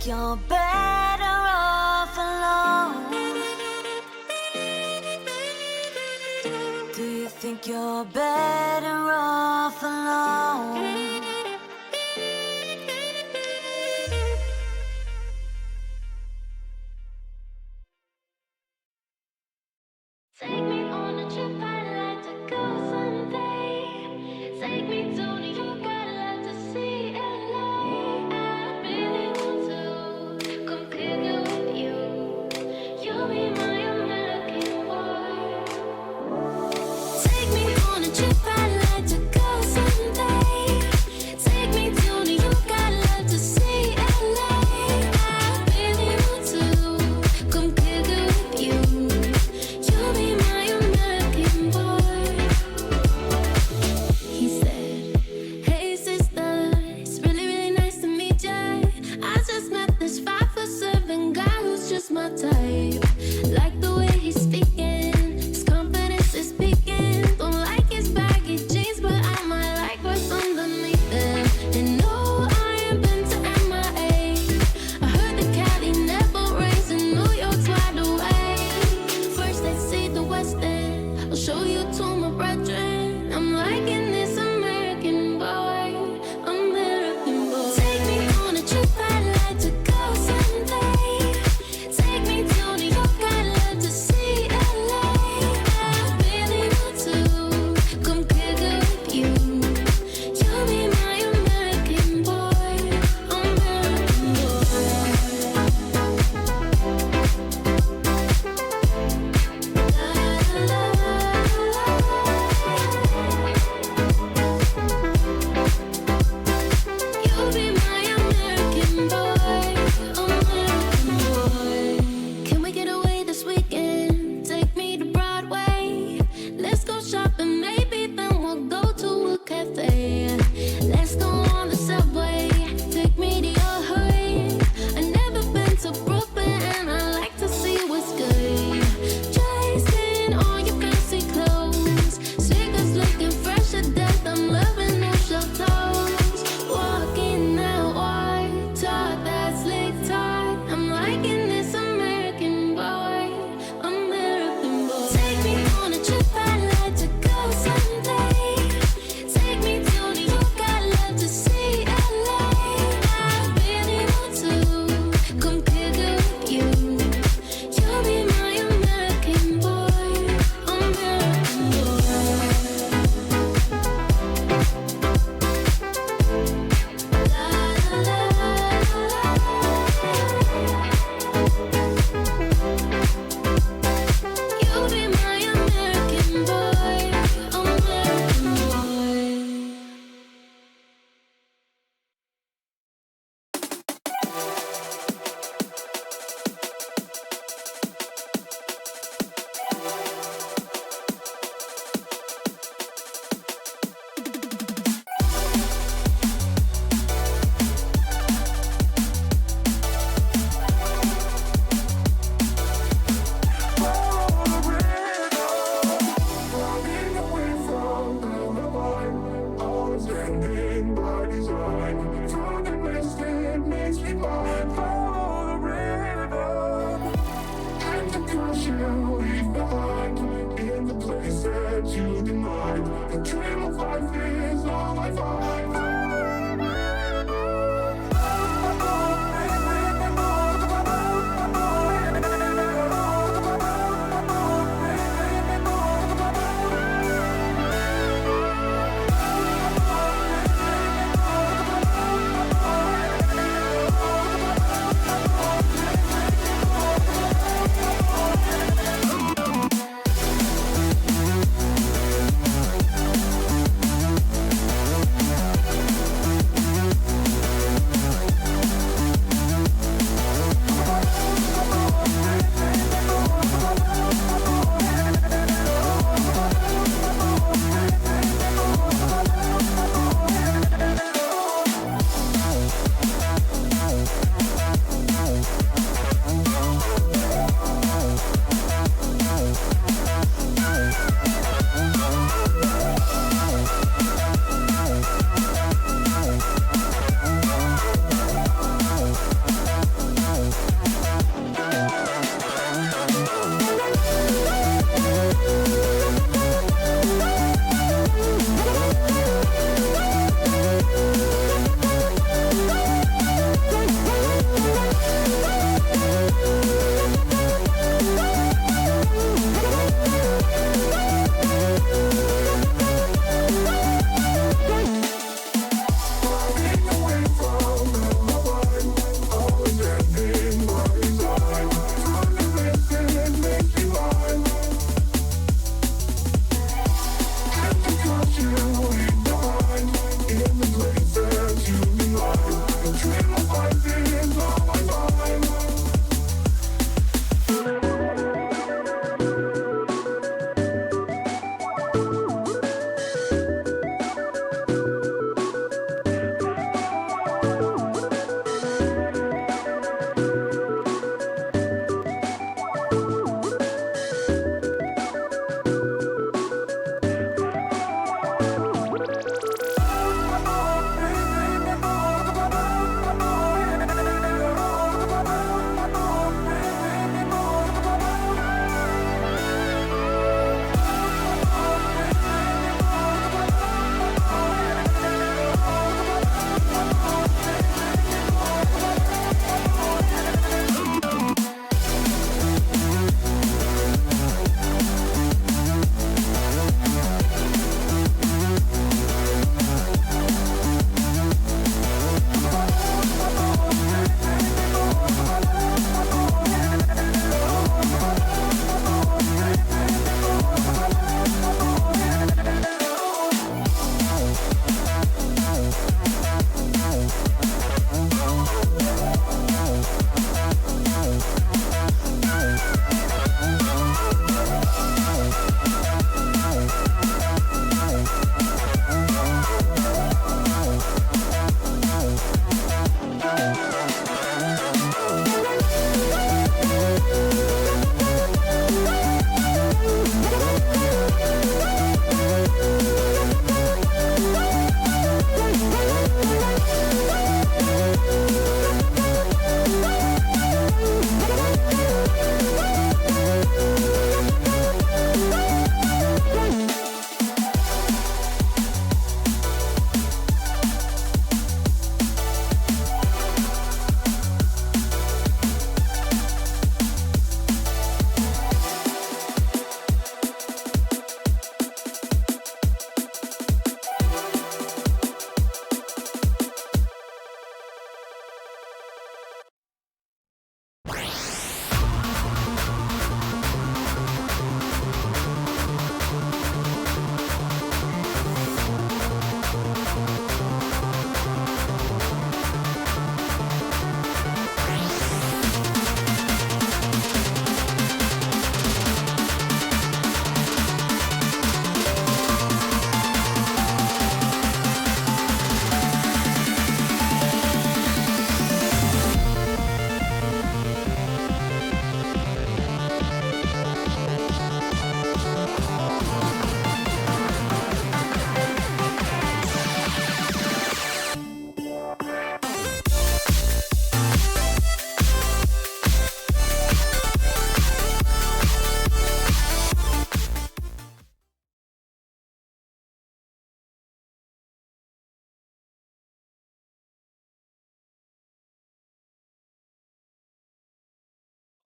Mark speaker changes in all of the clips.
Speaker 1: you're better off alone? Do you think you're better off alone?
Speaker 2: Take me on a trip, I'd like to go someday. Take me to New York, I'd like to see LA. I really want to come pick it with you. You'll be my American boy. Take me on a trip, I'd like to go someday.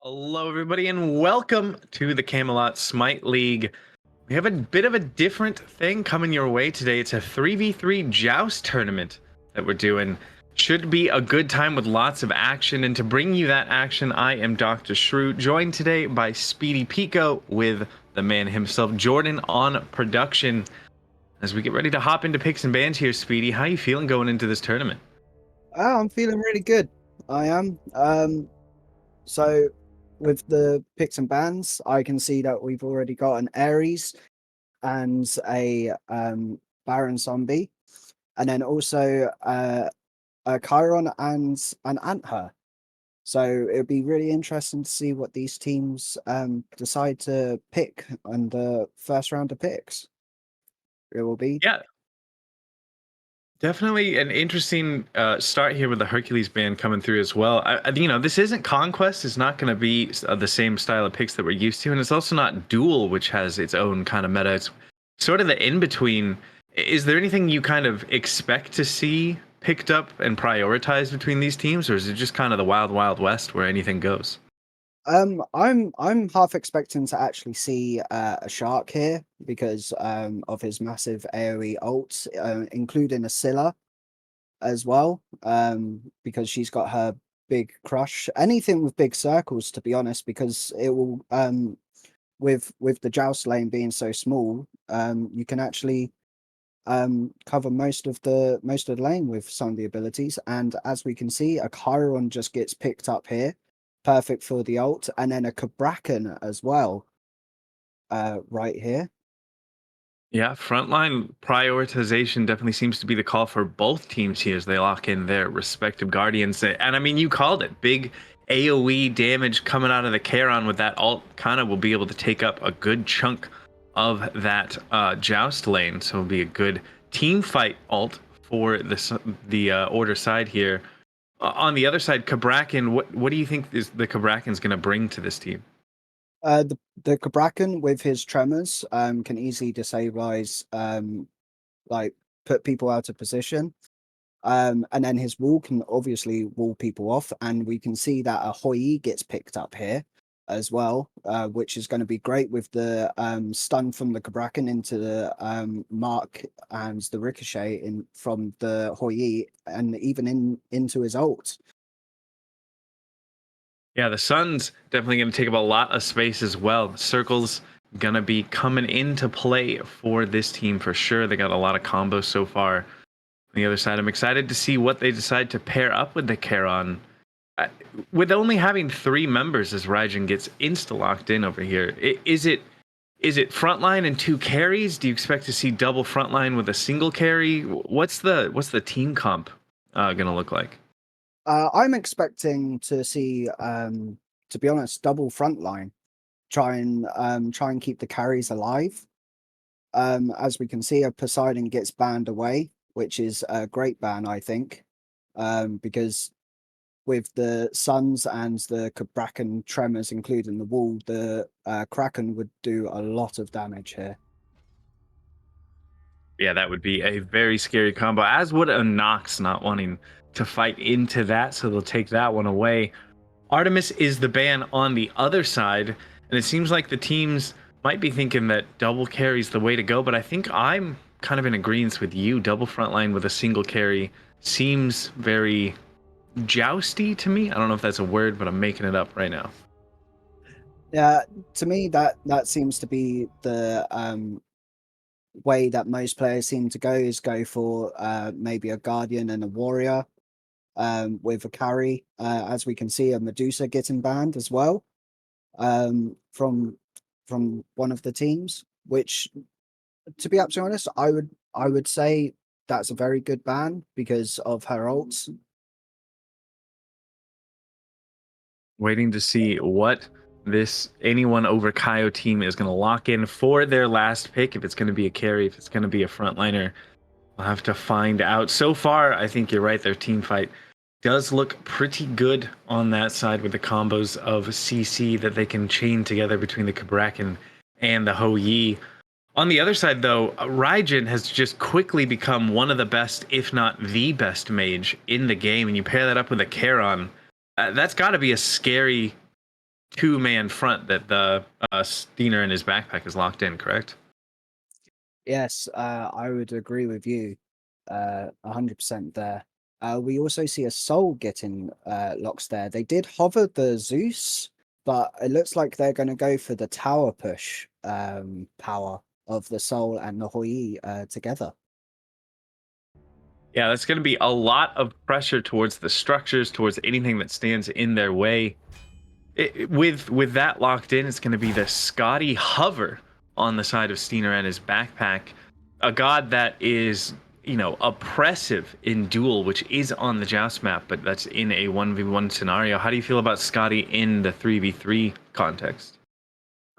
Speaker 3: Hello, everybody, and welcome to the Camelot Smite League. We have a bit of a different thing coming your way today. It's a 3v3 Joust tournament that we're doing. Should be a good time with lots of action. And to bring you that action, I am Dr. Shrew, joined today by Speedy Pico with the man himself, Jordan, on production. As we get ready to hop into picks and bans here, Speedy, how you feeling going into this tournament?
Speaker 4: Oh, I'm feeling really good. I am. So with the picks and bans, I can see that we've already got an Ares and a Baron Zombie, and then also a Chiron and an Anther. So it'll be really interesting to see what these teams decide to pick on the first round of picks. It will be.
Speaker 3: Yeah, definitely an interesting start here with the Hercules band coming through as well. This isn't Conquest. It's not going to be the same style of picks that we're used to, and it's also not Duel, which has its own kind of meta. It's sort of the in between. Is there anything you kind of expect to see picked up and prioritized between these teams, or is it just kind of the wild, wild west where anything goes?
Speaker 4: I'm half expecting to actually see a shark here because of his massive AoE ult, including a Scylla as well. Because she's got her big crush. Anything with big circles, to be honest, because it will with the joust lane being so small, you can actually cover most of the lane with some of the abilities. And as we can see, a Chiron just gets picked up here, perfect for the ult, and then a Cabrakan as well, right here.
Speaker 3: Yeah, frontline prioritization definitely seems to be the call for both teams here as they lock in their respective guardians. And I mean, you called it. Big AoE damage coming out of the Charon with that ult kind of will be able to take up a good chunk of that joust lane. So it'll be a good team fight ult for the order side here. On the other side, Cabrakan, what do you think is the Cabrakan's going to bring to this team?
Speaker 4: The Cabrakan with his tremors can easily destabilize, like put people out of position. And then his wall can obviously wall people off, and we can see that a Hoi gets picked up here as well, which is going to be great with the stun from the Cabrakan into the Mark and the ricochet in from the Hoi, and even into his ult.
Speaker 3: Yeah, the sun's definitely going to take up a lot of space as well. Circle's going to be coming into play for this team for sure. They got a lot of combos so far. On the other side, I'm excited to see what they decide to pair up with the Charon. With only having 3 members as Raijin gets insta-locked in over here, is it frontline and 2 carries? Do you expect to see double frontline with a single carry? What's the team comp going to look like?
Speaker 4: I'm expecting to see, to be honest, double frontline. Try and keep the carries alive. As we can see, a Poseidon gets banned away, which is a great ban, I think, because with the Suns and the Cabrakan tremors, including the wall, the Kraken would do a lot of damage here.
Speaker 3: Yeah, that would be a very scary combo, as would a Nox not wanting to fight into that, so they'll take that one away. Artemis is the ban on the other side, and it seems like the teams might be thinking that double carry's the way to go, but I think I'm kind of in agreement with you. Double frontline with a single carry seems very jousty to me. I don't know if that's a word, but I'm making it up right now.
Speaker 4: Yeah, to me that seems to be the way that most players seem to go, is go for maybe a guardian and a warrior with a carry. As we can see, a Medusa getting banned as well from one of the teams, which, to be absolutely honest, I would say that's a very good ban because of her ults.
Speaker 3: Waiting to see what this anyone over Kaio team is going to lock in for their last pick. If it's going to be a carry, if it's going to be a frontliner, we'll have to find out. So far, I think you're right. Their team fight does look pretty good on that side with the combos of CC that they can chain together between the Cabrakan and the Ho Yi. On the other side, though, Raijin has just quickly become one of the best, if not the best mage in the game. And you pair that up with a Charon, that's got to be a scary two-man front that the Steiner and his backpack is locked in, correct?
Speaker 4: Yes, I would agree with you 100% there. We also see a soul getting locks there. They did hover the Zeus, but it looks like they're going to go for the tower push power of the soul and the Hoi together.
Speaker 3: Yeah, that's going to be a lot of pressure towards the structures, towards anything that stands in their way. With that locked in, it's going to be the Scotty hover on the side of Steiner and his backpack, a god that is oppressive in duel, which is on the Joust map, but that's in a 1v1 scenario. How do you feel about Scotty in the 3v3 context?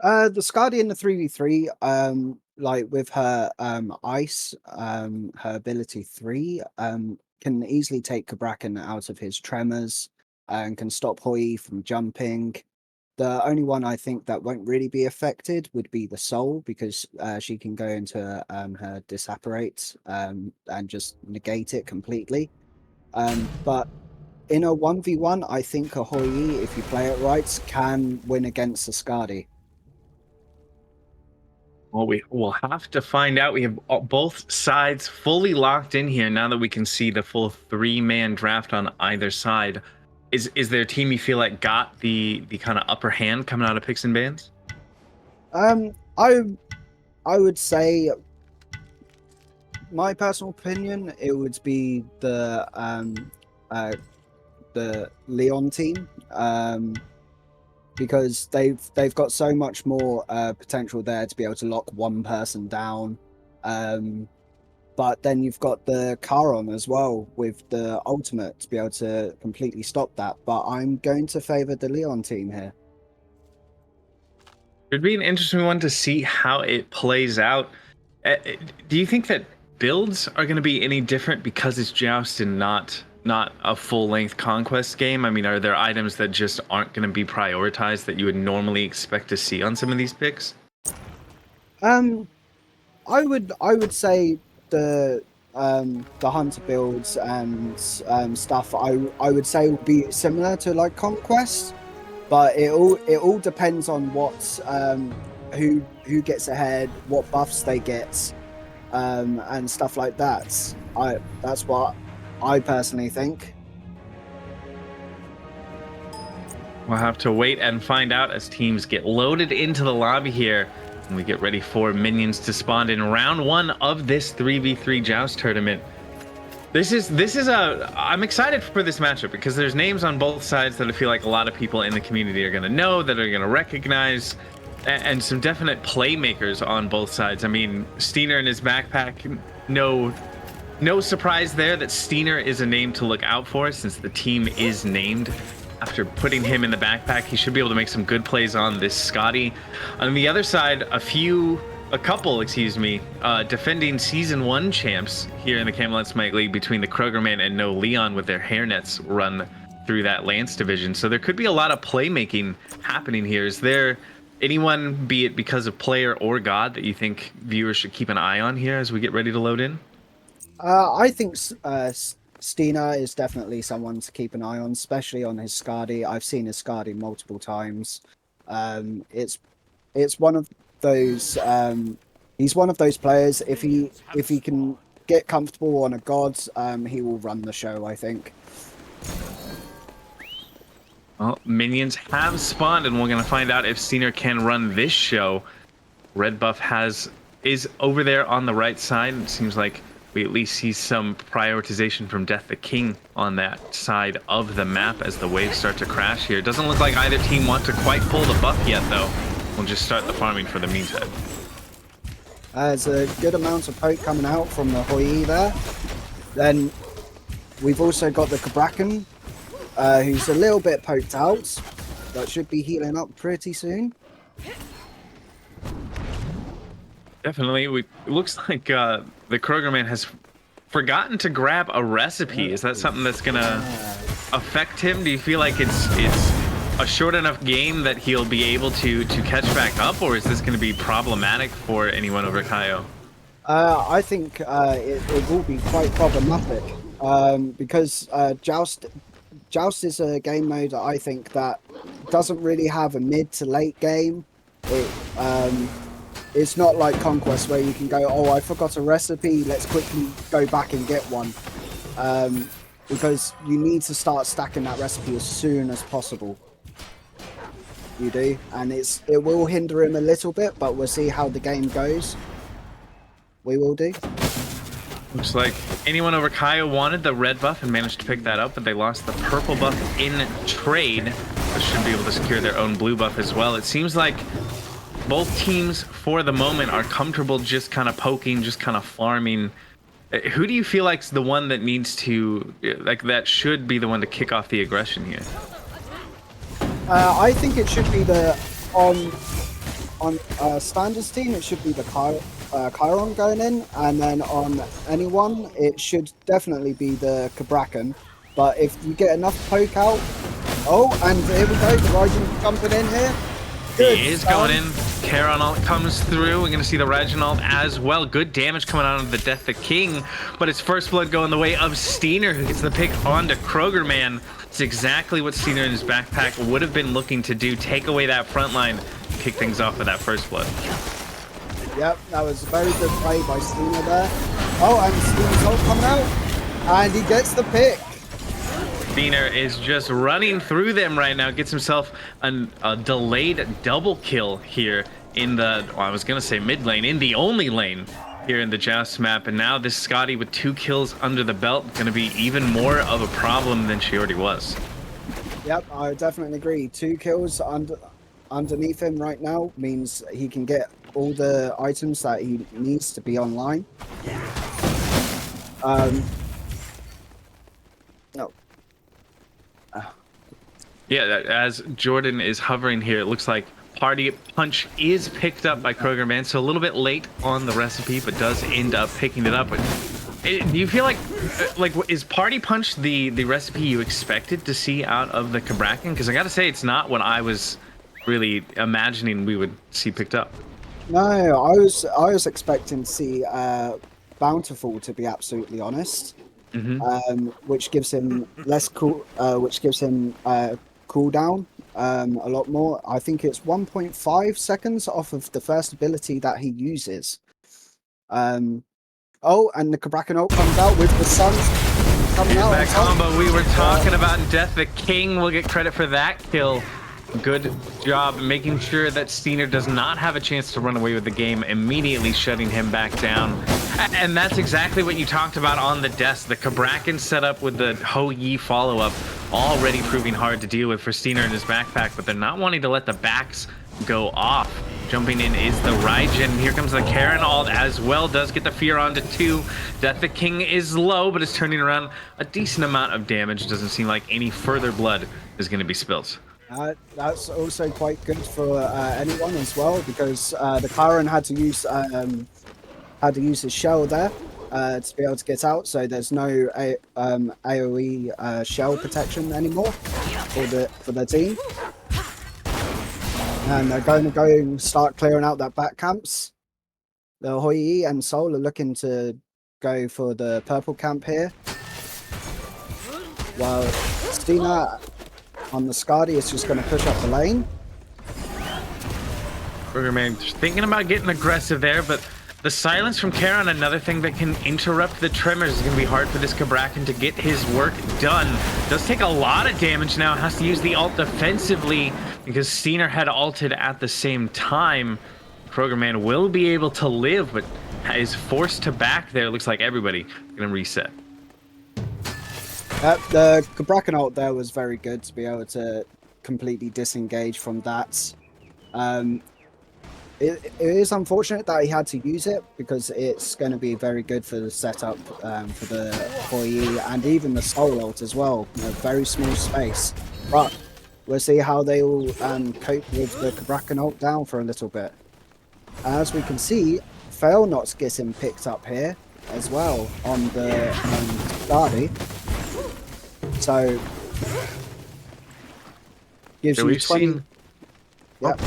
Speaker 4: The Skadi in the 3v3, like with her ice, her ability 3, can easily take Kabrakan out of his tremors and can stop Hoi from jumping. The only one I think that won't really be affected would be the Soul, because she can go into her Disapparate and just negate it completely. But in a 1v1, I think a Hoi, if you play it right, can win against the Skadi.
Speaker 3: Well, we will have to find out. We have both sides fully locked in here now that we can see the full three-man draft on either side. Is there a team you feel like got the kind of upper hand coming out of picks and bans?
Speaker 4: I would say, my personal opinion, it would be the Leon team, because they've got so much more potential there to be able to lock one person down. But then you've got the Charon as well with the ultimate to be able to completely stop that. But I'm going to favor the Leon team here.
Speaker 3: It'd be an interesting one to see how it plays out. Do you think that builds are going to be any different because it's Joust and not a full-length conquest game? I mean, are there items that just aren't going to be prioritized that you would normally expect to see on some of these picks?
Speaker 4: I would say the hunter builds and stuff I would say would be similar to like conquest, but it all depends on what who gets ahead, what buffs they get, and stuff like that. That's what I personally think.
Speaker 3: We'll have to wait and find out as teams get loaded into the lobby here. And we get ready for minions to spawn in round 1 of this 3v3 Joust tournament. I'm excited for this matchup because there's names on both sides that I feel like a lot of people in the community are going to know, that are going to recognize, and some definite playmakers on both sides. I mean, Steiner and his backpack, no surprise there that Steiner is a name to look out for since the team is named. After putting him in the backpack, he should be able to make some good plays on this Scotty. On the other side, a couple, defending Season 1 champs here in the Camelot Smite League between the Krogerman and No Leon with their hairnets run through that Lance division. So there could be a lot of playmaking happening here. Is there anyone, be it because of player or god, that you think viewers should keep an eye on here as we get ready to load in?
Speaker 4: I think Stina is definitely someone to keep an eye on, especially on his Skadi. I've seen his Skadi multiple times. It's one of those. He's one of those players. If he can get comfortable on a god, he will run the show, I think.
Speaker 3: Well, minions have spawned, and we're gonna find out if Steiner can run this show. Red buff is over there on the right side. It seems like we at least see some prioritization from Death the King on that side of the map as the waves start to crash here. It doesn't look like either team want to quite pull the buff yet, though. We'll just start the farming for the meantime.
Speaker 4: There's a good amount of poke coming out from the Hoi there. Then we've also got the Kabrakan, who's a little bit poked out, but should be healing up pretty soon.
Speaker 3: Definitely. It looks like the Krogerman has forgotten to grab a recipe. Is that something that's gonna affect him? Do you feel like it's a short enough game that he'll be able to catch back up, or is this going to be problematic for anyone over Kaio?
Speaker 4: I think it will be quite problematic because Joust is a game mode that I think that doesn't really have a mid to late game. It's not like Conquest where you can go, oh, I forgot a recipe, let's quickly go back and get one. Because you need to start stacking that recipe as soon as possible. You do, and it will hinder him a little bit, but we'll see how the game goes. We will do.
Speaker 3: Looks like anyone over Kaya wanted the red buff and managed to pick that up, but they lost the purple buff in trade. But should be able to secure their own blue buff as well. It seems like both teams, for the moment, are comfortable just kind of poking, just kind of farming. Who do you feel like's the one that needs to, like, that should be the one to kick off the aggression here?
Speaker 4: I think it should be the on Standards team. It should be the Chiron going in, and then on anyone, it should definitely be the Cabrakan. But if you get enough poke out, oh, and here we go, the Raijin jumping in here. Good
Speaker 3: he is
Speaker 4: start.
Speaker 3: going in. Charon ult comes through. We're going to see the Raijin as well. Good damage coming out of the Death the King, but it's first blood going the way of Steiner, who gets the pick onto Kroger Man. It's exactly what Steiner in his backpack would have been looking to do. Take away that front line, kick things off with that first blood.
Speaker 4: Yep, that was a very good play by Steiner there. Oh, and Steiner's ult coming out, and he gets the pick.
Speaker 3: Steiner is just running through them right now. Gets himself a delayed double kill here in the, well, I was going to say mid lane, in the only lane here in the Joust map. And now this Scotty with 2 kills under the belt, going to be even more of a problem than she already was.
Speaker 4: Yep, I definitely agree. 2 kills underneath him right now means he can get all the items that he needs to be online.
Speaker 3: Yeah, as Jordan is hovering here, it looks like Party Punch is picked up by Kroger Man, so a little bit late on the recipe, but does end up picking it up. Do you feel like is Party Punch the recipe you expected to see out of the Cabrakan? Because I got to say, it's not what I was really imagining we would see picked up.
Speaker 4: No, I was expecting to see Bountiful, to be absolutely honest.
Speaker 3: Mm-hmm.
Speaker 4: Which gives him less cooldown a lot more. I think it's 1.5 seconds off of the first ability that he uses. Oh, and the Cabrakan ult comes out with the sun coming out.
Speaker 3: That combo we were talking about, Death the King will get credit for that kill. Good job making sure that Steiner does not have a chance to run away with the game, immediately shutting him back down. And that's exactly what you talked about on the desk. The Cabrakan setup with the Ho Yi follow-up already proving hard to deal with for Steiner in his backpack, but they're not wanting to let the backs go off. Jumping in is the Raijin. Here comes the Karen ult as well. Does get the fear onto 2. Death the King is low, but is turning around a decent amount of damage. Doesn't seem like any further blood is going to be spilled.
Speaker 4: That's also quite good for anyone as well, because the Chiron had to use his shell there to be able to get out, so there's no AoE shell protection anymore for the team. And they're going to go and start clearing out that back camps. The Hoi and Soul are looking to go for the purple camp here, while Stina on the Skadi is just going to push up the lane.
Speaker 3: Burgerman thinking about getting aggressive there, but the silence from Charon, another thing that can interrupt the tremors, is going to be hard for this Cabrakan to get his work done. Does take a lot of damage now, has to use the ult defensively because Steiner had ulted at the same time. Krogerman will be able to live, but is forced to back there. Looks like everybody going to reset.
Speaker 4: The Cabrakan ult there was very good to be able to completely disengage from that. It is unfortunate that he had to use it, because it's going to be very good for the setup for the Hoi and even the Soul ult as well. A very small space, but we'll see how they all cope with the Cabrakan ult down for a little bit. As we can see, Failnot's getting picked up here as well on the Skadi. So gives you 20. Yep.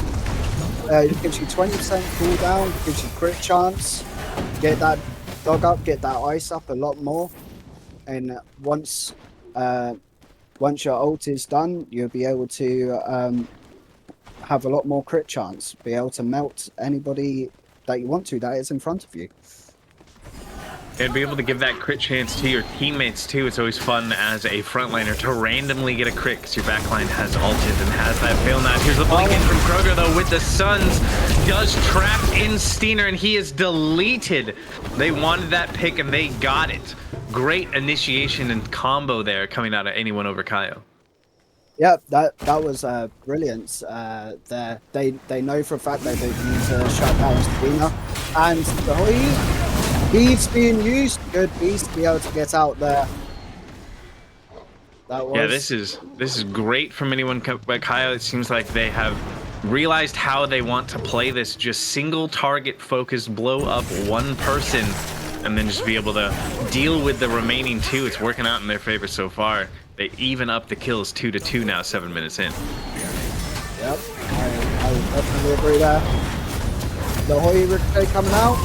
Speaker 4: It gives you 20% cooldown, gives you crit chance, get that dog up, get that ice up a lot more. And once once your ult is done, you'll be able to have a lot more crit chance, be able to melt anybody that you want to that is in front of you.
Speaker 3: And be able to give that crit chance to your teammates too. It's always fun as a frontliner to randomly get a crit because your backline has ulted and has that fail knife. Here's the blink in from Kroger though with the Suns. Does trap in Steiner and he is deleted. They wanted that pick and they got it. Great initiation and combo there coming out of anyone over Kaio.
Speaker 4: Yeah, that was brilliant. There, they know for a fact that they need to shut down Steiner, and the Hoi beads being used. Good beast to be able to get out there. That was...
Speaker 3: Yeah, this is great from anyone but Kaio. It seems like they have realized how they want to play this. Just single target focused, blow up one person, and then just be able to deal with the remaining two. It's working out in their favor so far. They even up the kills 2-2 now, 7 minutes in.
Speaker 4: Yep, I would definitely agree there. The Hoi Ricochet coming out.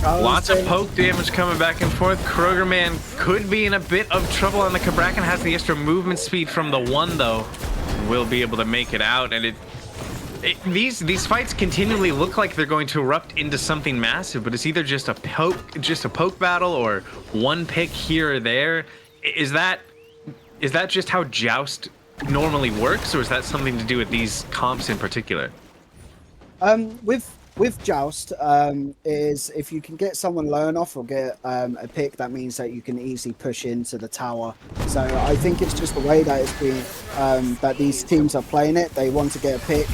Speaker 3: Lots of poke damage coming back and forth. Kroger Man could be in a bit of trouble on the Cabrakan. Has the extra movement speed from the one though. Will be able to make it out, and these fights continually look like they're going to erupt into something massive, but it's either just a poke battle or one pick here or there. Is that just how Joust normally works, or is that something to do with these comps in particular?
Speaker 4: With Joust, is if you can get someone low enough or get a pick, that means that you can easily push into the tower. So I think it's just the way that it's been, that these teams are playing it. They want to get a pick,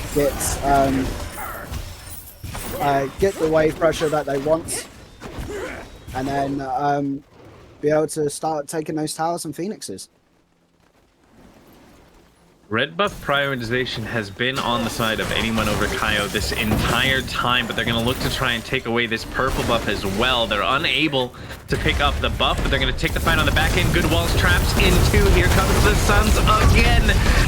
Speaker 4: get the wave pressure that they want, and then be able to start taking those towers and phoenixes.
Speaker 3: Red buff prioritization has been on the side of anyone over Kaio this entire time, but they're going to look to try and take away this purple buff as well. They're unable to pick up the buff, but they're going to take the fight on the back end. Good walls traps into. Here comes the Suns again,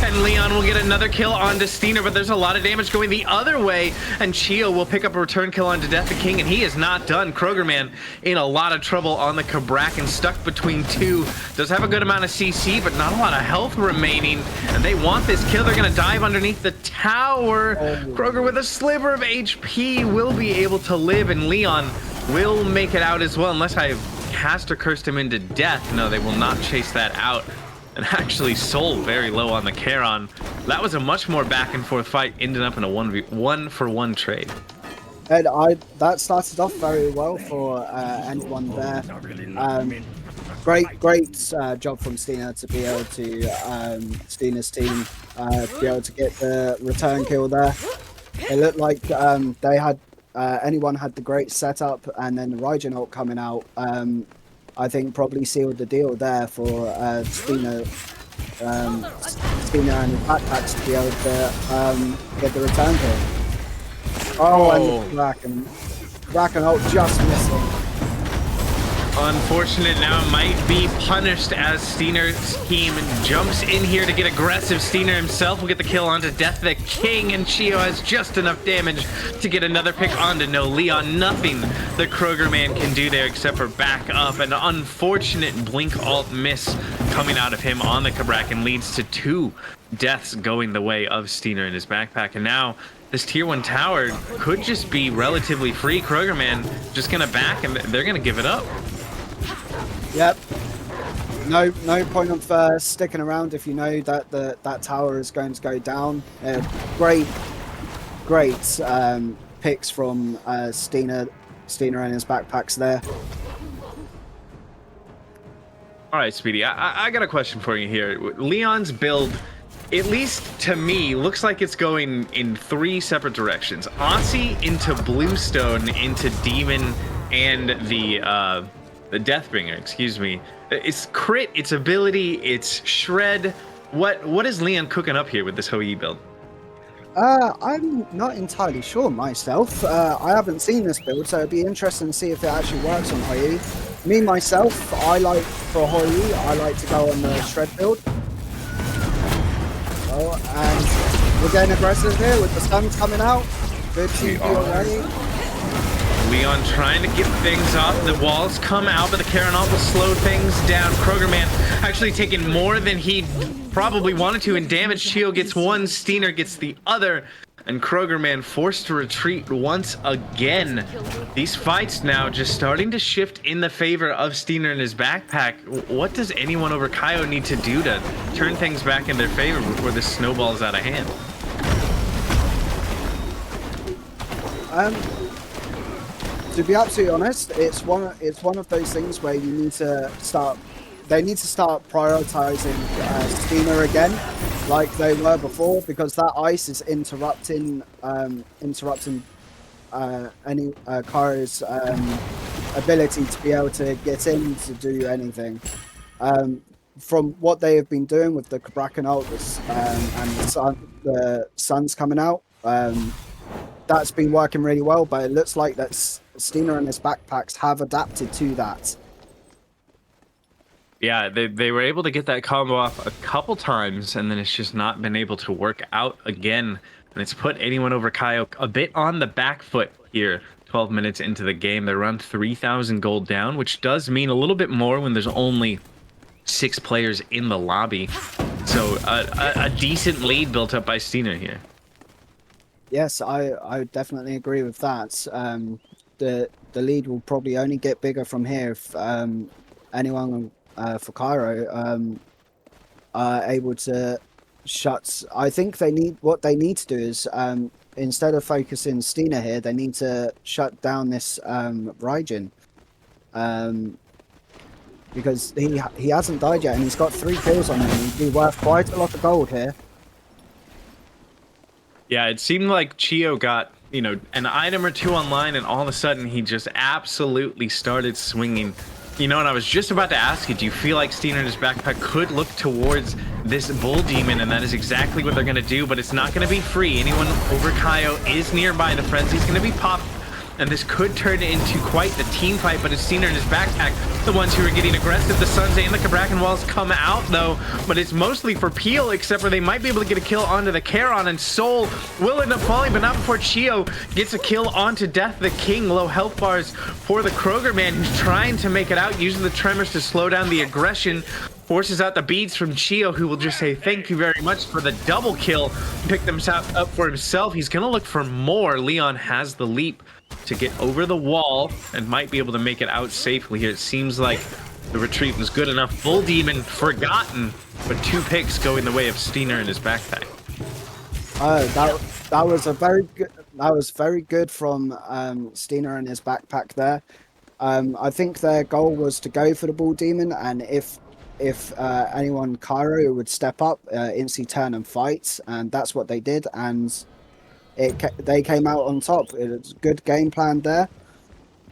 Speaker 3: and Leon will get another kill onto Steiner, but there's a lot of damage going the other way, and Chio will pick up a return kill onto Death the King, and he is not done. Kroger Man in a lot of trouble on the Cabrakan, stuck between two. Does have a good amount of CC, but not a lot of health remaining, and they want this kill. They're gonna dive underneath the tower. Kroger with a sliver of HP will be able to live, and Leon will make it out as well, unless I cast or cursed him into death. No, they will not chase that out. And actually Soul very low on the Charon. That was a much more back and forth fight, ended up in a 1v1 trade.
Speaker 4: And that started off very well for anyone there. Great job from Steiner to be able to Steiner's team be able to get the return kill there. It looked like they had anyone had the great setup, and then the Raijin ult coming out. I think probably sealed the deal there for Steiner and his backpacks to be able to get the return kill. And the Kraken ult just missing.
Speaker 3: Unfortunate now might be punished as Steiner's team jumps in here to get aggressive. Steiner himself will get the kill onto Death the King, and Chio has just enough damage to get another pick onto No Leon. Nothing the Kroger Man can do there except for back up. An unfortunate blink alt miss coming out of him on the Cabrakan leads to 2 deaths going the way of Steiner in his backpack, and now this tier 1 tower could just be relatively free. Kroger Man just gonna back, and they're gonna give it up.
Speaker 4: Yep. No point of sticking around if you know that that tower is going to go down. Great picks from Steiner and his backpacks there.
Speaker 3: All right, Speedy, I got a question for you here. Leon's build, at least to me, looks like it's going in 3 separate directions. Aussie into Bluestone into Demon and the Deathbringer, excuse me. It's crit, it's ability, it's shred. What is Leon cooking up here with this Hoi build?
Speaker 4: I'm not entirely sure myself. I haven't seen this build, so it'd be interesting to see if it actually works on Hoi. Me myself, I like for Hoi, I like to go on the shred build. Oh, and we're getting aggressive here with the stuns coming out. Good TP already.
Speaker 3: Leon trying to get things up. The walls come out, but the Camelot will slow things down. Krogerman actually taking more than he probably wanted to in damage. Chio gets one, Steiner gets the other, and Krogerman forced to retreat once again. These fights now just starting to shift in the favor of Steiner and his backpack. What does anyone over Kaio need to do to turn things back in their favor before this snowballs out of hand?
Speaker 4: To be absolutely honest, it's one of those things where you need to start. They need to start prioritizing Steiner again, like they were before, because that ice is interrupting any Kairo's ability to be able to get in to do anything. From what they have been doing with the Kraken ult and the sun's coming out, that's been working really well. But it looks like that Steiner and his backpacks have adapted to that.
Speaker 3: Yeah, they were able to get that combo off a couple times, and then it's just not been able to work out again. And it's put anyone over Kaio a bit on the back foot here. 12 minutes into the game, they're around 3,000 gold down, which does mean a little bit more when there's only 6 players in the lobby. So a decent lead built up by Steiner here.
Speaker 4: Yes, I definitely agree with that. The lead will probably only get bigger from here if anyone for Cairo are able to shut. I think what they need to do is instead of focusing Steiner here, they need to shut down this Raijin, because he hasn't died yet and he's got 3 kills on him. He'd be worth quite a lot of gold here.
Speaker 3: Yeah, it seemed like Chio got, an item or 2 online, and all of a sudden he just absolutely started swinging. And I was just about to ask you, do you feel like Steiner and his backpack could look towards this Bull Demon, and that is exactly what they're going to do, but it's not going to be free. Anyone over Kaio is nearby. The frenzy's going to be popped, and this could turn into quite the team fight, but it's Steiner and his backpack, the ones who are getting aggressive. The Suns and the Kraken walls come out, though, but it's mostly for Peel, except for they might be able to get a kill onto the Charon, and Soul will end up falling, but not before Chio gets a kill onto Death the King. Low health bars for the Krogerman, who's trying to make it out, using the tremors to slow down the aggression. Forces out the beads from Chio, who will just say thank you very much for the double kill. Pick themselves up for himself. He's going to look for more. Leon has the leap to get over the wall and might be able to make it out safely here. It seems like the retreat was good enough. Bull Demon forgotten, but 2 picks go in the way of Steiner and his backpack.
Speaker 4: That was a very good. That was very good from Steiner and his backpack there. I think their goal was to go for the Bull Demon, and if anyone Cairo would step up, instantly turn and fight, and that's what they did, and they came out on top. It was a good game plan there,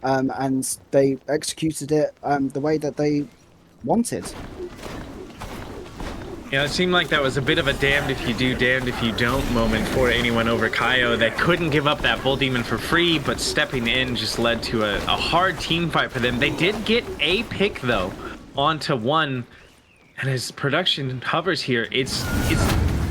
Speaker 4: and they executed it the way that they wanted.
Speaker 3: Yeah, it seemed like that was a bit of a damned if you do, damned if you don't moment for anyone over Kaio. That couldn't give up that Bull Demon for free, but stepping in just led to a hard team fight for them. They did get a pick, though, onto 1, and as production hovers here, it's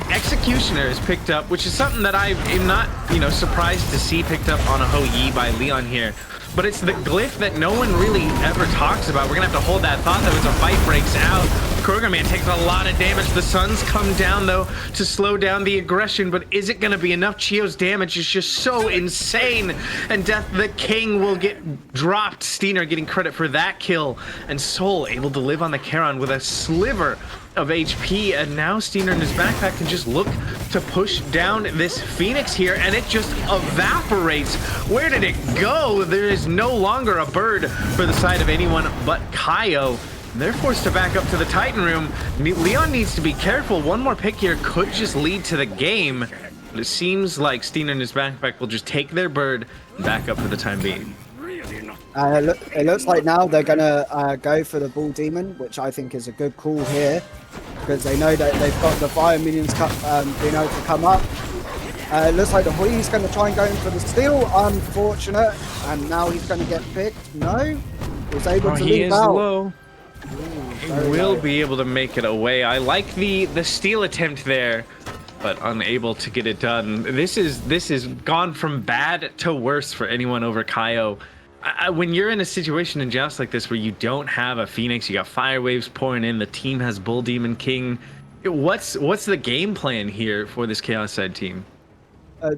Speaker 3: Executioner is picked up, which is something that I am not, surprised to see picked up on a Ho Yi by Leon here. But it's the glyph that no one really ever talks about. We're gonna have to hold that thought, though, as a fight breaks out. Krogerman takes a lot of damage. The Suns come down, though, to slow down the aggression, but is it gonna be enough? Chio's damage is just so insane, and Death the King will get dropped. Steiner getting credit for that kill, and Soul able to live on the Charon with a sliver of HP, and now Steiner and his backpack can just look to push down this Phoenix here, and it just evaporates. Where did it go? There is no longer a bird for the side of anyone but Kaio. They're forced to back up to the Titan room. Leon needs to be careful. One more pick here could just lead to the game. But it seems like Steiner and his backpack will just take their bird and back up for the time being.
Speaker 4: It looks like now they're gonna go for the Bull Demon, which I think is a good call here, because they know that they've got the fire minions being able to come up. It looks like the Hui's going to try and go in for the steal. Unfortunate, and now he's going to get picked. No, he's able to leave out.
Speaker 3: Low. He will be able to make it away. I like the steal attempt there, but unable to get it done. This is gone from bad to worse for anyone over Kaio. when you're in a situation in Joust like this where you don't have a Phoenix, you got fire waves pouring in, the team has Bull Demon King. What's the game plan here for this Chaos side team?
Speaker 4: Uh,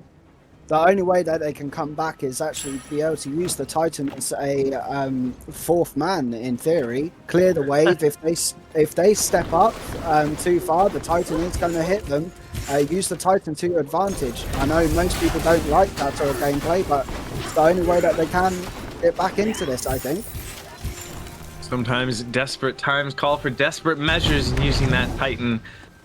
Speaker 4: the only way that they can come back is actually be able to use the Titan as a fourth man in theory, clear the wave. If they step up too far, the Titan is going to hit them. Use the Titan to your advantage. I know most people don't like that sort of gameplay, but it's the only way that they can get back into this, I think.
Speaker 3: Sometimes desperate times call for desperate measures, and using that Titan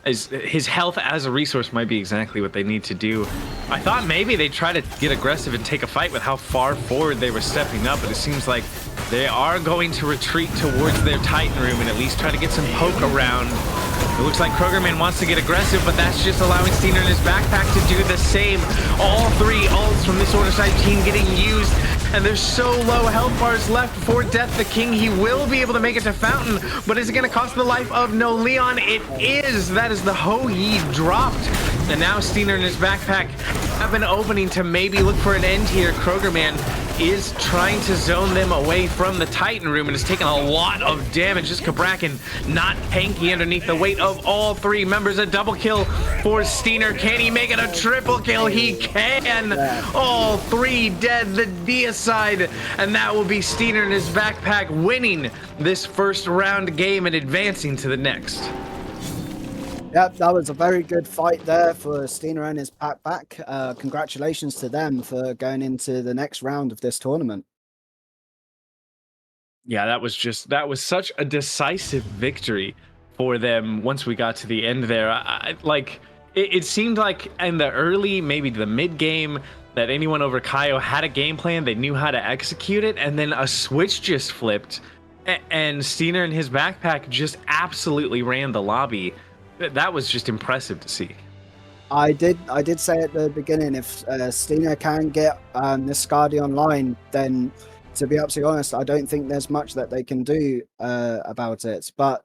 Speaker 3: as his health as a resource might be exactly what they need to do. I thought maybe they'd try to get aggressive and take a fight with how far forward they were stepping up, but it seems like they are going to retreat towards their Titan room and at least try to get some poke around. It looks like Krogerman wants to get aggressive, but that's just allowing Steiner and his backpack to do the same. All three ults from this Order side team getting used, and there's so low health bars left for Death the King. He will be able to make it to Fountain, but is it going to cost the life of No Leon? It is. That is the Ho-Yi dropped. And now Steiner and his backpack have an opening to maybe look for an end here. Krogerman is trying to zone them away from the Titan room and is taking a lot of damage. Just Kabrakan not tanky underneath the weight of all three members. A double kill for Steiner. Can he make it a triple kill? He can. All three dead. The deicide, and that will be Steiner and his backpack winning this first round game and advancing to the next.
Speaker 4: Yep, that was a very good fight there for Steiner and his backpack. Congratulations to them for going into the next round of this tournament.
Speaker 3: Yeah, that was such a decisive victory for them once we got to the end there. It seemed like in the early, maybe the mid game, that anyone over Kaio had a game plan, they knew how to execute it, and then a switch just flipped, and Steiner and his backpack just absolutely ran the lobby. That was just impressive to see.
Speaker 4: I did say at the beginning, if Steiner can get this Skadi online, then to be absolutely honest, I don't think there's much that they can do about it. But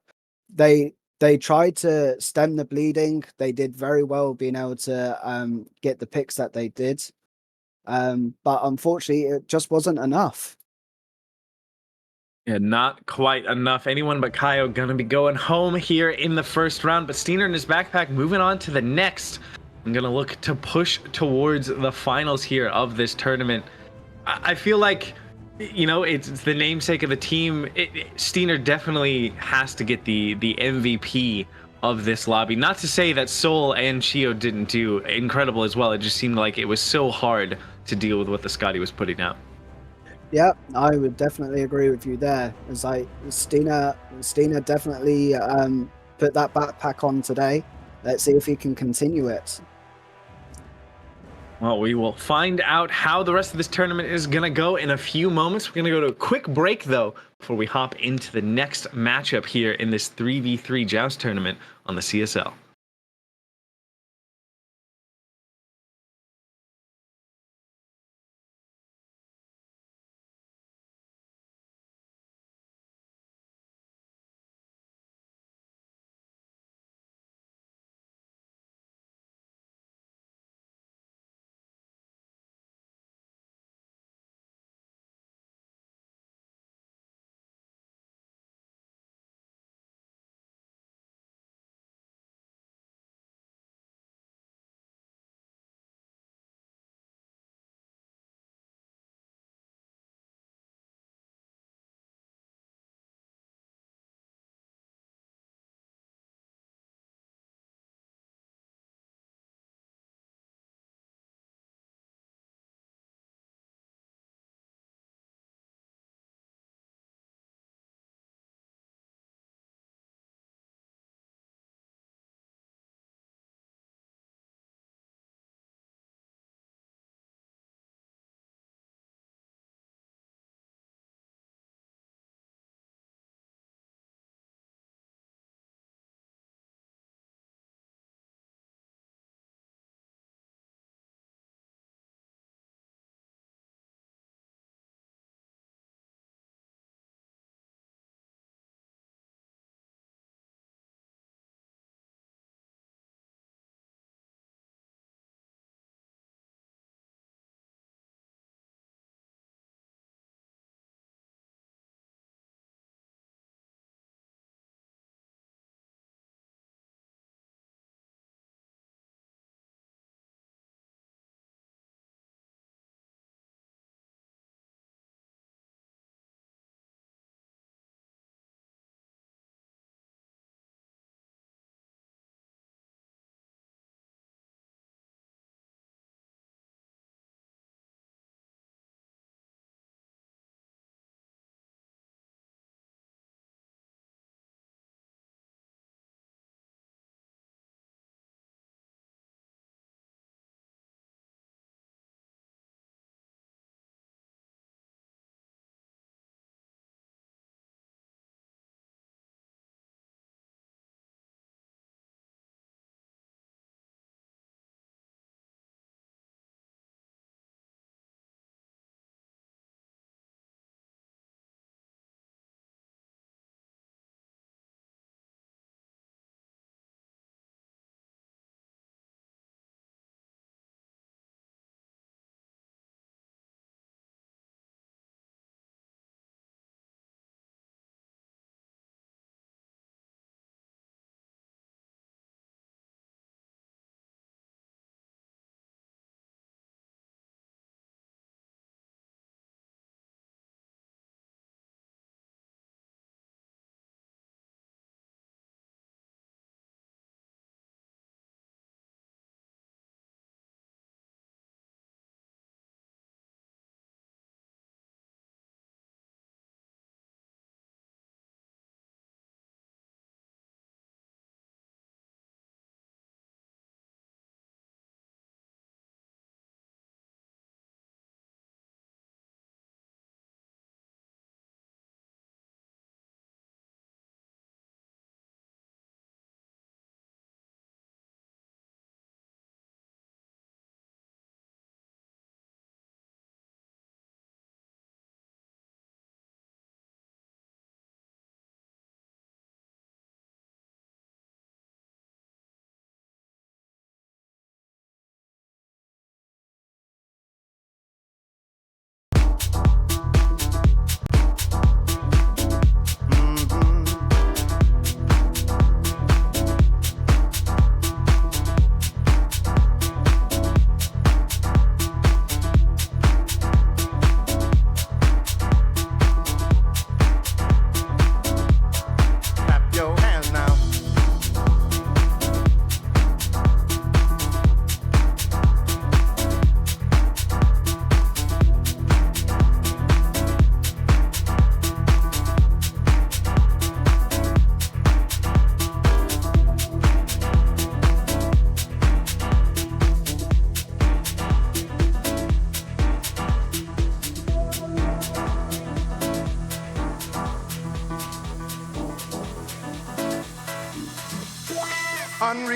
Speaker 4: they tried to stem the bleeding. They did very well being able to get the picks that they did. But unfortunately, it just wasn't enough.
Speaker 3: Yeah, not quite enough. Anyone but Kaio gonna be going home here in the first round, but Steiner and his backpack moving on to the next. I'm gonna look to push towards the finals here of this tournament. I feel like, you know, it's the namesake of the team. Steiner definitely has to get the MVP of this lobby. Not to say that Soul and Chio didn't do incredible as well. It just seemed like it was so hard to deal with what the Scotty was putting out.
Speaker 4: Yeah, I would definitely agree with you there. It's like Steiner definitely put that backpack on today. Let's see if he can continue it.
Speaker 3: Well, we will find out how the rest of this tournament is going to go in a few moments. We're going to go to a quick break, though, before we hop into the next matchup here in this 3v3 Joust tournament on the CSL.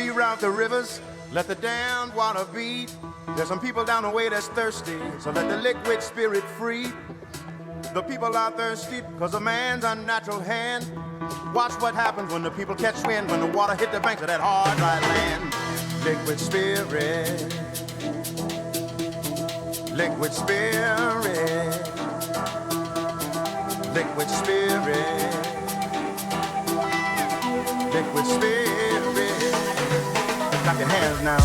Speaker 5: Unreroute the rivers, let the damned water beat. There's some people down the way that's thirsty, so let the liquid spirit free. The people are thirsty because of man's unnatural hand. Watch what happens when the people catch wind, when the water hit the banks of that hard, dry land. Liquid spirit, liquid spirit, liquid spirit, liquid spirit. Clap your hands now.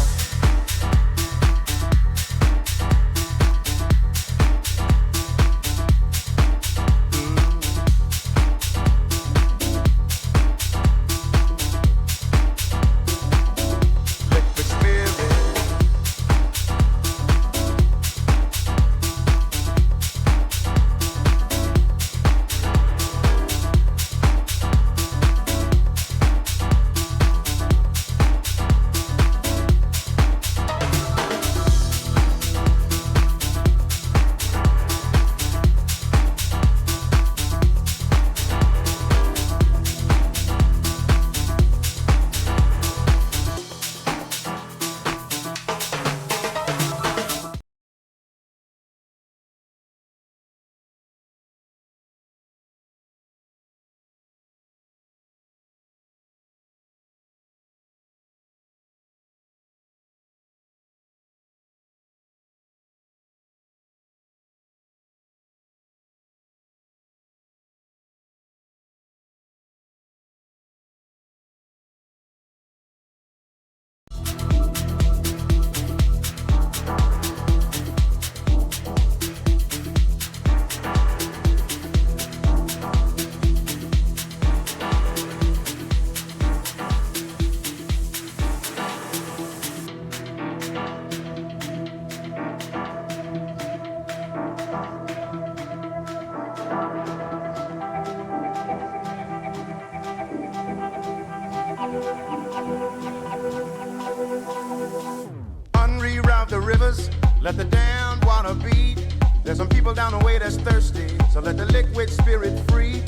Speaker 5: Unreroute the rivers, let the damned water beat. There's some people down the way that's thirsty, so let the liquid spirit free.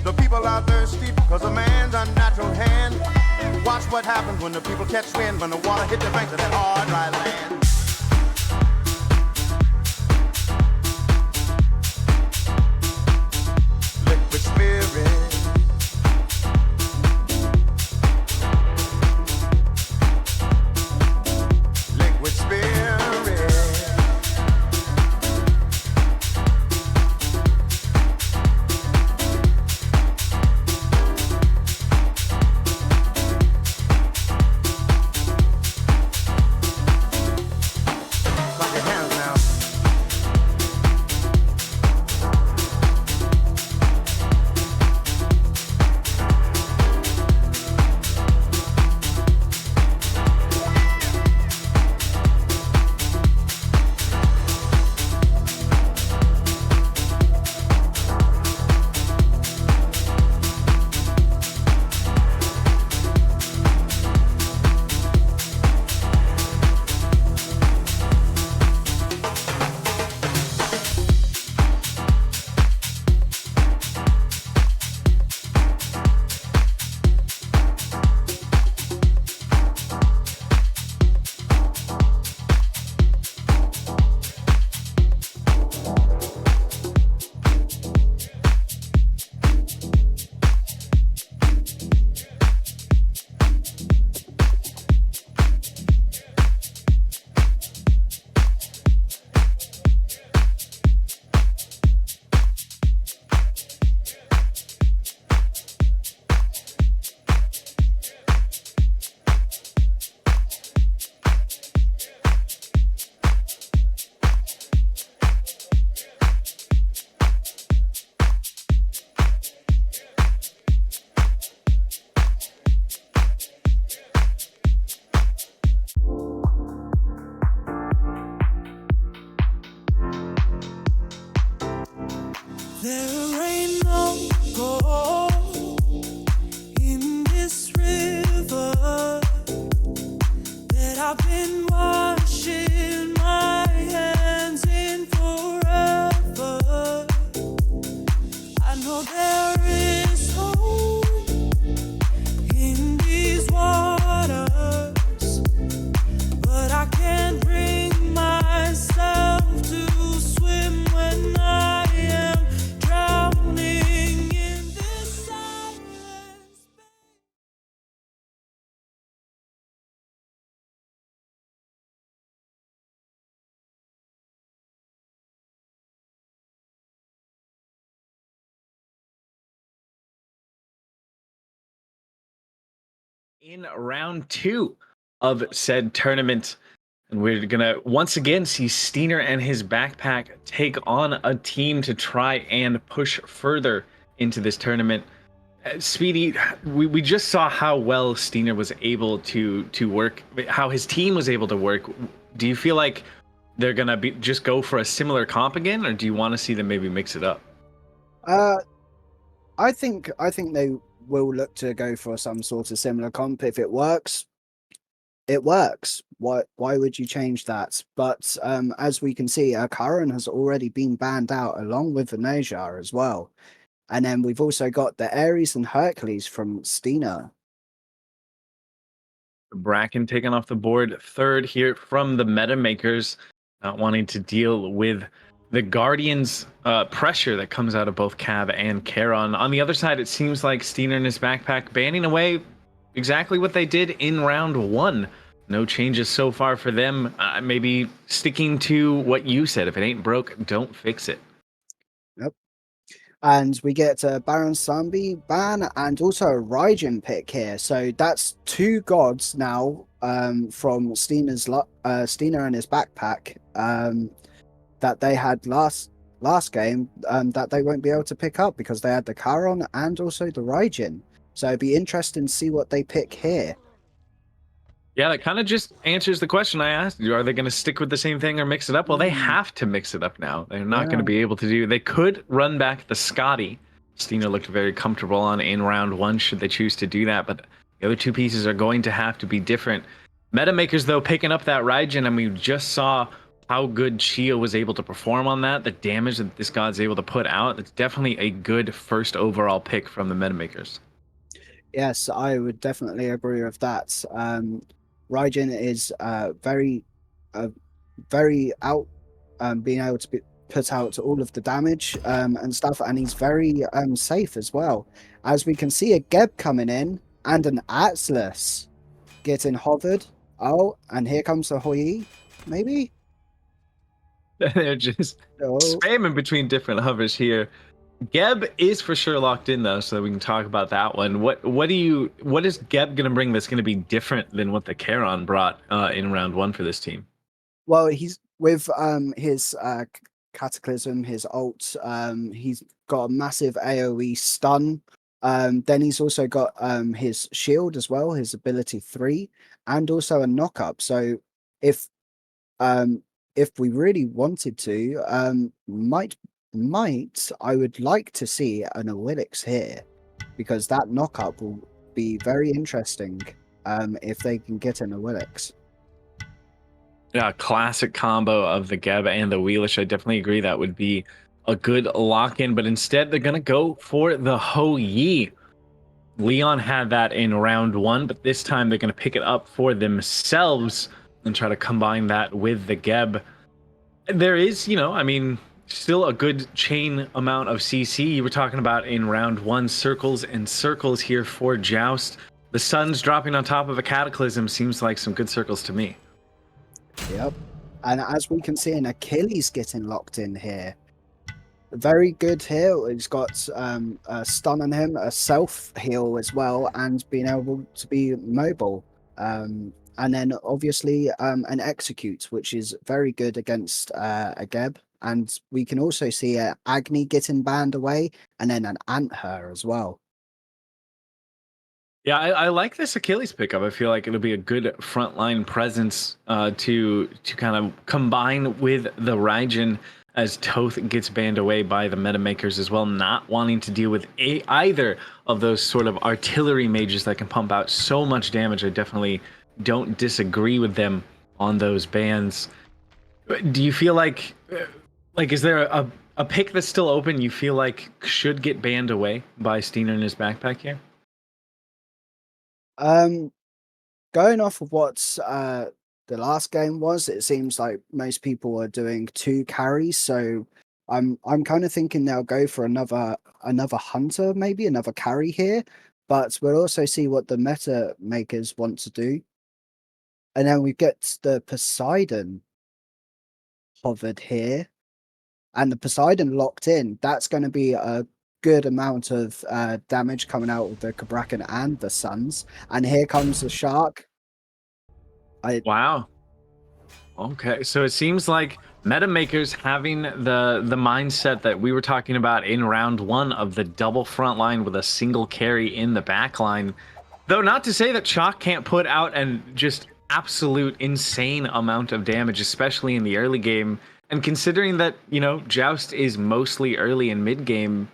Speaker 5: The people are thirsty because of man's unnatural hand. Watch what happens when the people catch wind, when the water hit the banks of that hard, dry land. Liquid spirit, liquid spirit. Clap your hands now.
Speaker 6: There ain't no gold in this river that I've been washing my hands in forever. I know there is hope in these waters.
Speaker 3: in round 2 of said tournament. And we're gonna once again see Steiner and his backpack take on a team to try and push further into this tournament. Speedy, we just saw how well Steiner was able to work, how his team was able to work. Do you feel like they're gonna be just go for a similar comp again, or do you want to see them maybe mix it up?
Speaker 4: Uh, I think they will look to go for some sort of similar comp. If it works, it works. Why would you change that? But as we can see, Karan has already been banned out along with the Nejar as well. And then we've also got the Ares and Hercules from Stina.
Speaker 3: Bracken taken off the board third here from the meta makers, not wanting to deal with the Guardians' pressure that comes out of both Cav and Charon. On the other side, it seems like Steiner and his backpack banning away exactly what they did in round 1. No changes so far for them. Maybe sticking to what you said. If it ain't broke, don't fix it.
Speaker 4: Yep. And we get a Baron Sambi ban and also a Raijin pick here. So that's 2 gods now from Steiner and his backpack that they had last game that they won't be able to pick up because they had the Charon and also the Raijin. So it'd be interesting to see what they pick here.
Speaker 3: Yeah, that kind of just answers the question I asked you. Are they going to stick with the same thing or mix it up? Well, they have to mix it up now. They're not going to be able to do. They could run back the Scotty. Steiner looked very comfortable on in round 1 should they choose to do that, but the other 2 pieces are going to have to be different. Meta makers, though, picking up that Raijin, and we just saw how good Chia was able to perform on that, the damage that this god's able to put out. It's definitely a good first overall pick from the meta makers.
Speaker 4: Yes, I would definitely agree with that. Raijin is very out, being able to put out all of the damage and stuff, and he's very safe as well. As we can see, a Geb coming in and an Atlas getting hovered. Oh, and here comes the Hoi, maybe?
Speaker 3: They're just spamming between different hovers here. Geb is for sure locked in though, so we can talk about that one. What is Geb gonna bring that's gonna be different than what the Charon brought in round 1 for this team?
Speaker 4: Well, he's with his Cataclysm, his ult. He's got a massive AoE stun. Then he's also got his shield as well, his ability 3, and also a knock up. So if we really wanted to, might I would like to see an Awilix here, because that knock up will be very interesting if they can get an Awilix.
Speaker 3: Yeah, classic combo of the Geb and the Wheelish. I definitely agree that would be a good lock-in, but instead they're gonna go for the Ho Yi. Leon had that in round 1, but this time they're gonna pick it up for themselves and try to combine that with the Geb. There is, I mean, still a good chain amount of CC. You were talking about in round 1, circles and circles here for Joust. The sun's dropping on top of a Cataclysm seems like some good circles to me.
Speaker 4: Yep. And as we can see, an Achilles getting locked in here. Very good here. He's got a stun on him, a self heal as well, and being able to be mobile. And then obviously an execute, which is very good against a Geb. And we can also see Agni getting banned away, and then an Anther as well.
Speaker 3: Yeah, I like this Achilles pickup. I feel like it'll be a good frontline presence to kind of combine with the Raijin as Toth gets banned away by the meta makers as well, not wanting to deal with either of those sort of artillery mages that can pump out so much damage. I definitely don't disagree with them on those bans. Do you feel like is there a pick that's still open you feel like should get banned away by Steiner and his backpack here?
Speaker 4: Going off of what the last game was, it seems like most people are doing 2 carries. So I'm kind of thinking they'll go for another hunter, maybe another carry here. But we'll also see what the meta makers want to do. And then we get the Poseidon hovered here, and the Poseidon locked in. That's going to be a good amount of damage coming out of the Cabrakan and the Suns. And here comes the Shark.
Speaker 3: Wow. Okay, so it seems like meta makers having the mindset that we were talking about in round one of the double front line with a single carry in the back line. Though not to say that Chalk can't put out an just absolute insane amount of damage, especially in the early game. And considering that, you know, Joust is mostly early and mid game,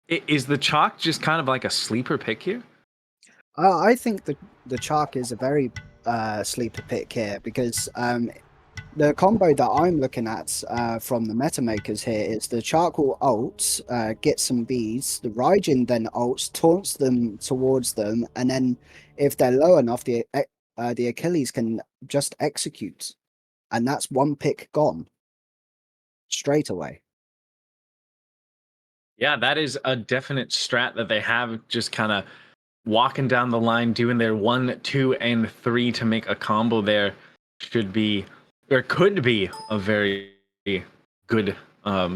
Speaker 3: is the Chalk just kind of like a sleeper pick here?
Speaker 4: I think the Shark is a very sleeper pick here because the combo that I'm looking at from the meta makers here is the Charcoal ults, get some bees, the Raijin then ults, taunts them towards them, and then if they're low enough, the Achilles can just execute. And that's one pick gone. Straight away.
Speaker 3: Yeah, that is a definite strat that they have, just kind of walking down the line, doing their 1, 2, and 3 to make a combo there should be, or could be, a very good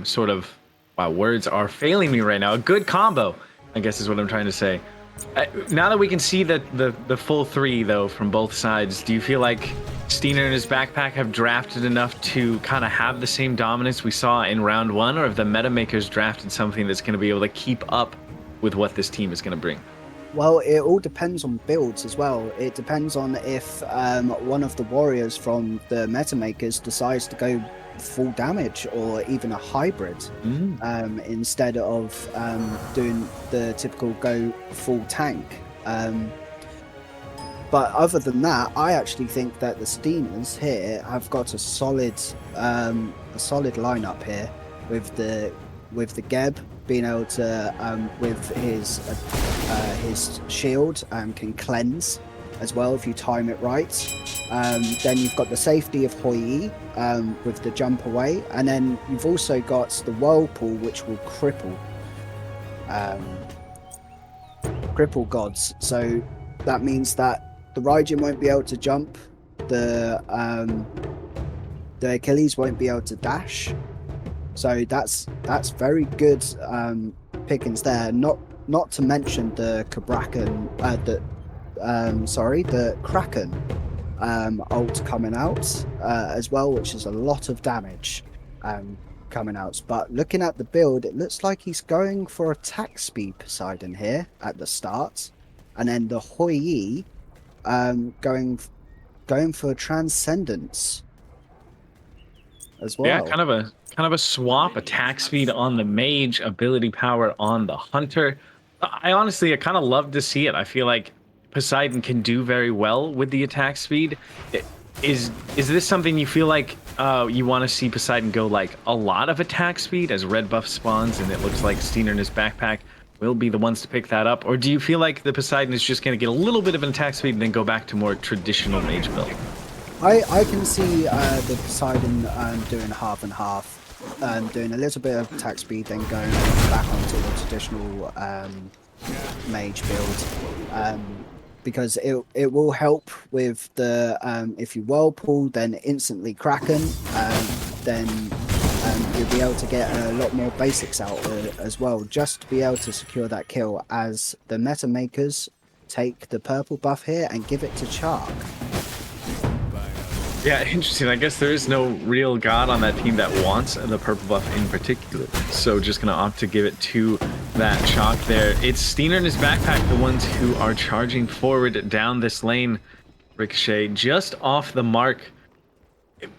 Speaker 3: sort of, wow, words are failing me right now. A good combo, I guess is what I'm trying to say. Now that we can see the full 3 though from both sides, do you feel like Steiner and his backpack have drafted enough to kind of have the same dominance we saw in round 1, or have the meta makers drafted something that's going to be able to keep up with what this team is going to bring?
Speaker 4: Well, it all depends on builds as well. It depends on if one of the warriors from the meta makers decides to go full damage or even a hybrid instead of doing the typical go full tank. But other than that, I actually think that the Steiners here have got a solid lineup here with the Geb being able to with his shield can cleanse as well if you time it right. Then you've got the safety of Hoi with the jump away, and then you've also got the Whirlpool, which will cripple gods. So that means that the Raijin won't be able to jump, the Achilles won't be able to dash. So that's very good pickings there. Not to mention the Cabrakan, the Kraken ult coming out as well, which is a lot of damage coming out. But looking at the build, it looks like he's going for attack speed Poseidon here at the start, and then the Hoi going for transcendence as well.
Speaker 3: Yeah, kind of a swap, attack speed on the mage, ability power on the hunter. I kind of love to see it. I feel like Poseidon can do very well with the attack speed. Is this something you feel like you want to see Poseidon go like a lot of attack speed as red buff spawns, and it looks like Steiner and his backpack will be the ones to pick that up? Or do you feel like the Poseidon is just going to get a little bit of an attack speed and then go back to more traditional mage build?
Speaker 4: I can see the Poseidon doing half and half, doing a little bit of attack speed, then going back onto the traditional mage build, because it will help with the if you Whirlpool, then instantly Kraken, then you'll be able to get a lot more basics out as well, just to be able to secure that kill, as the meta makers take the purple buff here and give it to Chark.
Speaker 3: Yeah, interesting. I guess there is no real god on that team that wants the purple buff in particular. So just going to opt to give it to that Chalk there. It's Steiner and his backpack, the ones who are charging forward down this lane. Ricochet just off the mark.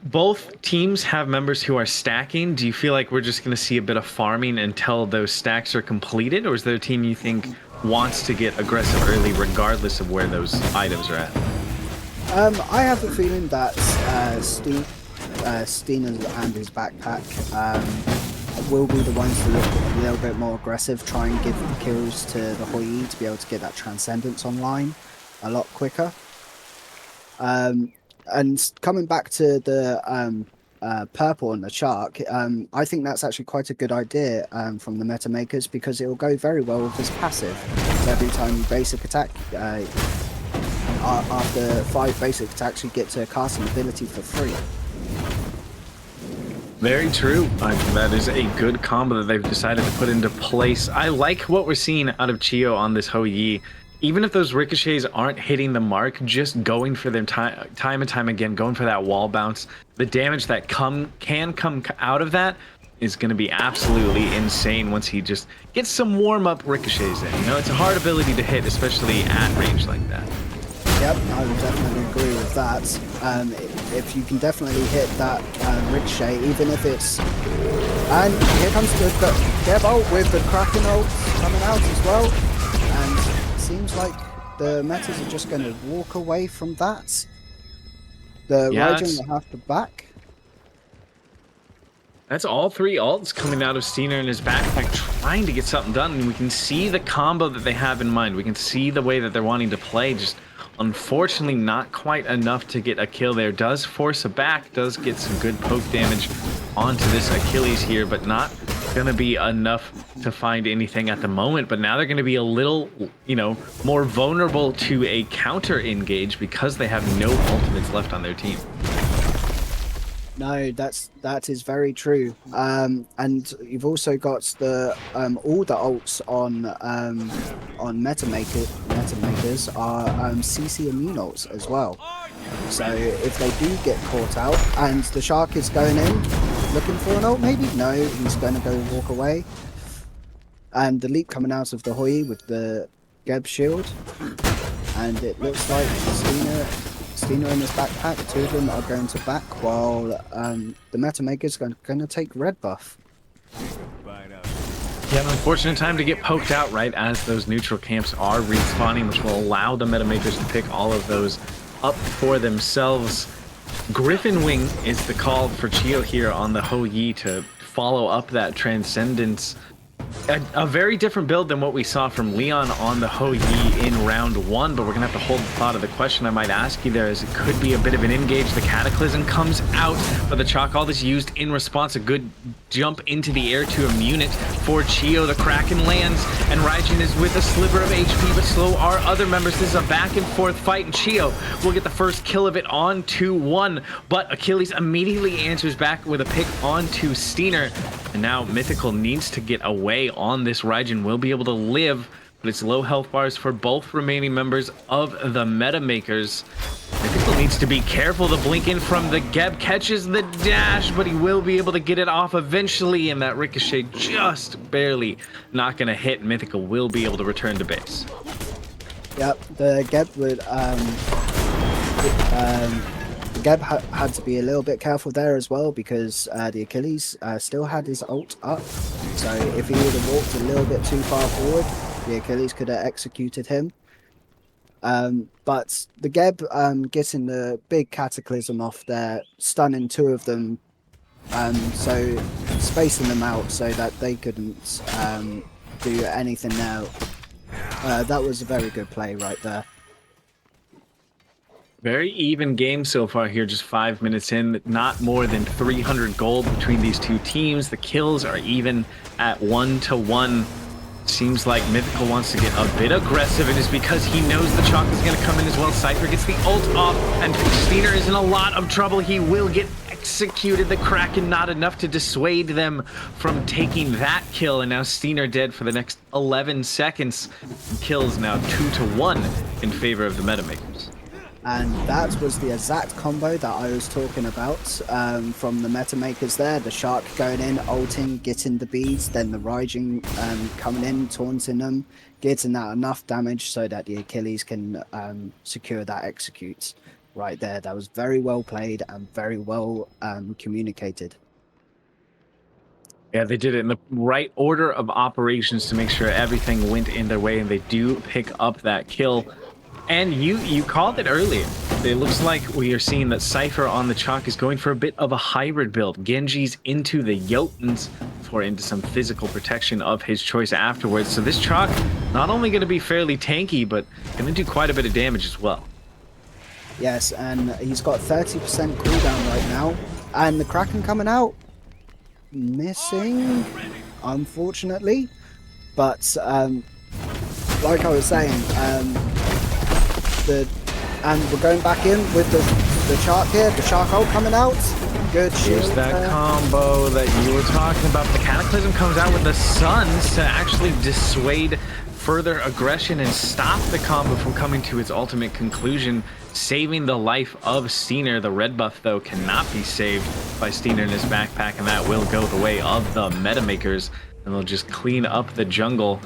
Speaker 3: Both teams have members who are stacking. Do you feel like we're just going to see a bit of farming until those stacks are completed? Or is there a team you think wants to get aggressive early regardless of where those items are at?
Speaker 4: I have a feeling that Steiner and his backpack will be the ones to look a little bit more aggressive, try and give kills to the Hoi to be able to get that Transcendence online a lot quicker. And coming back to the purple and the Shark, I think that's actually quite a good idea from the meta makers, because it will go very well with his passive. So every time you basic attack, after 5 basic attacks, you get to cast an ability for free.
Speaker 3: Very true. That is a good combo that they've decided to put into place. I like what we're seeing out of Chio on this Ho Yi. Even if those ricochets aren't hitting the mark, just going for them time and time again, going for that wall bounce. The damage that can come out of that is going to be absolutely insane once he just gets some warm-up ricochets in. You know, it's a hard ability to hit, especially at range like that.
Speaker 4: Yep, I would definitely agree with that. If you can definitely hit that ricochet, even if it's... And here comes the Geb ult with the Kraken ult coming out as well. And it seems like the metas are just going to walk away from that. The Raijin will have to back.
Speaker 3: That's all three ults coming out of Steiner in his backpack, trying to get something done. And we can see the combo that they have in mind. We can see the way that they're wanting to play. Just unfortunately not quite enough to get a kill there. Does force a back, does get some good poke damage onto this Achilles here, but not gonna be enough to find anything at the moment. But now they're gonna be a little, you know, more vulnerable to a counter engage because they have no ultimates left on their team.
Speaker 4: No, that is very true. And you've also got the all the ults on metamakers are CC immune ults as well. So if they do get caught out and the shark is going in looking for an ult, maybe no, he's going to go walk away. And the leap coming out of the Hoi with the Geb shield, and it looks like Steiner in his backpack. Two of them are going to back, while the Metamaker's going to take red buff.
Speaker 3: Yeah, an unfortunate time to get poked out right as those neutral camps are respawning, which will allow the Metamakers to pick all of those up for themselves. Griffin Wing is the call for Chio here on the Ho Yi to follow up that Transcendence. A very different build than what we saw from Leon on the Ho Yi in round one, but we're gonna have to hold the thought of the question I might ask you there, as it could be a bit of an engage. The Cataclysm comes out, but the Chalk Ult is used in response. A good jump into the air to immune it for Chio. The Kraken lands, and Raijin is with a sliver of HP, but so are other members. This is a back and forth fight, and Chio will get the first kill of it on 2-1, but Achilles immediately answers back with a pick onto Steiner. And now Mythical needs to get away on this. Raijin will be able to live, but it's low health bars for both remaining members of the Metamakers. Mythical needs to be careful. The blink in from the Geb catches the dash, but he will be able to get it off eventually, and that ricochet just barely not going to hit. Mythical will be able to return to base.
Speaker 4: Yep, the Geb would Geb had to be a little bit careful there as well, because the Achilles still had his ult up. So if he would have walked a little bit too far forward, the Achilles could have executed him. But the Geb getting the big Cataclysm off there, stunning two of them, so spacing them out so that they couldn't do anything now. That was a very good play right there.
Speaker 3: Very even game so far here, just 5 minutes in. Not more than 300 gold between these two teams. The kills are even at 1-1. Seems like Mythical wants to get a bit aggressive, and it's because he knows the Chalk is going to come in as well. Cypher gets the ult off, and Steiner is in a lot of trouble. He will get executed. The Kraken not enough to dissuade them from taking that kill, and now Steiner dead for the next 11 seconds. And kills now 2-1 in favor of the Metamakers.
Speaker 4: And that was the exact combo that I was talking about from the Metamakers there. The Shark going in, ulting, getting the beads, then the Raijin coming in, taunting them, getting that enough damage so that the Achilles can secure that execute right there. That was very well played and very well communicated.
Speaker 3: Yeah, they did it in the right order of operations to make sure everything went in their way, and they do pick up that kill. And you called it earlier. It looks like we are seeing that Cypher on the Chalk is going for a bit of a hybrid build. Genji's into the Jotuns for into some physical protection of his choice afterwards. So this Chalk not only going to be fairly tanky, but going to do quite a bit of damage as well.
Speaker 4: Yes, and he's got 30% cooldown right now. And the Kraken coming out, missing, unfortunately. But like I was saying, and we're going back in with the the shark here. The shark ult coming out. Good shield.
Speaker 3: Here's that combo that you were talking about. The Cataclysm comes out with the Suns to actually dissuade further aggression and stop the combo from coming to its ultimate conclusion, saving the life of Steiner. The red buff, though, cannot be saved by Steiner in his backpack, and that will go the way of the meta makers, and they'll just clean up the jungle.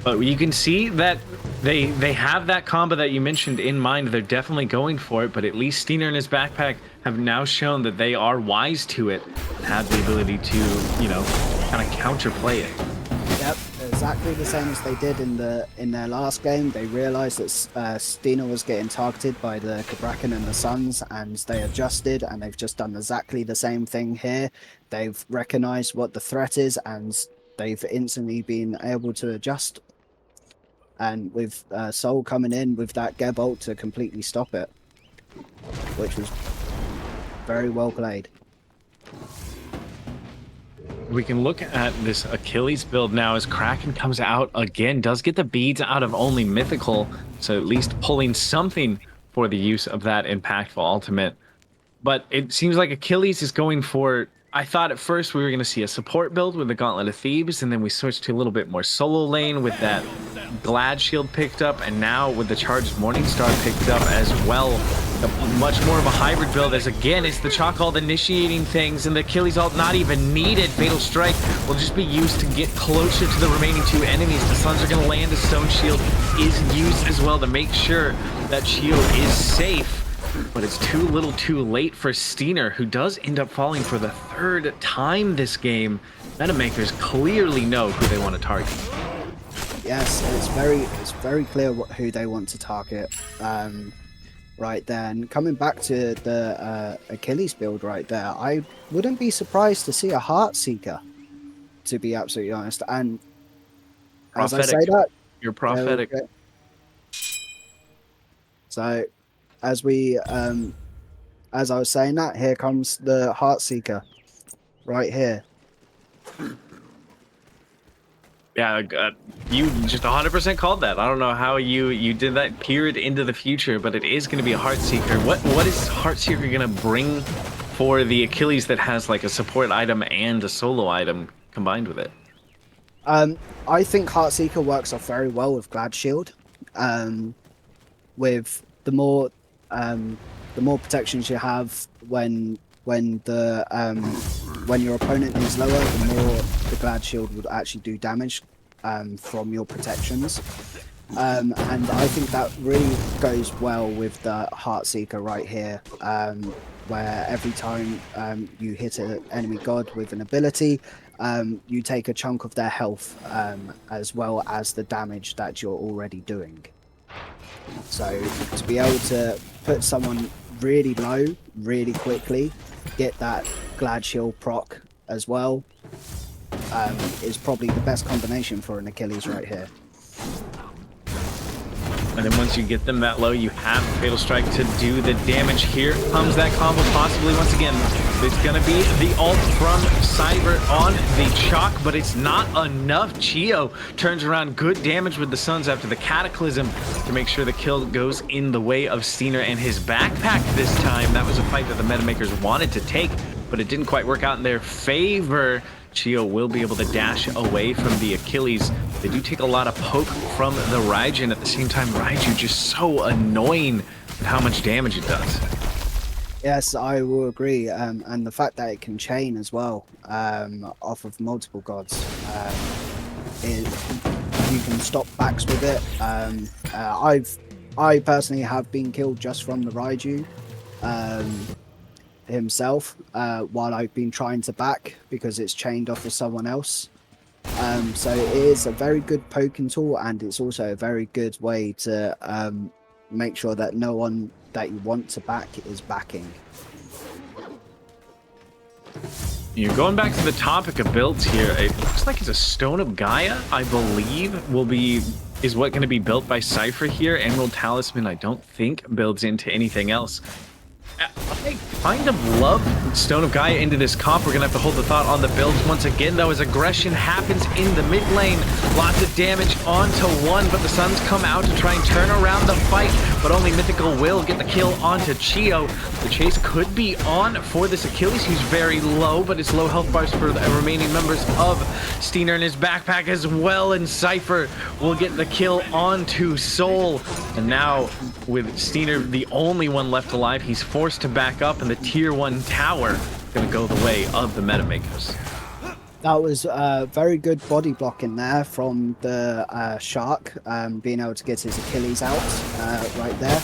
Speaker 3: But you can see that they have that combo that you mentioned in mind. They're definitely going for it, but at least Steiner and his backpack have now shown that they are wise to it and have the ability to, you know, kind of counterplay it.
Speaker 4: Yep, exactly the same as they did in their last game. They realized that Steiner was getting targeted by the Cabrakan and the Suns, and they adjusted, and they've just done exactly the same thing here. They've recognized what the threat is, and they've instantly been able to adjust. And with Soul coming in with that Geb ult to completely stop it, which was very well played.
Speaker 3: We can look at this Achilles build now as Kraken comes out again, does get the beads out of only mythical, so at least pulling something for the use of that impactful ultimate. But it seems like Achilles is going for, I thought at first we were going to see a support build with the Gauntlet of Thebes, and then we switched to a little bit more solo lane with that Glad Shield picked up, and now with the Charged Morningstar picked up as well. Much more of a hybrid build, as again it's the Chalk Ult initiating things, and the Achilles ult not even needed. Fatal Strike will just be used to get closer to the remaining two enemies. The Suns are going to land. A Stone Shield is used as well to make sure that shield is safe. But it's too little too late for Steiner, who does end up falling for the third time this game. Metamakers clearly know who they want to target.
Speaker 4: Yes, it's very clear who they want to target. Right there, and coming back to the Achilles build right there, I wouldn't be surprised to see a Heartseeker, to be absolutely honest. And as I say that,
Speaker 3: you're prophetic.
Speaker 4: So, as I was saying that, here comes the Heartseeker, right here.
Speaker 3: Yeah, you just 100% called that. I don't know how you did that, peered into the future, but it is going to be a Heartseeker. What is Heartseeker going to bring for the Achilles that has like a support item and a solo item combined with it?
Speaker 4: I think Heartseeker works off very well with Glad Shield. With the more protections you have when your opponent is lower, the more the Glad Shield would actually do damage from your protections. And I think that really goes well with the Heartseeker right here, where every time you hit an enemy god with an ability, you take a chunk of their health, as well as the damage that you're already doing. So to be able to put someone really low, really quickly, get that Glad Shield proc as well, is probably the best combination for an Achilles right here.
Speaker 3: And then once you get them that low, you have Fatal Strike to do the damage. Here comes that combo possibly once again. It's going to be the ult from Cyber on the Chalk, but it's not enough. Chio turns around, good damage with the Suns after the Cataclysm to make sure the kill goes in the way of Steiner and his backpack this time. That was a fight that the Metamakers wanted to take, but it didn't quite work out in their favor. Chio will be able to dash away from the Achilles. They do take a lot of poke from the Raijin. At the same time, Raiju just so annoying with how much damage it does.
Speaker 4: Yes, I will agree. And the fact that it can chain as well, off of multiple gods, you can stop backs with it. I personally have been killed just from the Raiju himself, while I've been trying to back because it's chained off of someone else. So it is a very good poking tool, and it's also a very good way to make sure that no one that you want to back is backing.
Speaker 3: You're going back to the topic of builds here. It looks like it's a Stone of Gaia, I believe, is what going to be built by Cypher here. Emerald Talisman, I don't think builds into anything else. I kind of love Stone of Gaia into this comp. We're going to have to hold the thought on the builds once again, though, as aggression happens in the mid lane. Lots of damage onto one, but the Suns come out to try and turn around the fight, but only Mythical will get the kill onto Chio. The chase could be on for this Achilles, who's very low, but it's low health bars for the remaining members of Steiner in his backpack as well, and Cypher will get the kill onto Soul. And now with Steiner the only one left alive, he's forced to back up, and the tier 1 tower gonna go the way of the meta makers.
Speaker 4: That was very good body blocking there from the Shark, being able to get his Achilles out right there.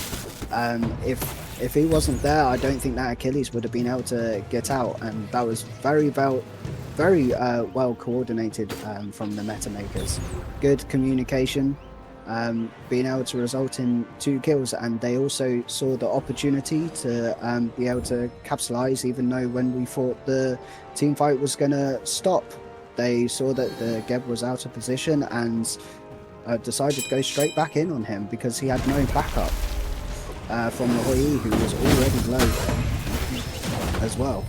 Speaker 4: If he wasn't there, I don't think that Achilles would have been able to get out, and that was very well coordinated from the meta makers. Good communication, being able to result in 2 kills, and they also saw the opportunity to be able to capitalize, even though when we thought the team fight was going to stop, they saw that the Geb was out of position and decided to go straight back in on him because he had no backup from the Hoi, who was already low as well.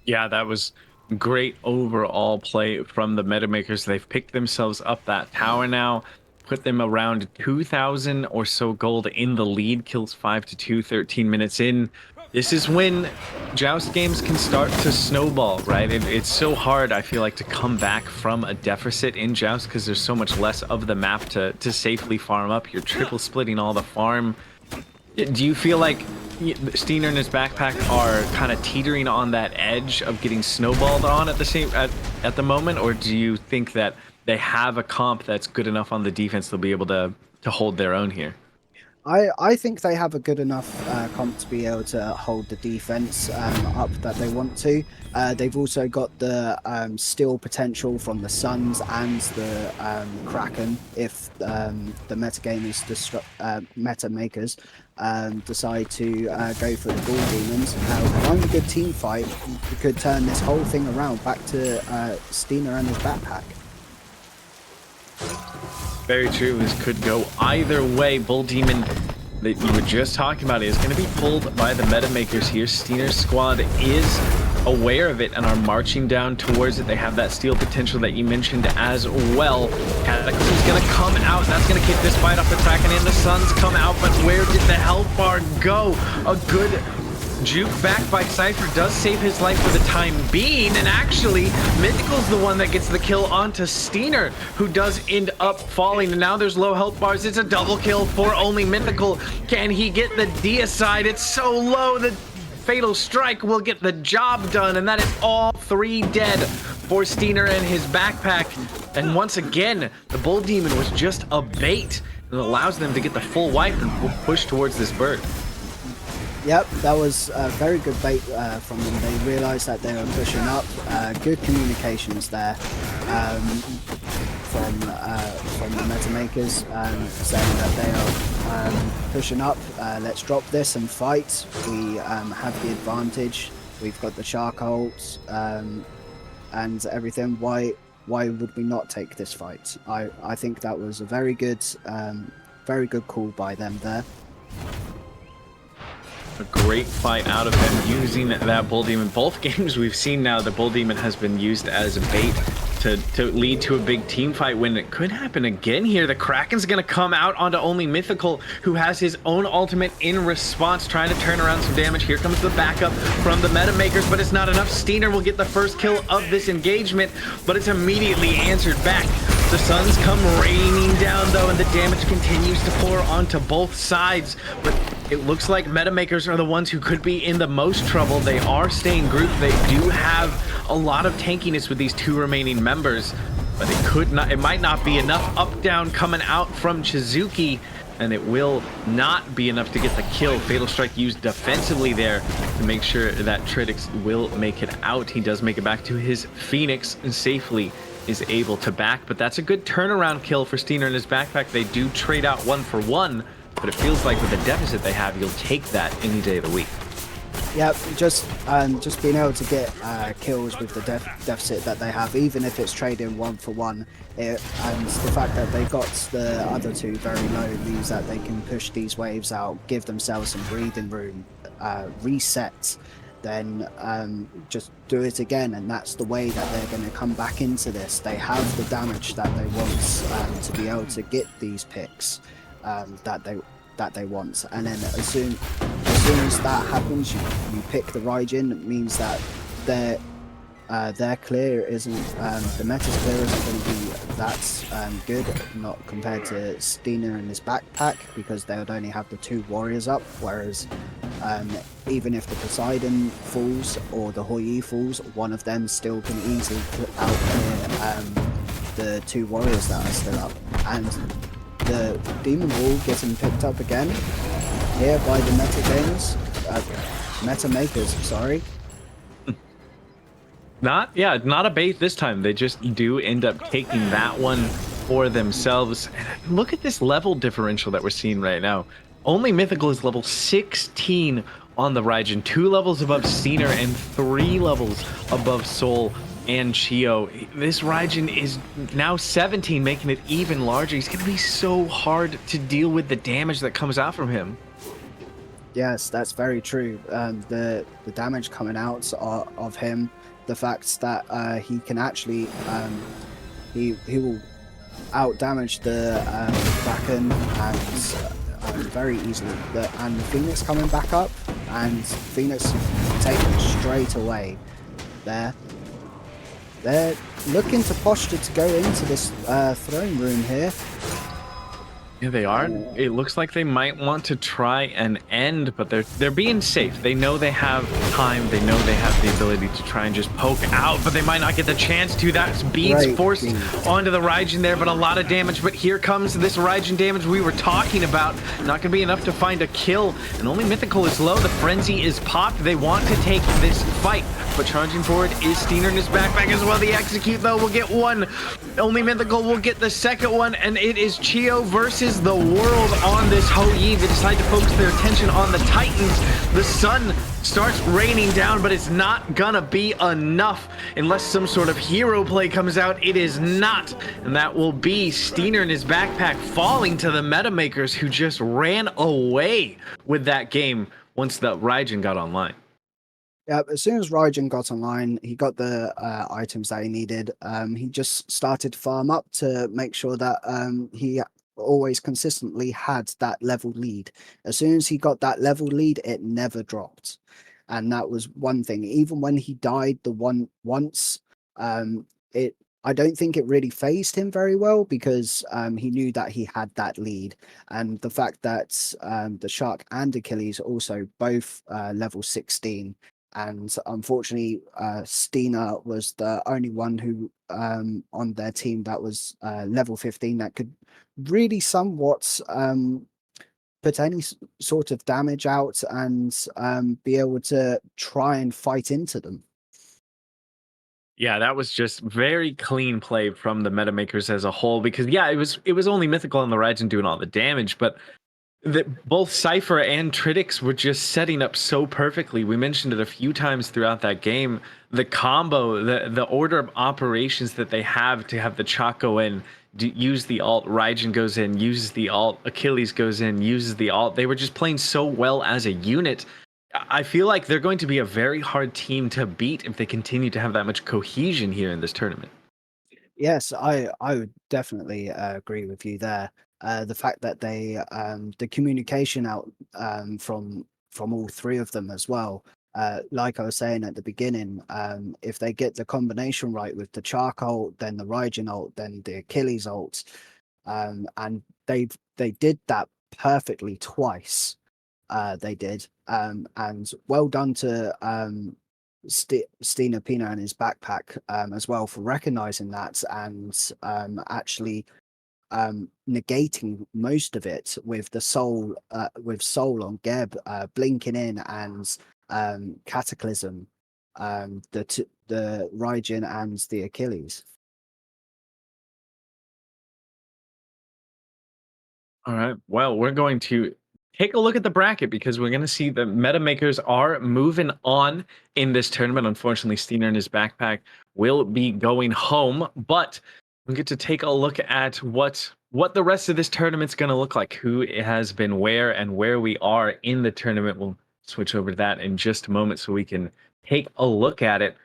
Speaker 3: Yeah, that was great overall play from the meta makers. They've picked themselves up that tower now, put them around 2,000 or so gold in the lead. Kills 5-2, 13 minutes in. This is when Joust games can start to snowball, right? It's so hard, I feel like, to come back from a deficit in Joust because there's so much less of the map to safely farm up. You're triple splitting all the farm. Do you feel like Steiner and his backpack are kind of teetering on that edge of getting snowballed on at the moment, or do you think that they have a comp that's good enough on the defense they'll be able to hold their own here?
Speaker 4: I think they have a good enough comp to be able to hold the defense up that they want to. They've also got the steal potential from the Suns and the Kraken if the meta makers decide to go for the Bull Demons. One good team fight could turn this whole thing around back to Steiner and his backpack.
Speaker 3: Very true. This could go either way. Bull Demon that you were just talking about is going to be pulled by the meta makers here. Steiner's squad is aware of it and are marching down towards it. They have that steal potential that you mentioned as well. Cataclysm's going to come out. That's going to kick this fight off the Kraken, and the Suns come out. But where did the health bar go? A good juke back by Cypher does save his life for the time being, and actually Mythical's the one that gets the kill onto Steiner, who does end up falling, and now there's low health bars. It's a double kill for only Mythical. Can he get the deicide? It's so low that Fatal Strike will get the job done, and that is all 3 dead for Steiner and his backpack. And once again, the Bull Demon was just a bait that allows them to get the full wipe and push towards this bird.
Speaker 4: Yep, that was a very good bait from them. They realised that they were pushing up. Good communications there from the meta makers, saying that they are pushing up. Let's drop this and fight. We have the advantage. We've got the Shark ults and everything. Why would we not take this fight? I think that was a very good call by them there.
Speaker 3: A great fight out of them using that Bull Demon. Both games we've seen now, the Bull Demon has been used as a bait to lead to a big team fight when it could happen again here. The Kraken's going to come out onto only Mythical, who has his own ultimate in response, trying to turn around some damage. Here comes the backup from the meta makers, but it's not enough. Steiner will get the first kill of this engagement, but it's immediately answered back. The Suns come raining down though, and the damage continues to pour onto both sides, but it looks like meta makers are the ones who could be in the most trouble. They are staying grouped. They do have a lot of tankiness with these 2 remaining members, but it might not be enough. Up down coming out from Chizuki, and it will not be enough to get the kill. Fatal Strike used defensively there to make sure that Tritix will make it out. He does make it back to his Phoenix and safely is able to back, but that's a good turnaround kill for Steiner and his backpack. They do trade out 1 for 1, but it feels like with the deficit they have, you'll take that any day of the week.
Speaker 4: Yep, just being able to get kills with the deficit that they have, even if it's trading 1 for 1, and the fact that they got the other 2 very low means that they can push these waves out, give themselves some breathing room, reset, then just do it again, and that's the way that they're going to come back into this. They have the damage that they want to be able to get these picks that they want, and then as soon as that happens, you pick the Raijin. It means that their clear isn't the meta's clear isn't going to be that good, not compared to Stina and his backpack, because they would only have the 2 warriors up, whereas even if the Poseidon falls or the Hoi falls, one of them still can easily out the 2 warriors that are still up. And the Demon Ball getting picked up again here by the meta makers, sorry.
Speaker 3: Not a bait this time. They just do end up taking that one for themselves. And look at this level differential that we're seeing right now. Only Mythical is level 16 on the Raijin, 2 levels above Steiner and 3 levels above Soul and Chio. This Raijin is now 17, making it even larger. He's going to be so hard to deal with the damage that comes out from him.
Speaker 4: Yes, that's very true. The damage coming out of him, the fact that he can actually he will out damage the Kraken and very easily. And the Phoenix coming back up, and Phoenix taken straight away. They're looking to posture to go into this throne room here.
Speaker 3: Yeah, they are. It looks like they might want to try and end, but they're being safe. They know they have time. They know they have the ability to try and just poke out, but they might not get the chance to. That's beads forced onto the Raijin there, but a lot of damage. But here comes this Raijin damage we were talking about. Not going to be enough to find a kill, and only Mythical is low. The Frenzy is popped. They want to take this fight, but charging forward is Steiner in his backpack as well. The Execute, though, will get one. Only Mythical will get the second one, and it is Chio versus the world on this Hou Yi. They decide to focus their attention on the Titans. The sun starts raining down, but it's not gonna be enough unless some sort of hero play comes out. It is not, and that will be Steiner in his backpack falling to the meta makers, who just ran away with that game once the Raijin got online.
Speaker 4: Yeah, as soon as Raijin got online, he got the items that he needed. He just started to farm up to make sure that he always consistently had that level lead. As soon as he got that level lead, it never dropped, and that was one thing. Even when he died once, I don't think it really phased him very well, because he knew that he had that lead, and the fact that the Shark and Achilles also both level 16. And unfortunately, Stina was the only one who on their team that was level 15 that could really somewhat put any sort of damage out and be able to try and fight into them.
Speaker 3: Yeah, that was just very clean play from the meta makers as a whole, because it was only Mythical and the Raijin doing all the damage, but both Cypher and Tritix were just setting up so perfectly. We mentioned it a few times throughout that game. The combo, the order of operations that they have to have the Chalk go in, use the alt, Raijin goes in, uses the alt, Achilles goes in, uses the alt. They were just playing so well as a unit. I feel like they're going to be a very hard team to beat if they continue to have that much cohesion here in this tournament.
Speaker 4: Yes, I would definitely agree with you there. The fact that they the communication out from all 3 of them as well. Like I was saying at the beginning, if they get the combination right with the Chark ult, then the Raijin ult, then the Achilles ult, and they did that perfectly twice. They did, and well done to Stina Pina and his backpack as well for recognizing that, and actually negating most of it with the soul on Geb blinking in, and Cataclysm, the Raijin and the Achilles.
Speaker 3: All right. Well, we're going to take a look at the bracket, because we're going to see the meta makers are moving on in this tournament. Unfortunately, Steiner and his backpack will be going home, but we get to take a look at what the rest of this tournament's going to look like, who has been where, and where we are in the tournament. We'll switch over to that in just a moment so we can take a look at it.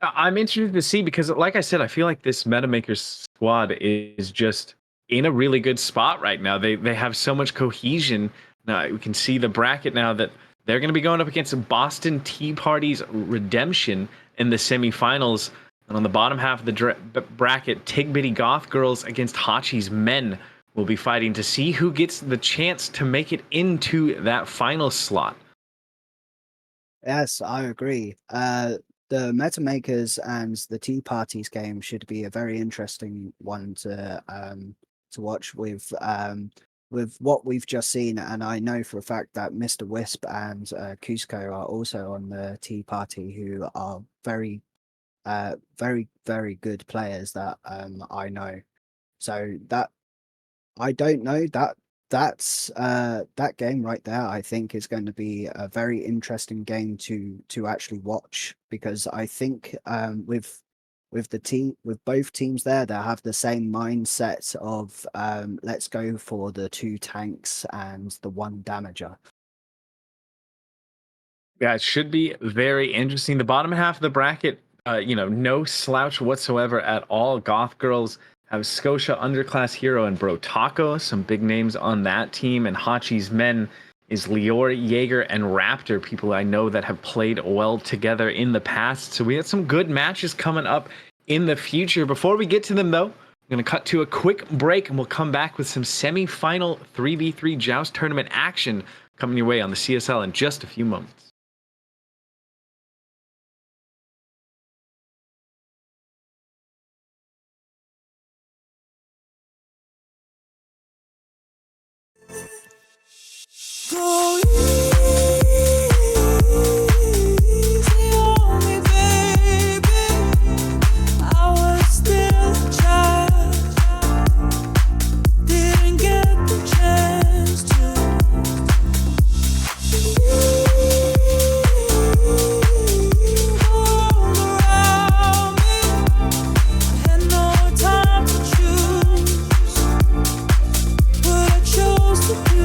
Speaker 3: I'm interested to see because, like I said, I feel like this MetaMaker squad is just in a really good spot right now. They have so much cohesion. Now we can see the bracket now that they're going to be going up against Boston Tea Party's Redemption in the semifinals. And on the bottom half of the bracket, Tig Bitty Goth Girls against Hachi's Men will be fighting to see who gets the chance to make it into that final slot.
Speaker 4: Yes, I agree. The Meta Makers and the Tea Parties game should be a very interesting one to watch with what we've just seen. And I know for a fact that Mr. Wisp and Cusco are also on the Tea Party, who are very, very good players that I know. So that I don't know that game right there, I think, is going to be a very interesting game to actually watch, because I think with both teams there, they have the same mindset of let's go for the 2 tanks and the 1 damager.
Speaker 3: Yeah, it should be very interesting. The bottom half of the bracket, no slouch whatsoever at all. Goth Girls have Scotia Underclass Hero and Bro Taco, some big names on that team. And Hachi's Men is Lior, Jaeger, and Raptor, people I know that have played well together in the past. So we have some good matches coming up in the future. Before we get to them, though, I'm going to cut to a quick break, and we'll come back with some semi-final 3v3 Joust tournament action coming your way on the CSL in just a few moments.
Speaker 6: Go easy on me, baby. I was still a child, didn't get the chance to all around me. I had no time to choose what I chose to do.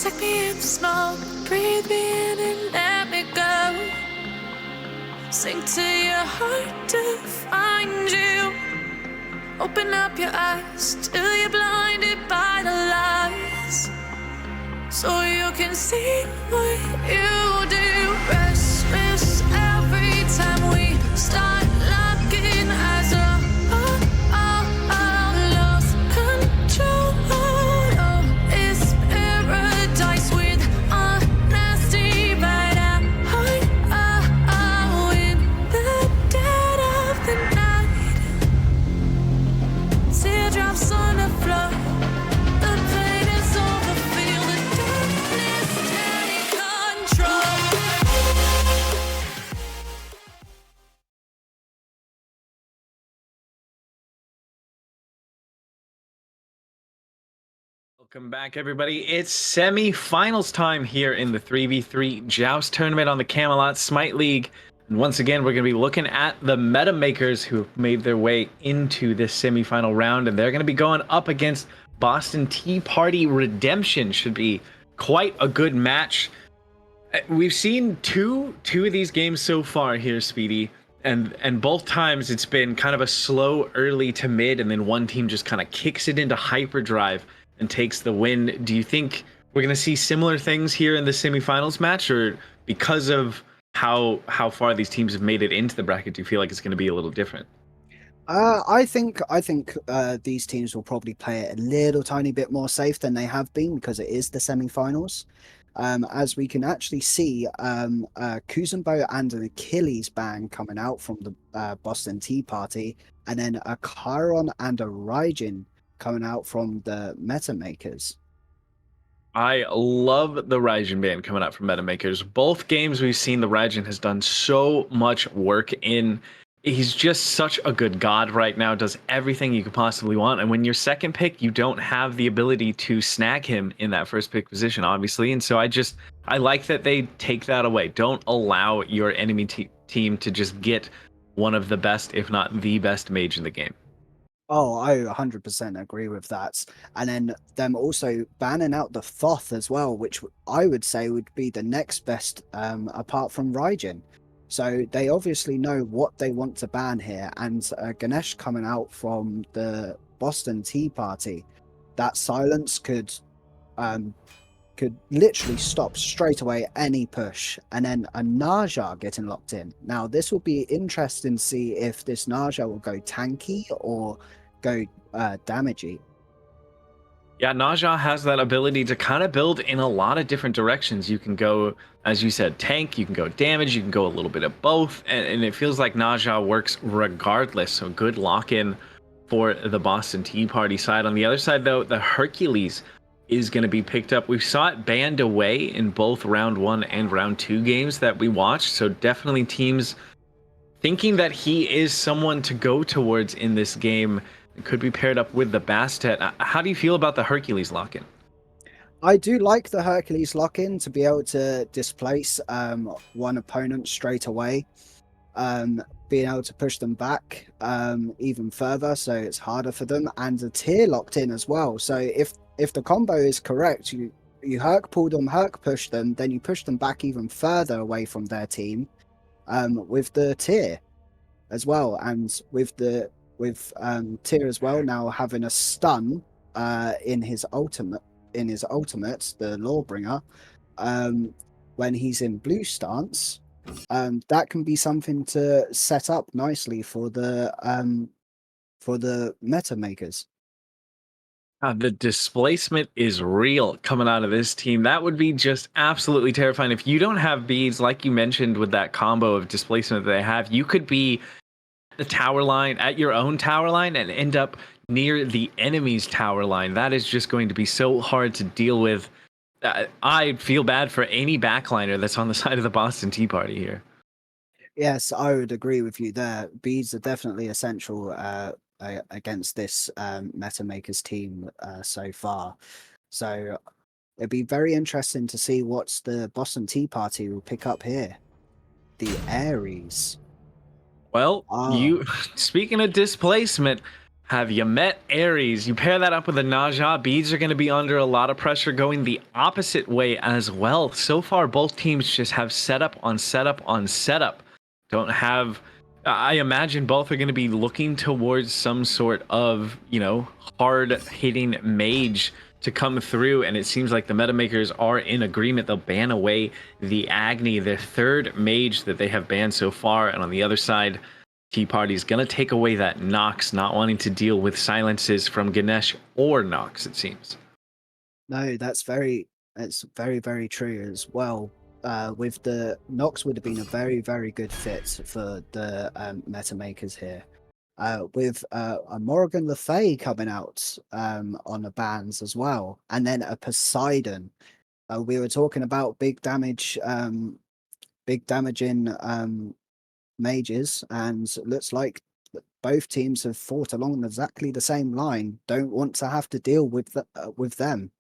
Speaker 6: Take me in the smoke, breathe me in and let me go. Sink to your heart to find you. Open up your eyes till you're blinded by the lies, so you can see what you do. Restless every time we start locking eyes. Lost control. Oh, it's paradise with honesty, but I'm in the dead of the night. Teardrops on the floor. The pain is over. Feel the darkness take control.
Speaker 3: Welcome back, everybody. It's semi-finals time here in the 3v3 Joust tournament on the Camelot Smite League. And once again, we're going to be looking at the meta makers who have made their way into this semi-final round, and they're going to be going up against Boston Tea Party Redemption. Should be quite a good match. We've seen two of these games so far here, Speedy, and both times it's been kind of a slow early to mid, and then one team just kind of kicks it into hyperdrive and takes the win. Do you think we're going to see similar things here in the semifinals match, or because of how far these teams have made it into the bracket, do you feel like it's going to be a little different?
Speaker 4: I think these teams will probably play it a little tiny bit more safe than they have been, because it is the semi-finals. As we can actually see, Kuzenbo and an Achilles band coming out from the Boston Tea Party, and then a Chiron and a Raijin coming out from the meta makers.
Speaker 3: I love the Raijin band coming out from meta makers. Both games we've seen, the Raijin has done so much work in. He's just such a good god right now, does everything you could possibly want. And when you're second pick, you don't have the ability to snag him in that first pick position, obviously. And so I like that they take that away. Don't allow your enemy team to just get one of the best, if not the best mage in the game.
Speaker 4: Oh, I 100% agree with that. And then them also banning out the Thoth as well, which I would say would be the next best apart from Raijin. So they obviously know what they want to ban here. And Ganesh coming out from the Boston Tea Party, that silence could literally stop straight away any push. And then a Naja getting locked in. Now, this will be interesting to see if this Naja will go tanky or go damagey.
Speaker 3: Yeah, Naja has that ability to kind of build in a lot of different directions. You can go, as you said, tank, you can go damage, you can go a little bit of both, and it feels like Naja works regardless. So good lock-in for the Boston Tea Party side. On the other side, though, the Hercules is going to be picked up. We saw it banned away in both round 1 and round 2 games that we watched, so definitely teams thinking that he is someone to go towards in this game. Could be paired up with the Bastet. How do you feel about the Hercules lock-in?
Speaker 4: I do like the Hercules lock-in to be able to displace one opponent straight away, being able to push them back even further, so it's harder for them, and a tier locked in as well. So if the combo is correct, you Herc pull them, Herc push them, then you push them back even further away from their team with the tier as well, and with Tyr as well now having a stun in his ultimate, the Lawbringer, when he's in blue stance, that can be something to set up nicely for the meta makers.
Speaker 3: The displacement is real coming out of this team. That would be just absolutely terrifying. If you don't have beads, like you mentioned with that combo of displacement that they have, you could be the tower line at your own tower line and end up near the enemy's tower line. That is just going to be so hard to deal with. I feel bad for any backliner that's on the side of the Boston Tea Party here.
Speaker 4: Yes, I would agree with you there. Beads are definitely essential against this meta makers team so far. So it'd be very interesting to see what the Boston Tea Party will pick up here. The Ares.
Speaker 3: Well, you speaking of displacement, have you met Ares? You pair that up with the Naja. Beads are going to be under a lot of pressure going the opposite way as well. So far, both teams just have setup on setup on setup. Don't have. I imagine both are going to be looking towards some sort of, hard hitting mage to come through. And it seems like the meta makers are in agreement. They'll ban away the Agni, the third mage that they have banned so far. And on the other side, Tea Party's gonna take away that Nox, not wanting to deal with silences from Ganesh or Nox, it seems.
Speaker 4: No, that's very very true as well. With the Nox would have been a very very good fit for the meta makers here. With a Morrigan Le Fay coming out on the bans as well, and then a Poseidon. We were talking about big damage in mages, and looks like both teams have fought along exactly the same line. Don't want to have to deal with them.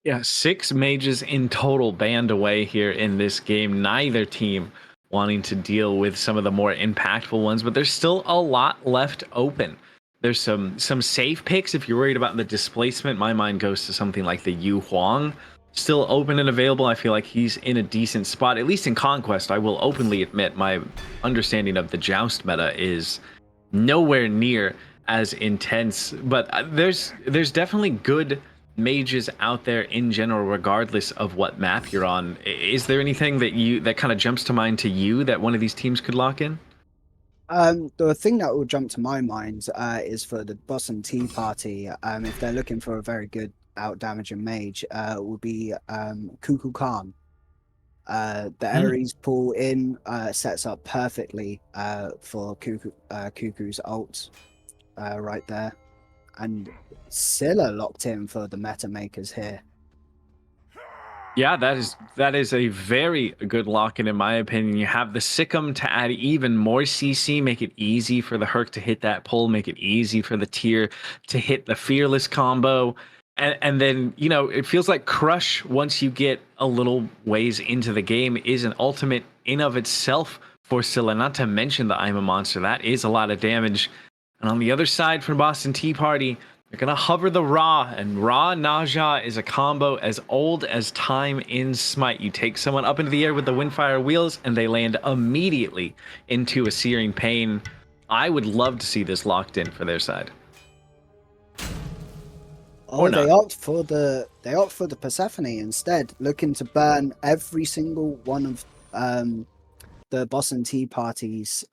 Speaker 3: Yeah, 6 mages in total banned away here in this game. Neither team wanting to deal with some of the more impactful ones, but there's still a lot left open. There's some safe picks. If you're worried about the displacement, my mind goes to something like the Yu Huang. Still open and available. I feel like he's in a decent spot, at least in Conquest. I will openly admit my understanding of the Joust meta is nowhere near as intense, but there's definitely good mages out there in general, regardless of what map you're on. Is there anything that kind of jumps to mind to you that one of these teams could lock in?
Speaker 4: The thing that will jump to my mind is for the Boss and Tea Party. If they're looking for a very good out damaging mage, will be Cuckoo Khan. The Ares pull in sets up perfectly for Cuckoo's ult right there, and Scylla locked in for the meta makers here.
Speaker 3: Yeah, that is a very good lock-in my opinion. You have the Sikkim to add even more CC, make it easy for the Herc to hit that pull, make it easy for the Tier to hit the Fearless combo. And then, it feels like Crush, once you get a little ways into the game, is an ultimate in of itself for Scylla, not to mention the I'm a Monster. That is a lot of damage. And on the other side for Boston Tea Party, they're going to hover the Ra, and Ra Naja is a combo as old as time in Smite. You take someone up into the air with the Windfire wheels, and they land immediately into a Searing Pain. I would love to see this locked in for their side.
Speaker 4: Oh, they opt for the Persephone instead, looking to burn every single one of the Boston Tea Party's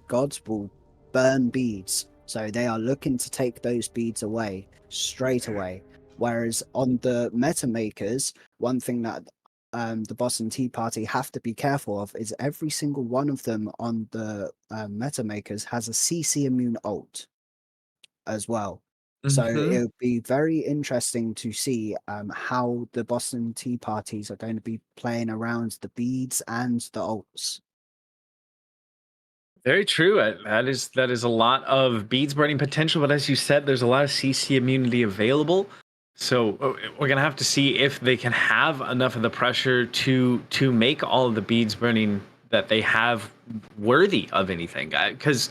Speaker 4: gods will burn beads. So they are looking to take those beads away straight away. Whereas on the meta makers, one thing that the Boston Tea Party have to be careful of is every single one of them on the meta makers has a CC immune ult as well. So it'll be very interesting to see how the Boston Tea Parties are going to be playing around the beads and the ults.
Speaker 3: Very true. That is a lot of beads burning potential, but as you said, there's a lot of CC immunity available. So we're gonna have to see if they can have enough of the pressure to make all of the beads burning that they have worthy of anything. Because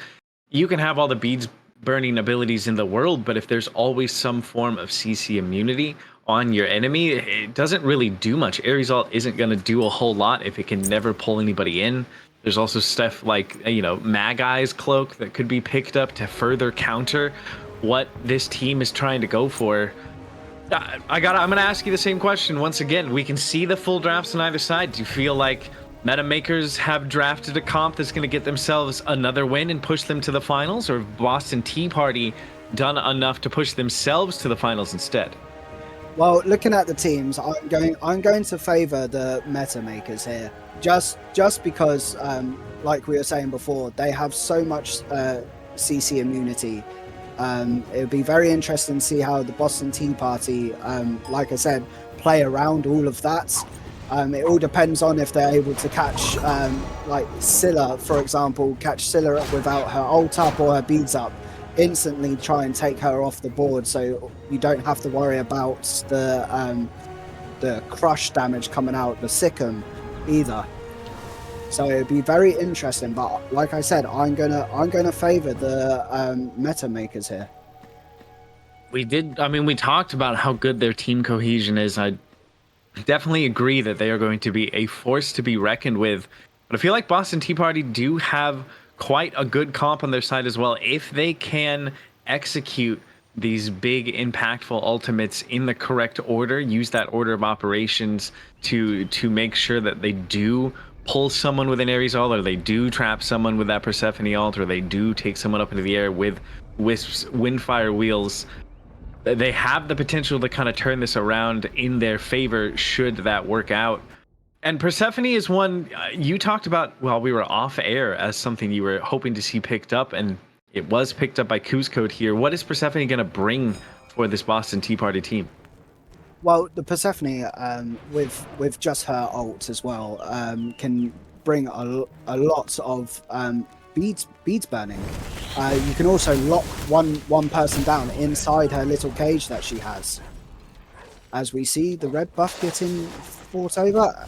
Speaker 3: you can have all the beads burning abilities in the world, but if there's always some form of CC immunity on your enemy, it doesn't really do much. Ares ult isn't gonna do a whole lot if it can never pull anybody in. There's also stuff like, Magai's cloak that could be picked up to further counter what this team is trying to go for. I'm gonna ask you the same question once again. We can see the full drafts on either side. Do you feel like meta makers have drafted a comp that's going to get themselves another win and push them to the finals, or have Boston Tea Party done enough to push themselves to the finals instead?
Speaker 4: Well, looking at the teams, I'm going to favor the meta makers here, just because, like we were saying before, they have so much CC immunity. It would be very interesting to see how the Boston Tea Party, like I said, play around all of that. It all depends on if they're able to catch, like Scylla, for example, catch Scylla up without her ult up or her beads up, instantly try and take her off the board, so you don't have to worry about the crush damage coming out the Sikkim either. So it'd be very interesting. But like I said, I'm gonna favor the meta makers here.
Speaker 3: We talked about how good their team cohesion is. I definitely agree that they are going to be a force to be reckoned with. But I feel like Boston Tea Party do have quite a good comp on their side as well. If they can execute these big, impactful ultimates in the correct order, use that order of operations to make sure that they do pull someone with an Ares ult, or they do trap someone with that Persephone ult, or they do take someone up into the air with Wisp's Windfire wheels, they have the potential to kind of turn this around in their favor should that work out. And Persephone is one you talked about while we were off air as something you were hoping to see picked up, and it was picked up by Kuzcode here. What is Persephone going to bring for this Boston Tea Party team?
Speaker 4: Well, the Persephone, with just her ult as well, can bring a lot of beads burning. You can also lock one person down inside her little cage that she has. As we see the red buff getting fought over.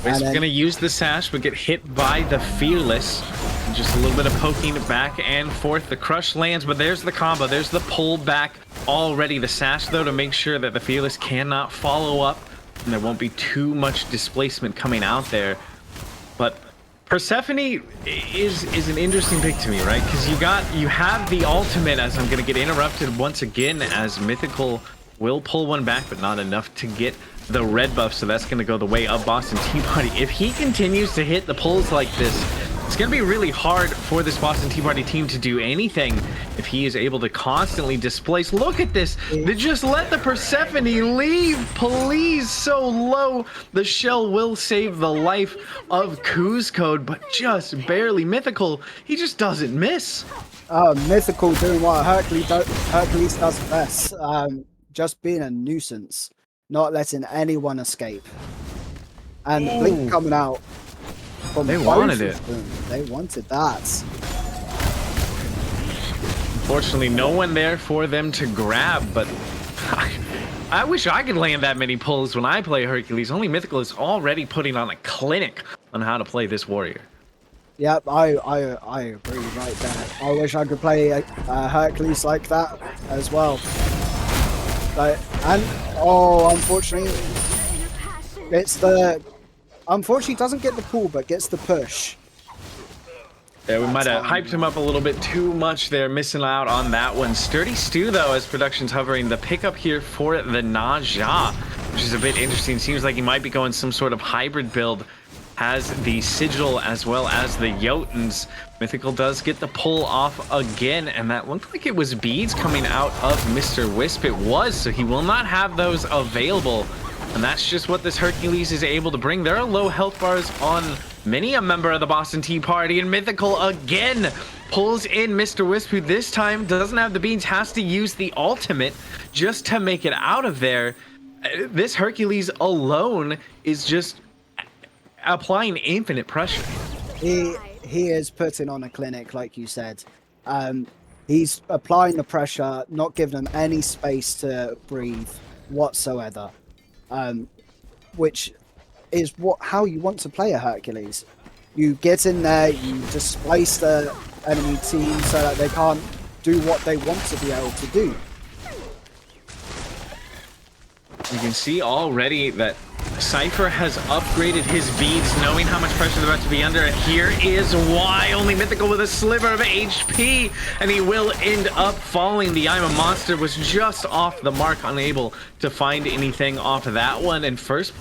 Speaker 3: We're going to use the sash, but get hit by the Fearless. And just a little bit of poking back and forth. The crush lands, but there's the combo. There's the pull back already. The sash, though, to make sure that the Fearless cannot follow up and there won't be too much displacement coming out there. But Persephone is an interesting pick to me, right? Because you have the ultimate, as I'm going to get interrupted once again, as Mythical will pull one back, but not enough to get the red buff. So that's going to go the way of Boston Tea Party. If he continues to hit the pulls like this, it's going to be really hard for this Boston Tea Party team to do anything if he is able to constantly displace. Look at this. They just let the Persephone leave. Please, so low. The shell will save the life of Kuzcode, but just barely. Mythical, he just doesn't miss.
Speaker 4: Mythical doing what Hercules does best. Just being a nuisance. Not letting anyone escape. And Blink coming out.
Speaker 3: They wanted it.
Speaker 4: They wanted that.
Speaker 3: Unfortunately, no one there for them to grab, but I wish I could land that many pulls when I play Hercules. Only Mythical is already putting on a clinic on how to play this warrior.
Speaker 4: Yep, I agree right there. I wish I could play Hercules like that as well. Unfortunately, unfortunately doesn't get the pull, but gets the push.
Speaker 3: Yeah, we might have hyped him up a little bit too much there, missing out on that one. Sturdy Stew, though, as production's hovering, the pickup here for the Naja, which is a bit interesting. Seems like he might be going some sort of hybrid build. Has the Sigil as well as the Jotuns. Mythical does get the pull off again, and that looked like it was beads coming out of Mr. Wisp. It was, so he will not have those available. And that's just what this Hercules is able to bring. There are low health bars on many a member of the Boston Tea Party, and Mythical again pulls in Mr. Wisp, who this time doesn't have the beans, has to use the ultimate just to make it out of there. This Hercules alone is just applying infinite pressure.
Speaker 4: He is putting on a clinic, like you said. He's applying the pressure, not giving them any space to breathe whatsoever. Which is how you want to play a Hercules. You get in there, you displace the enemy team so that they can't do what they want to be able to do.
Speaker 3: You can see already that Cypher has upgraded his beads, knowing how much pressure they're about to be under. And here is why. Only Mythical with a sliver of HP, and he will end up falling. The I'm a Monster was just off the mark, unable to find anything off of that one. And first,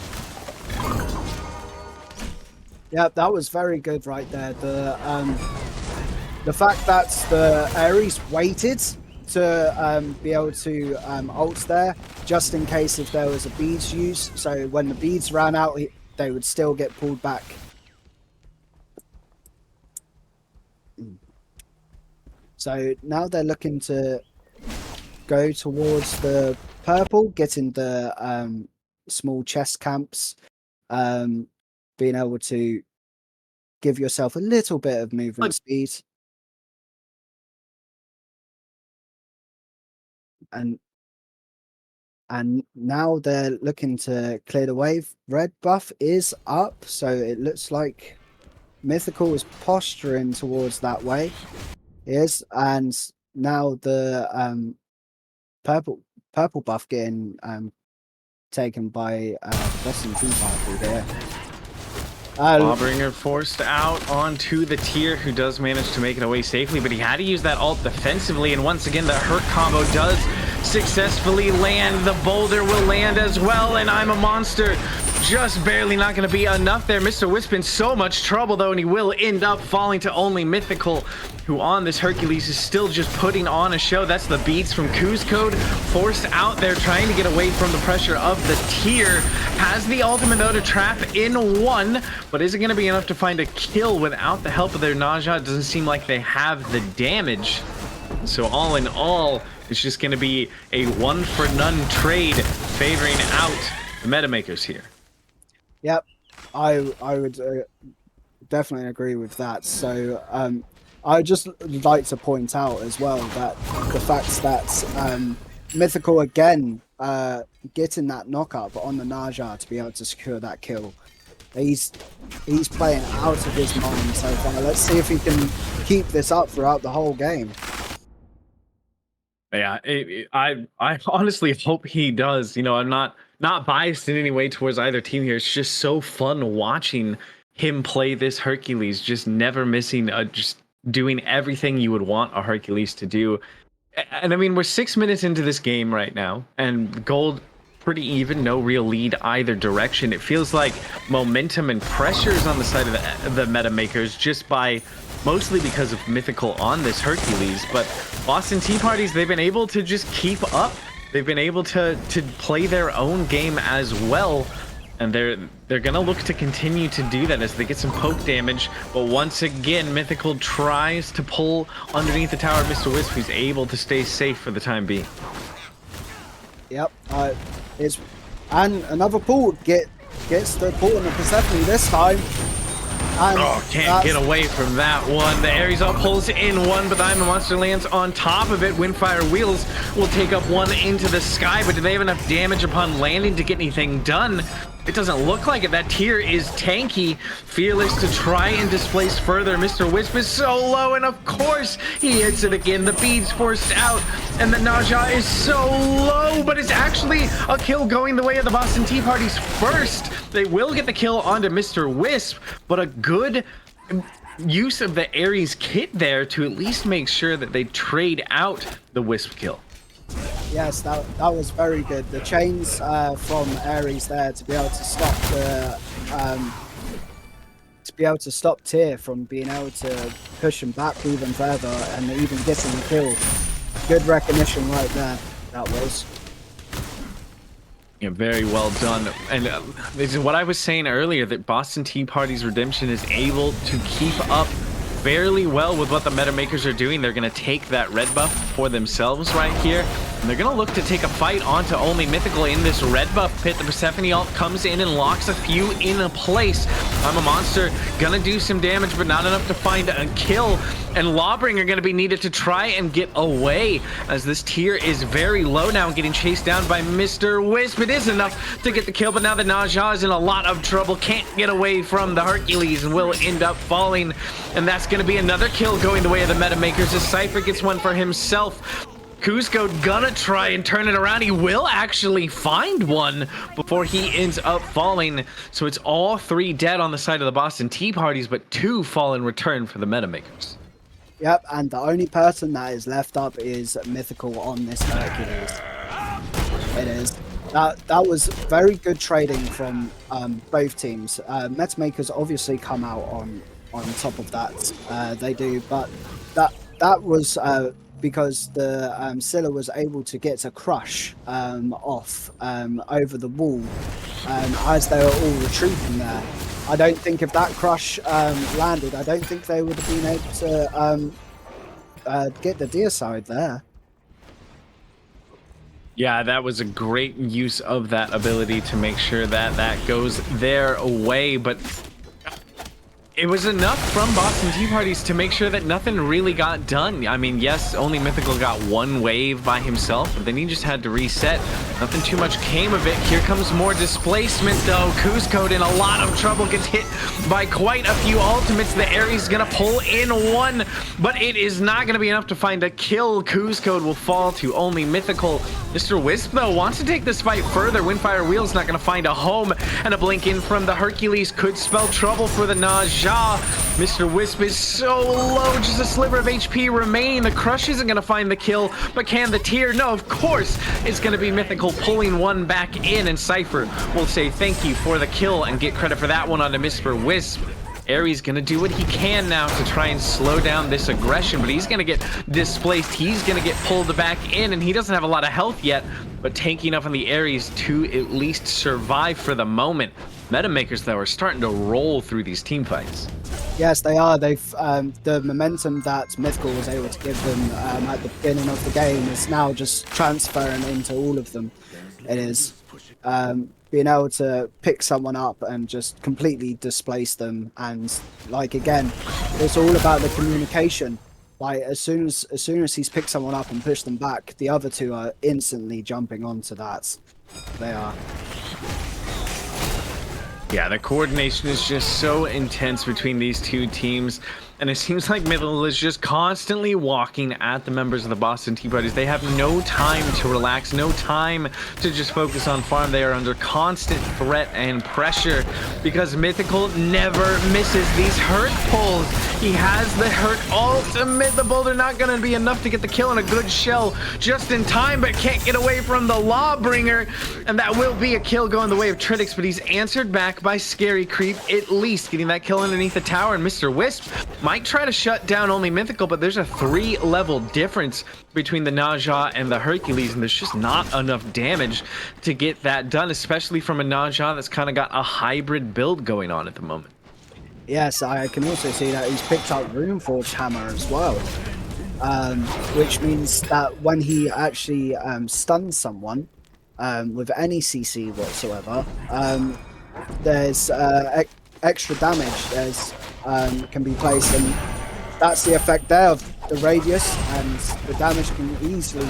Speaker 4: yeah, that was very good right there. The fact that the Ares waited to be able to ult there, just in case if there was a beads use. So when the beads ran out, they would still get pulled back. So now they're looking to go towards the purple, getting the small chest camps, being able to give yourself a little bit of movement speed. And and now they're looking to clear the wave. Red buff is up, so it looks like Mythical is posturing towards that way. Yes, and now the purple buff getting taken by Boston Tea Party here.
Speaker 3: Lawbringer forced out onto the tier, who does manage to make it away safely, but he had to use that ult defensively, and once again the hurt combo does successfully land. The boulder will land as well, and I'm a monster. Just barely not going to be enough there. Mr. Wisp in so much trouble though, and he will end up falling to only Mythical, who on this Hercules is still just putting on a show. That's the beats from Code, forced out there trying to get away from the pressure of the tier. Has the ultimate though to trap in one, but is it going to be enough to find a kill without the help of their Naja? It doesn't seem like they have the damage. So all in all, it's just going to be a one for none trade favoring out the meta makers here.
Speaker 4: Yep, I would definitely agree with that. So I just like to point out as well that the fact that Mythical again getting that knockup on the Naja to be able to secure that kill. He's playing out of his mind so far. Let's see if he can keep this up throughout the whole game.
Speaker 3: Yeah, I honestly hope he does. You know, I'm not biased in any way towards either team here. It's just so fun watching him play this Hercules, just never missing, just doing everything you would want a Hercules to do. And I mean, we're 6 minutes into this game right now, and gold pretty even, no real lead either direction. It feels like momentum and pressure is on the side of the meta makers, just by mostly because of Mythical on this Hercules. But Boston Tea Parties, they've been able to just keep up. They've been able to play their own game as well, and they're gonna look to continue to do that as they get some poke damage. But once again, Mythical tries to pull underneath the tower of Mr. Wisp, who's able to stay safe for the time being.
Speaker 4: Yep, and another pull gets the pull on the Persephone this time. And
Speaker 3: can't get away from that one. The Ares up pulls in one, but the I'm a Monster lands on top of it. Windfire Wheels will take up one into the sky, but do they have enough damage upon landing to get anything done? It doesn't look like it. That tier is tanky. Fearless to try and displace further. Mr. Wisp is so low, and of course he hits it again. The bead's forced out, and the Naja is so low, but it's actually a kill going the way of the Boston Tea Parties first. They will get the kill onto Mr. Wisp, but a good use of the Ares kit there to at least make sure that they trade out the Wisp kill.
Speaker 4: Yes, that was very good. The chains from Ares there to be able to stop Tier from being able to push him back even further and even getting the kill. Good recognition right there. That was.
Speaker 3: Yeah, very well done. And this is what I was saying earlier, that Boston Tea Party's Redemption is able to keep up fairly well with what the meta makers are doing. They're going to take that red buff for themselves right here, and they're going to look to take a fight onto only Mythical in this red buff pit. The Persephone ult comes in and locks a few in place. I'm a Monster gonna do some damage, but not enough to find a kill, and Lawbringer going to be needed to try and get away, as this tier is very low now, getting chased down by Mr. Wisp. It is enough to get the kill, but now the Naja is in a lot of trouble, can't get away from the Hercules, and will end up falling, and that's going to be another kill going the way of the meta makers as Cypher gets one for himself. Cusco gonna try and turn it around. He will actually find one before he ends up falling. So it's all three dead on the side of the Boston Tea Parties, but two fall in return for the meta makers.
Speaker 4: Yep, and the only person that is left up is Mythical on this Hercules. It is. That was very good trading from both teams. Meta makers obviously come out on top of that. They do, but that was because the Scylla was able to get a crush off over the wall as they were all retreating there. I don't think if that crush landed, I don't think they would have been able to get the deer side there.
Speaker 3: Yeah, that was a great use of that ability to make sure that that goes their way, but it was enough from Boston Tea Parties to make sure that nothing really got done. I mean, yes, only Mythical got one wave by himself, but then he just had to reset. Nothing too much came of it. Here comes more displacement, though. Cusco in a lot of trouble, gets hit by quite a few ultimates. The Ares gonna pull in one, but it is not gonna be enough to find a kill. Cusco will fall to only Mythical. Mr. Wisp, though, wants to take this fight further. Windfire Wheel's not gonna find a home, and a blink in from the Hercules could spell trouble for the Naja. Mr. Wisp is so low, just a sliver of HP remaining. The Crush isn't going to find the kill, but can the Tear? No, of course it's going to be Mythical pulling one back in, and Cypher will say thank you for the kill and get credit for that one onto Mr. Wisp. Ares gonna do what he can now to try and slow down this aggression, but he's gonna get displaced. He's gonna get pulled back in, and he doesn't have a lot of health yet, but tanky enough on the Ares to at least survive for the moment. Meta makers, though, are starting to roll through these team fights.
Speaker 4: Yes, they are. They've the momentum that Mythical was able to give them at the beginning of the game is now just transferring into all of them. It is being able to pick someone up and just completely displace them, and like again, it's all about the communication. Like as soon as he's picked someone up and pushed them back, the other two are instantly jumping onto that. They are.
Speaker 3: Yeah, the coordination is just so intense between these two teams, and it seems like Mythical is just constantly walking at the members of the Boston Tea Parties. They have no time to relax, no time to just focus on farm. They are under constant threat and pressure because Mythical never misses these hurt pulls. He has the hurt ultimate. The boulder not going to be enough to get the kill on a good shell just in time, but can't get away from the Lawbringer, and that will be a kill going the way of Tritix, but he's answered back by Scary Creep, at least getting that kill underneath the tower, and Mr. Wisp might try to shut down only Mythical, but there's a 3-level difference between the Naja and the Hercules, and there's just not enough damage to get that done, especially from a Naja that's kind of got a hybrid build going on at the moment.
Speaker 4: Yes, I can also see that he's picked up Runeforged Hammer as well, which means that when he actually stuns someone with any CC whatsoever, there's extra damage can be placed, and that's the effect there of the radius, and the damage can easily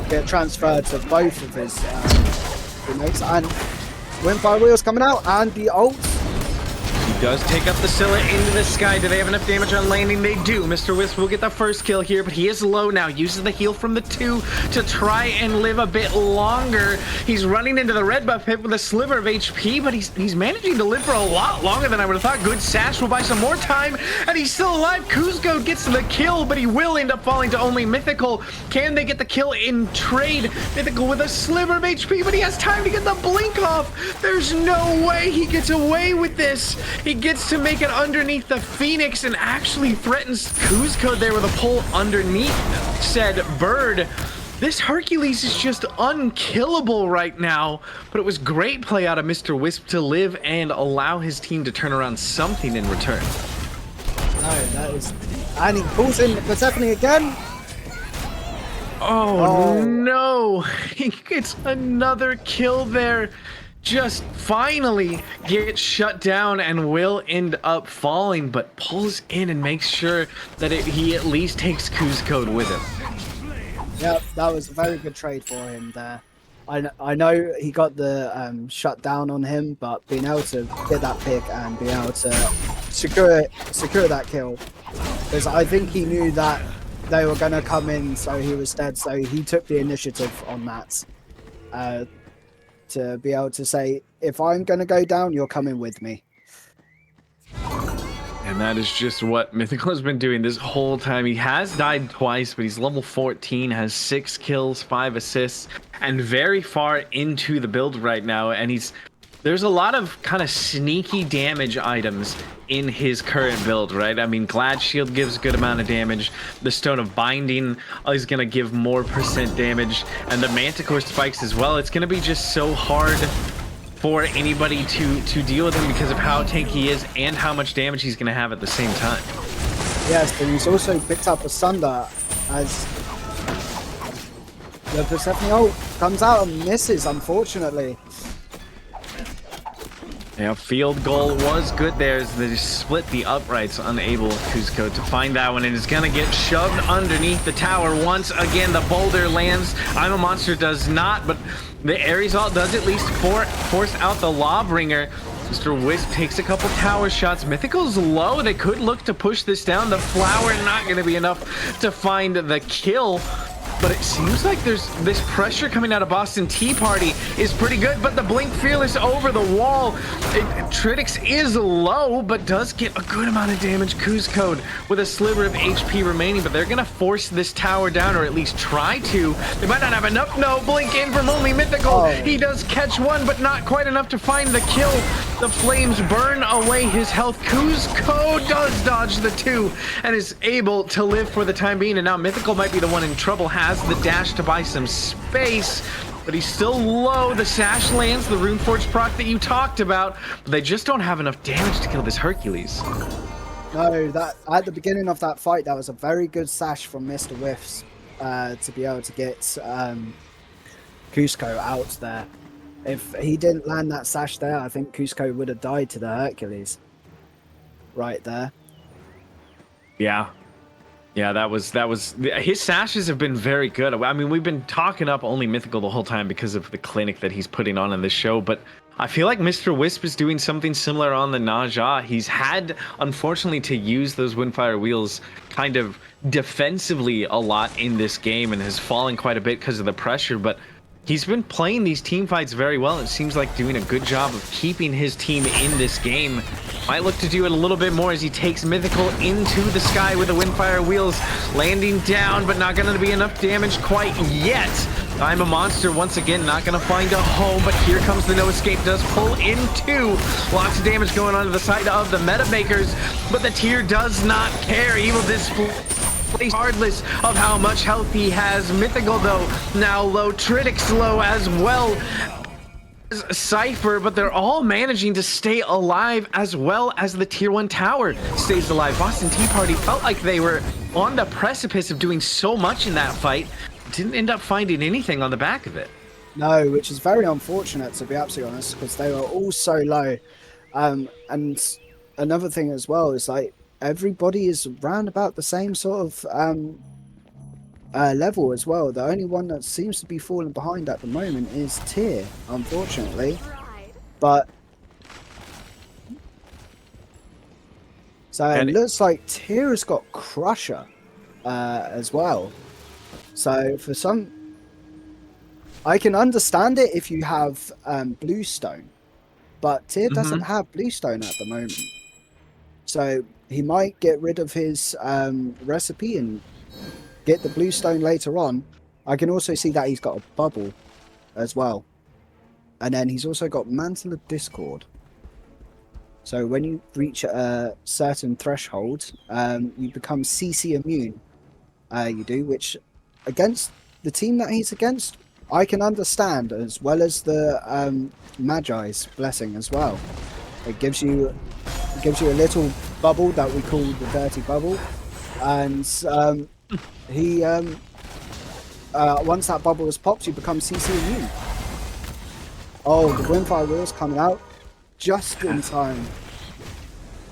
Speaker 4: get transferred to both of his teammates. And Windfire Wheel's coming out, and the ult.
Speaker 3: He does take up the Scylla into the sky. Do they have enough damage on landing? They do. Mr. Wisp will get the first kill here, but he is low now. Uses the heal from the 2 to try and live a bit longer. He's running into the red buff pit with a sliver of HP, but he's managing to live for a lot longer than I would have thought. Good sash will buy some more time, and he's still alive. Cusco gets the kill, but he will end up falling to only Mythical. Can they get the kill in trade? Mythical with a sliver of HP, but he has time to get the blink off. There's no way he gets away with this. He gets to make it underneath the Phoenix and actually threatens Cusco there with a pull underneath said bird. This Hercules is just unkillable right now, but it was great play out of Mr. Wisp to live and allow his team to turn around something in return.
Speaker 4: No, that is... And he pulls in Persephone again.
Speaker 3: Oh no, he gets another kill there. Just finally gets shut down and will end up falling, but pulls in and makes sure that he at least takes Cusco with him.
Speaker 4: Yep, that was a very good trade for him there. I know he got the shut down on him, but being able to get that pick and be able to secure that kill, because I think he knew that they were going to come in, so he was dead, so he took the initiative on that. To be able to say, if I'm going to go down, you're coming with me.
Speaker 3: And that is just what Mythical has been doing this whole time. He has died twice, but he's level 14, has 6 kills, 5 assists, and very far into the build right now. And there's a lot of kind of sneaky damage items in his current build, right? I mean, Glad Shield gives a good amount of damage. The Stone of Binding is going to give more % damage. And the Manticore spikes as well. It's going to be just so hard for anybody to deal with him because of how tanky he is and how much damage he's going to have at the same time.
Speaker 4: Yes, but he's also picked up a Sunder as the Persephone ult comes out and misses, unfortunately.
Speaker 3: Yeah, field goal was good there as they just split the uprights, unable Kuzco to find that one, and is gonna get shoved underneath the tower once again. The boulder lands. I'm a Monster does not, but the Ares ult does at least force out the Lawbringer. Mr. Wisp takes a couple tower shots. Mythical's low. They could look to push this down. The flower not gonna be enough to find the kill. But it seems like there's this pressure coming out of Boston Tea Party is pretty good, but the Blink Fearless over the wall. Tritix is low, but does get a good amount of damage. Kuzco with a sliver of HP remaining, but they're gonna force this tower down, or at least try to. They might not have enough. No, Blink in from only Mythical. He does catch one, but not quite enough to find the kill. The flames burn away his health. Kuzco does dodge the two and is able to live for the time being, and now Mythical might be the one in trouble. Has the dash to buy some space, but he's still low. The sash lands, the Runeforge proc that you talked about, but they just don't have enough damage to kill this Hercules.
Speaker 4: No, that at the beginning of that fight, that was a very good sash from Mr. Whiffs to be able to get Kuzco out there. If he didn't land that sash there, I think Kuzco would have died to the Hercules right there.
Speaker 3: Yeah, that was his sashes have been very good. I mean, we've been talking up only Mythical the whole time because of the clinic that he's putting on in this show, but I feel like Mr. Wisp is doing something similar on the Naja. He's had, unfortunately, to use those Windfire Wheels kind of defensively a lot in this game and has fallen quite a bit because of the pressure, but he's been playing these team fights very well. It seems like doing a good job of keeping his team in this game. Might look to do it a little bit more as he takes Mythical into the sky with the Windfire Wheels landing down, but not going to be enough damage quite yet. I'm a Monster once again not going to find a home, but here comes the No Escape. Does pull into. Lots of damage going on to the side of the meta makers, but the tier does not care. Evil Display, regardless of how much health he has. Mythical though now low, Tritix low as well as Cypher, but they're all managing to stay alive as well as the tier 1 tower stays alive. Boston Tea Party felt like they were on the precipice of doing so much in that fight, didn't end up finding anything on the back of it.
Speaker 4: No, which is very unfortunate, to be absolutely honest, because they were all so low. And another thing as well is like everybody is round about the same sort of level as well. The only one that seems to be falling behind at the moment is Tier, unfortunately. But so it looks like Tier has got Crusher as well. So for some, I can understand it if you have Bluestone, but Tier doesn't have Bluestone at the moment. So he might get rid of his recipe and get the Bluestone later on. I can also see that he's got a bubble as well. And then he's also got Mantle of Discord. So when you reach a certain threshold, you become CC immune. You do, which against the team that he's against, I can understand, as well as the Magi's blessing as well. It gives you a little bubble that we call the dirty bubble, and he once that bubble is popped, you become CC immune. Oh, the Windfire Wheel's coming out just in time.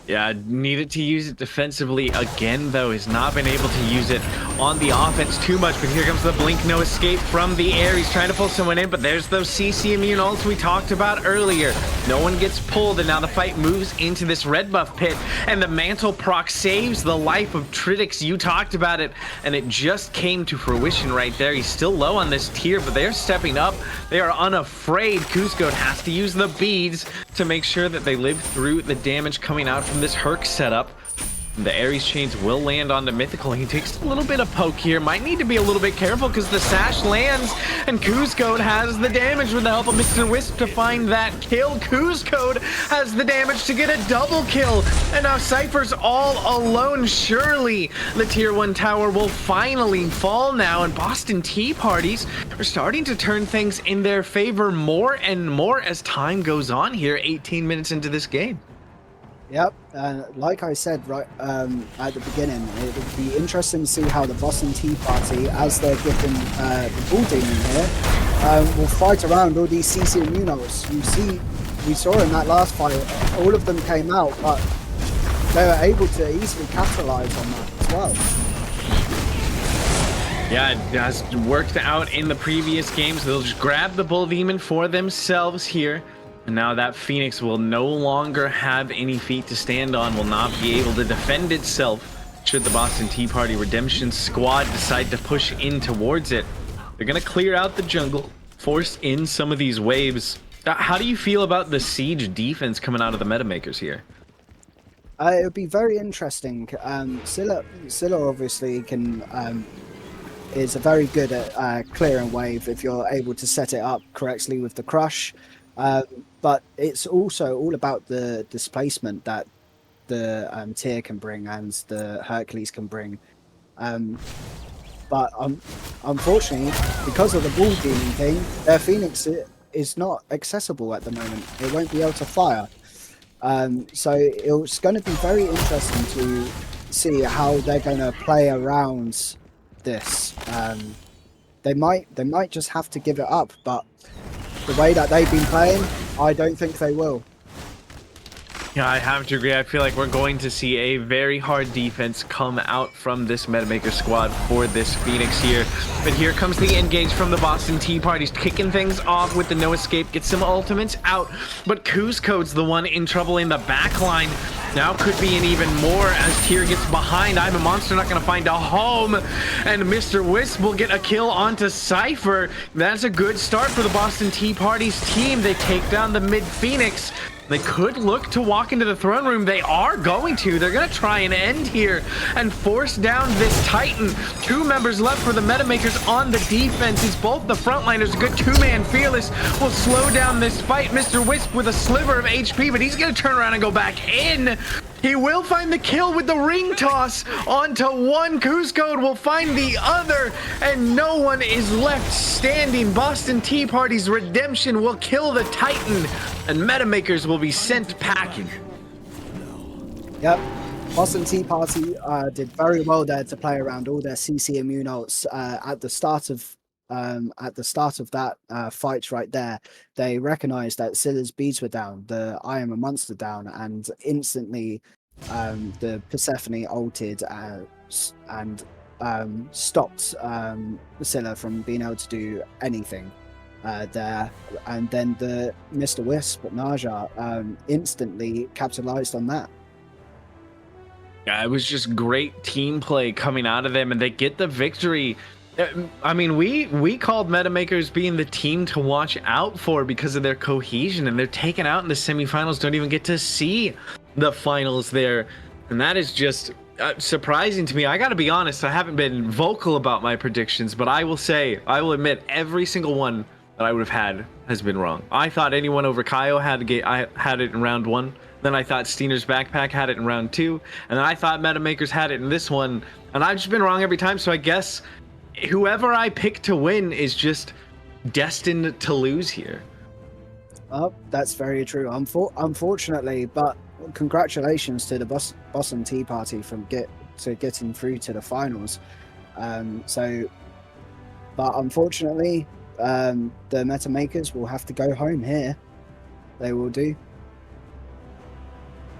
Speaker 3: Yeah, needed to use it defensively again, though. Has not been able to use it on the offense too much, but here comes the Blink No Escape from the air. He's trying to pull someone in, but there's those CC immune ults we talked about earlier. No one gets pulled, and now the fight moves into this red buff pit, and the Mantle proc saves the life of Tritix. You talked about it, and it just came to fruition right there. He's still low on this tier, but they're stepping up. They are unafraid. Kuzco has to use the beads to make sure that they live through the damage coming out from this Herc setup. The Ares chains will land onto Mythical. He takes a little bit of poke here. Might need to be a little bit careful because the sash lands and Kuzco has the damage with the help of Mr. Wisp to find that kill. Kuzco has the damage to get a double kill. And now Cypher's all alone. Surely the tier 1 tower will finally fall now, and Boston Tea Parties are starting to turn things in their favor more and more as time goes on here, 18 minutes into this game.
Speaker 4: Yep, like I said right at the beginning, it would be interesting to see how the Boston Tea Party, as they're given the Bull Demon here, will fight around all these CC immune ults. You see we saw in that last fight, all of them came out, but they were able to easily capitalize on that as well.
Speaker 3: Yeah, it has worked out in the previous games. They'll just grab the Bull Demon for themselves here. And now that Phoenix will no longer have any feet to stand on, will not be able to defend itself should the Boston Tea Party Redemption squad decide to push in towards it. They're going to clear out the jungle, force in some of these waves. How do you feel about the siege defense coming out of the Metamakers here?
Speaker 4: It would be very interesting. Scylla obviously is very good at clearing wave if you're able to set it up correctly with the crush. But it's also all about the displacement that the Tyr can bring and the Hercules can bring. But unfortunately, because of the Bull Demon thing, their Phoenix is not accessible at the moment. It won't be able to fire. So it's going to be very interesting to see how they're going to play around this. They might just have to give it up, but the way that they've been playing, I don't think they will.
Speaker 3: Yeah, I have to agree. I feel like we're going to see a very hard defense come out from this Metamaker squad for this Phoenix here. But here comes the engage from the Boston Tea Party's kicking things off with the no escape, gets some ultimates out. But Kuzco's the one in trouble in the back line. Now could be an even more as Tyr gets behind. I'm a Monster not going to find a home. And Mr. Wisp will get a kill onto Cypher. That's a good start for the Boston Tea Party's team. They take down the mid Phoenix. They could look to walk into the throne room. They are going to. They're going to try and end here and force down this Titan. 2 members left for the Metamakers on the defense. It's both the frontliners. A good 2-man Fearless will slow down this fight. Mr. Wisp with a sliver of HP, but he's going to turn around and go back in. He will find the kill with the ring toss onto one. Kuzco will find the other, and no one is left standing. Boston Tea Party's Redemption will kill the Titan, and Metamakers will be sent packing.
Speaker 4: Yep. Boston Tea Party did very well there to play around all their CC immune ults at the start of that fight right there. They recognized that Scylla's beads were down, the I am a monster down, and instantly the Persephone ulted and stopped Scylla from being able to do anything there. And then the Mr. Wisp, Naja, instantly capitalized on that.
Speaker 3: Yeah, it was just great team play coming out of them, and they get the victory. I mean, we called Metamakers being the team to watch out for because of their cohesion, and they're taken out in the semifinals, don't even get to see the finals there. And that is just surprising to me. I gotta be honest, I haven't been vocal about my predictions, but I will admit every single one that I would have had has been wrong. I thought anyone over Kaio had it in round 1. Then I thought Steiner's Backpack had it in round 2. And then I thought Metamakers had it in this one. And I've just been wrong every time, so I guess whoever I pick to win is just destined to lose here.
Speaker 4: Oh, that's very true. Unfortunately, but congratulations to the Boston Tea Party from getting through to the finals. But unfortunately, the Metamakers will have to go home here. They will do.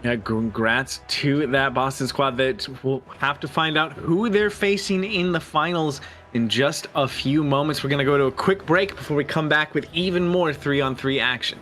Speaker 3: Yeah, congrats to that Boston squad that will have to find out who they're facing in the finals in just a few moments. We're going to go to a quick break before we come back with even more 3-on-3 action.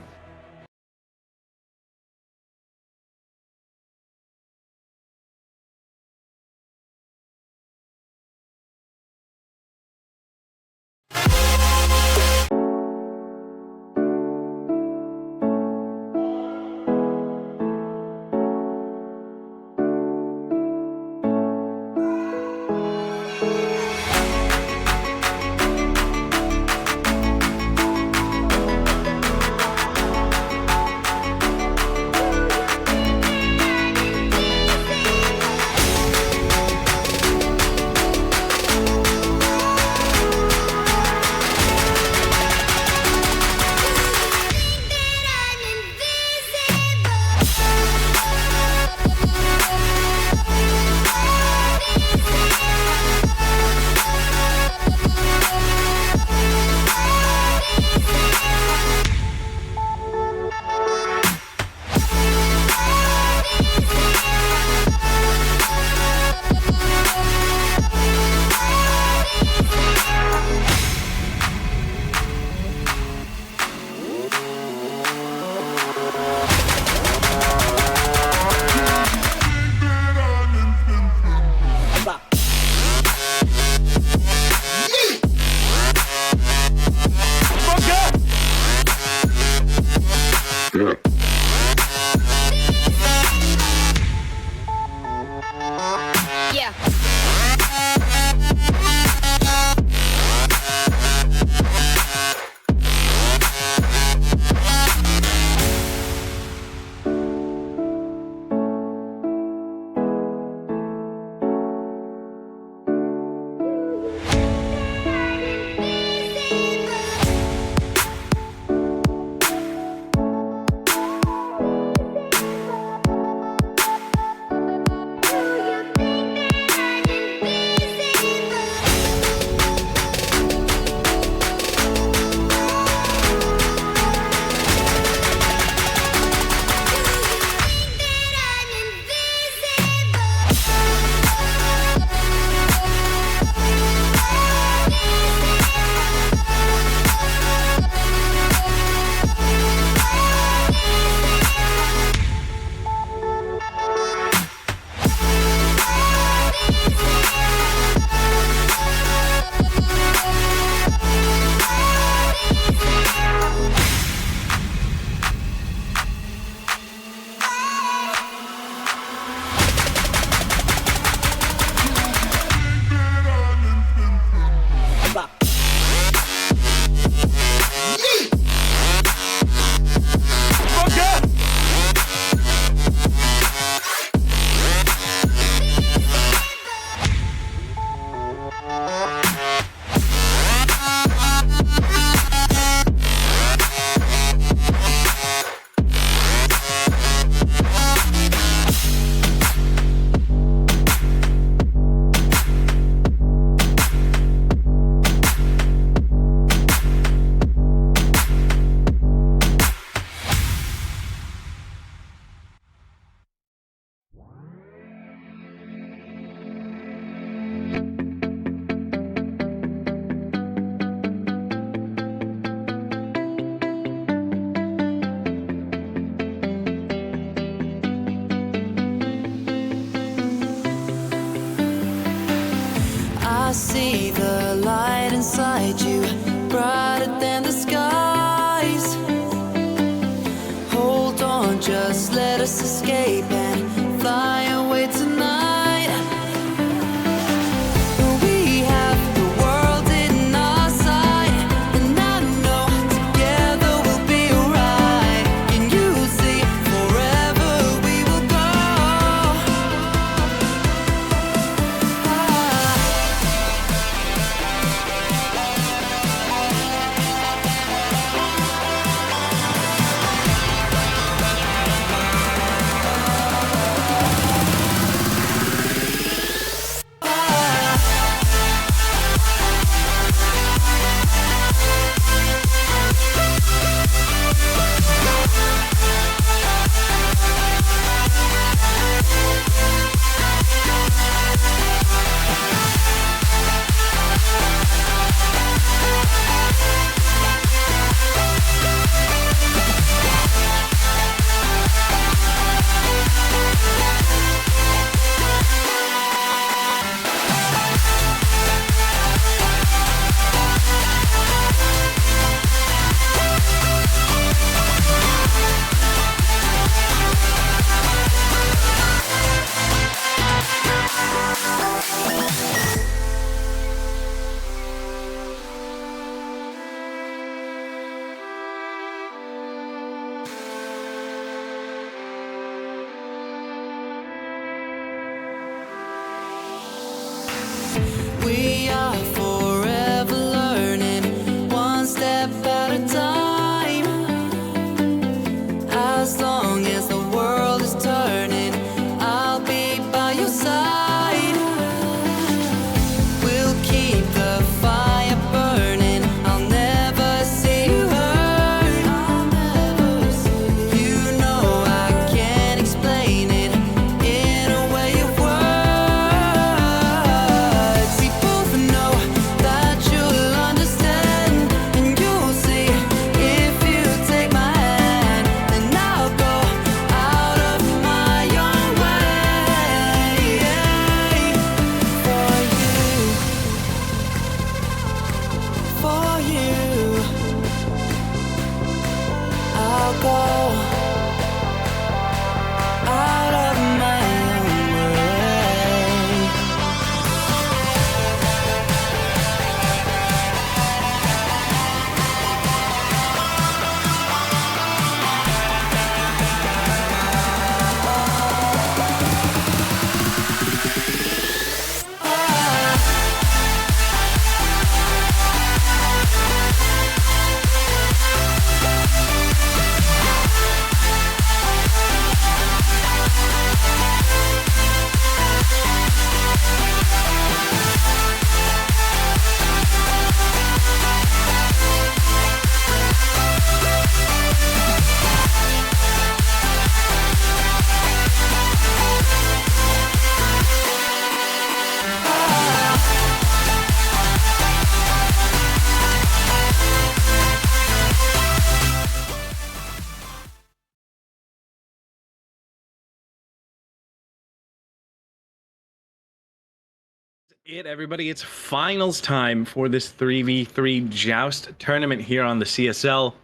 Speaker 2: Yeah.
Speaker 1: I see the light inside you, brighter than the skies. Hold on, just let us escape and fly away tonight. We have the world in our sight, and I know together we'll be alright. Can you see forever we will go?
Speaker 3: Everybody, it's finals time for this 3v3 Joust tournament here on the CSL.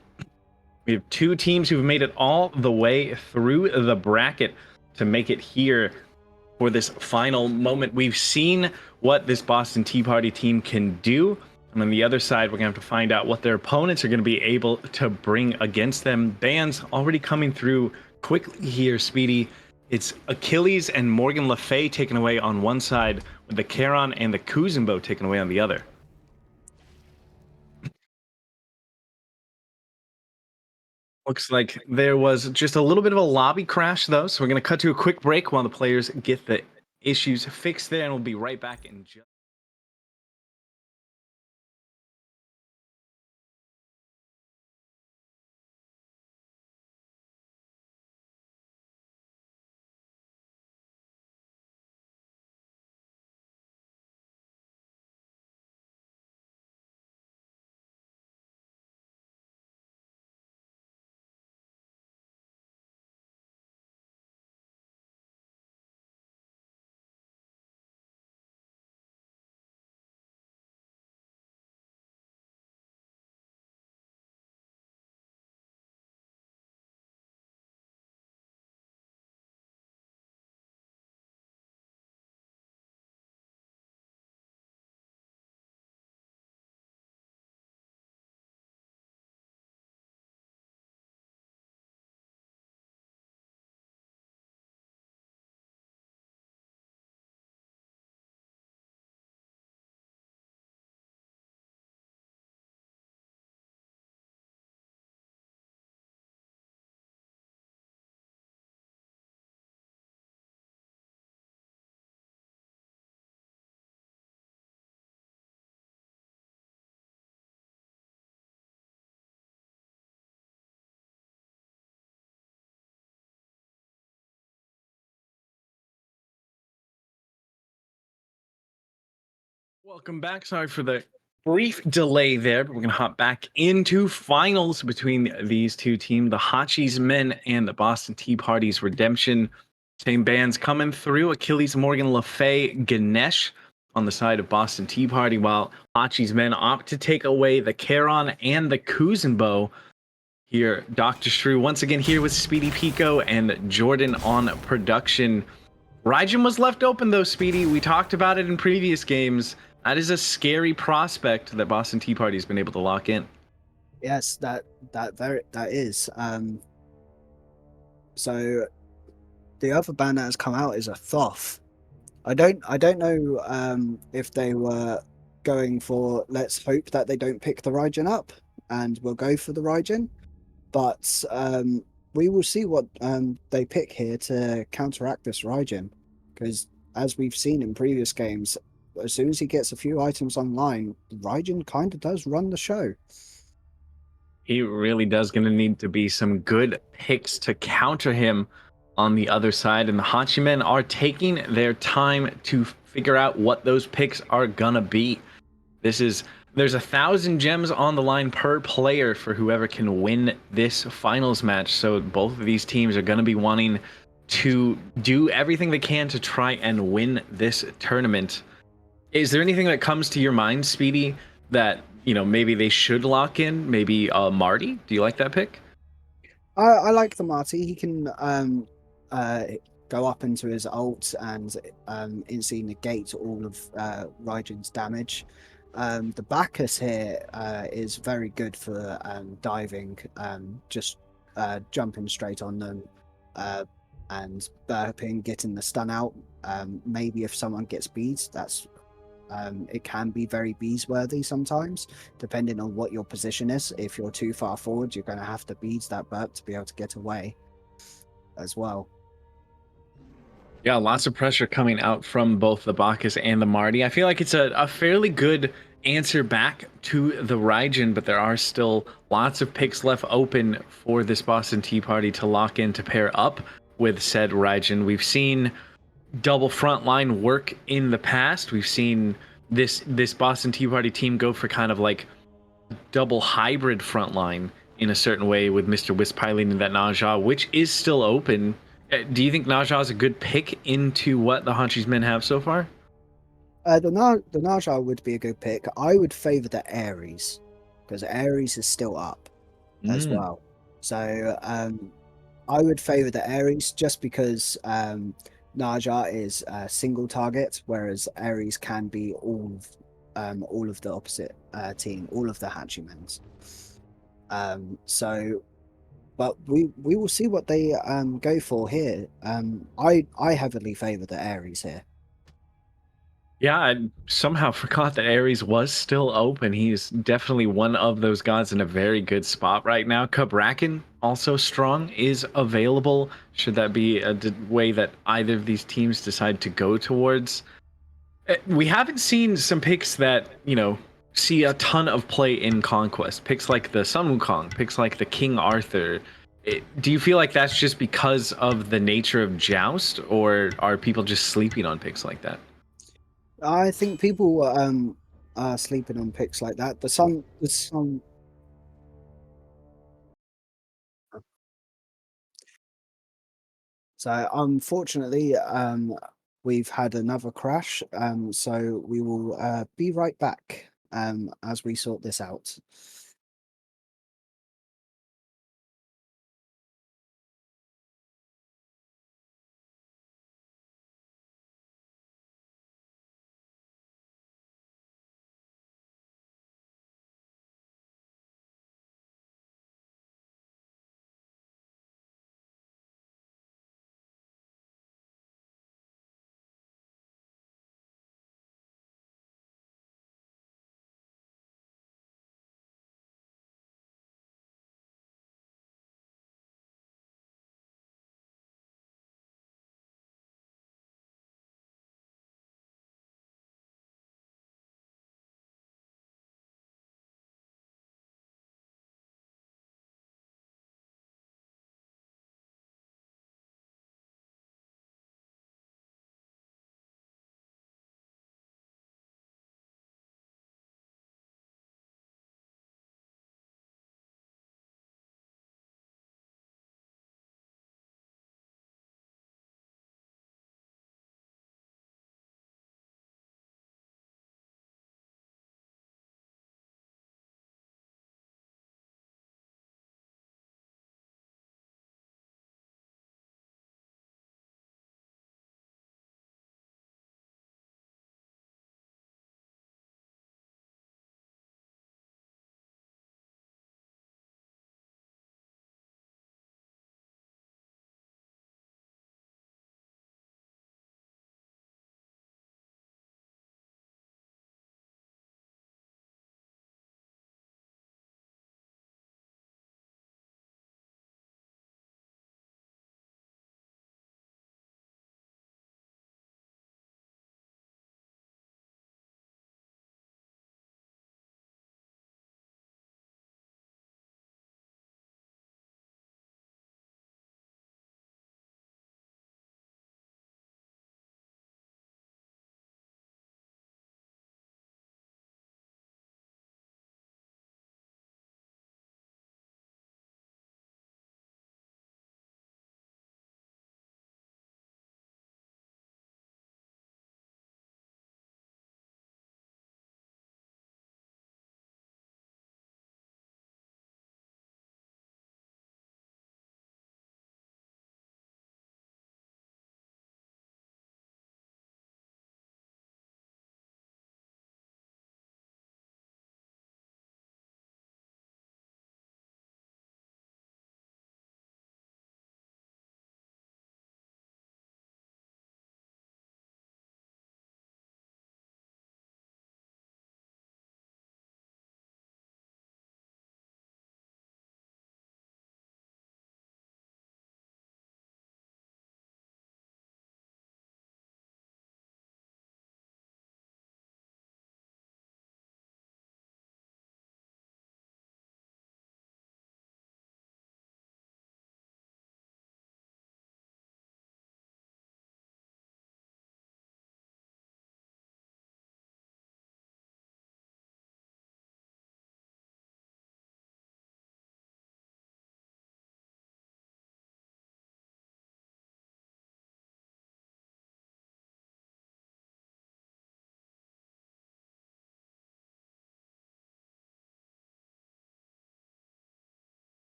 Speaker 3: We have two teams who've made it all the way through the bracket to make it here for this final moment. We've seen what this Boston Tea Party team can do. And on the other side, we're going to have to find out what their opponents are going to be able to bring against them. Bans already coming through quickly here, Speedy. It's Achilles and Morgan Le Fay taken away on one side, with the Charon and the Kuzenbo taken away on the other. Looks like there was just a little bit of a lobby crash, though, so we're going to cut to a quick break while the players get the issues fixed there, and we'll be right back in just... Welcome back. Sorry for the brief delay there, but we're going to hop back into finals between these two teams, the Hachi's Men and the Boston Tea Party's Redemption. Same bands coming through. Achilles, Morgan Le Fay, Ganesh on the side of Boston Tea Party, while Hachi's Men opt to take away the Charon and the Kuzenbo. Here, Dr. Shrew once again here with Speedy Pico and Jordan on production. Raijin was left open though, Speedy. We talked about it in previous games. That is a scary prospect that Boston Tea Party has been able to lock in.
Speaker 4: Yes, that is. So the other band that has come out is a Thoth. I don't know if they were going for, let's hope that they don't pick the Raijin up and we'll go for the Raijin, but we will see what they pick here to counteract this Raijin, because as we've seen in previous games, as soon as he gets a few items online, Raijin kind of does run the show.
Speaker 3: He really does going to need to be some good picks to counter him on the other side, and the Hachi Men are taking their time to figure out what those picks are gonna be. There's 1,000 gems on the line per player for whoever can win this finals match, so both of these teams are going to be wanting to do everything they can to try and win this tournament. Is there anything that comes to your mind, Speedy, that maybe they should lock in? Maybe Marty? Do you like that pick?
Speaker 4: I like the Marty. He can go up into his ult and instantly negate all of Raijin's damage. The Bacchus here is very good for diving, just jumping straight on them and burping, getting the stun out. Maybe if someone gets beads, that's it can be very bees worthy sometimes, depending on what your position is. If you're too far forward, you're going to have to beads that burp to be able to get away as well.
Speaker 3: Yeah, lots of pressure coming out from both the Bacchus and the Marty. I feel like it's a fairly good answer back to the Raijin, but there are still lots of picks left open for this Boston Tea Party to lock in to pair up with said Raijin. We've seen double frontline work in the past. We've seen this Boston Tea Party team go for kind of like double hybrid frontline in a certain way, with Mr. Wisp piloting that Naja, which is still open. Do you think Naja is a good pick into what the Hachi's Men have so far?
Speaker 4: The Naja would be a good pick. I would favor the Ares because Ares is still up as
Speaker 3: Mm,
Speaker 4: well. So I would favor the Ares just because Naja is a single target, whereas Ares can be all of the opposite team, all of the Hatchimans. So, but we will see what they go for here. I heavily favor the Ares here.
Speaker 3: yeah, I somehow forgot that Ares was still open. He's definitely one of those gods in a very good spot right now. Cabrakan, also strong, is available. Should that be a way that either of these teams decide to go towards? We haven't seen some picks that, see a ton of play in Conquest. Picks like the Sun Wukong, picks like the King Arthur. Do you feel like that's just because of the nature of Joust, or are people just sleeping on picks like that?
Speaker 4: I think people are sleeping on picks like that. The sun. So unfortunately, we've had another crash. So we will be right back as we sort this out.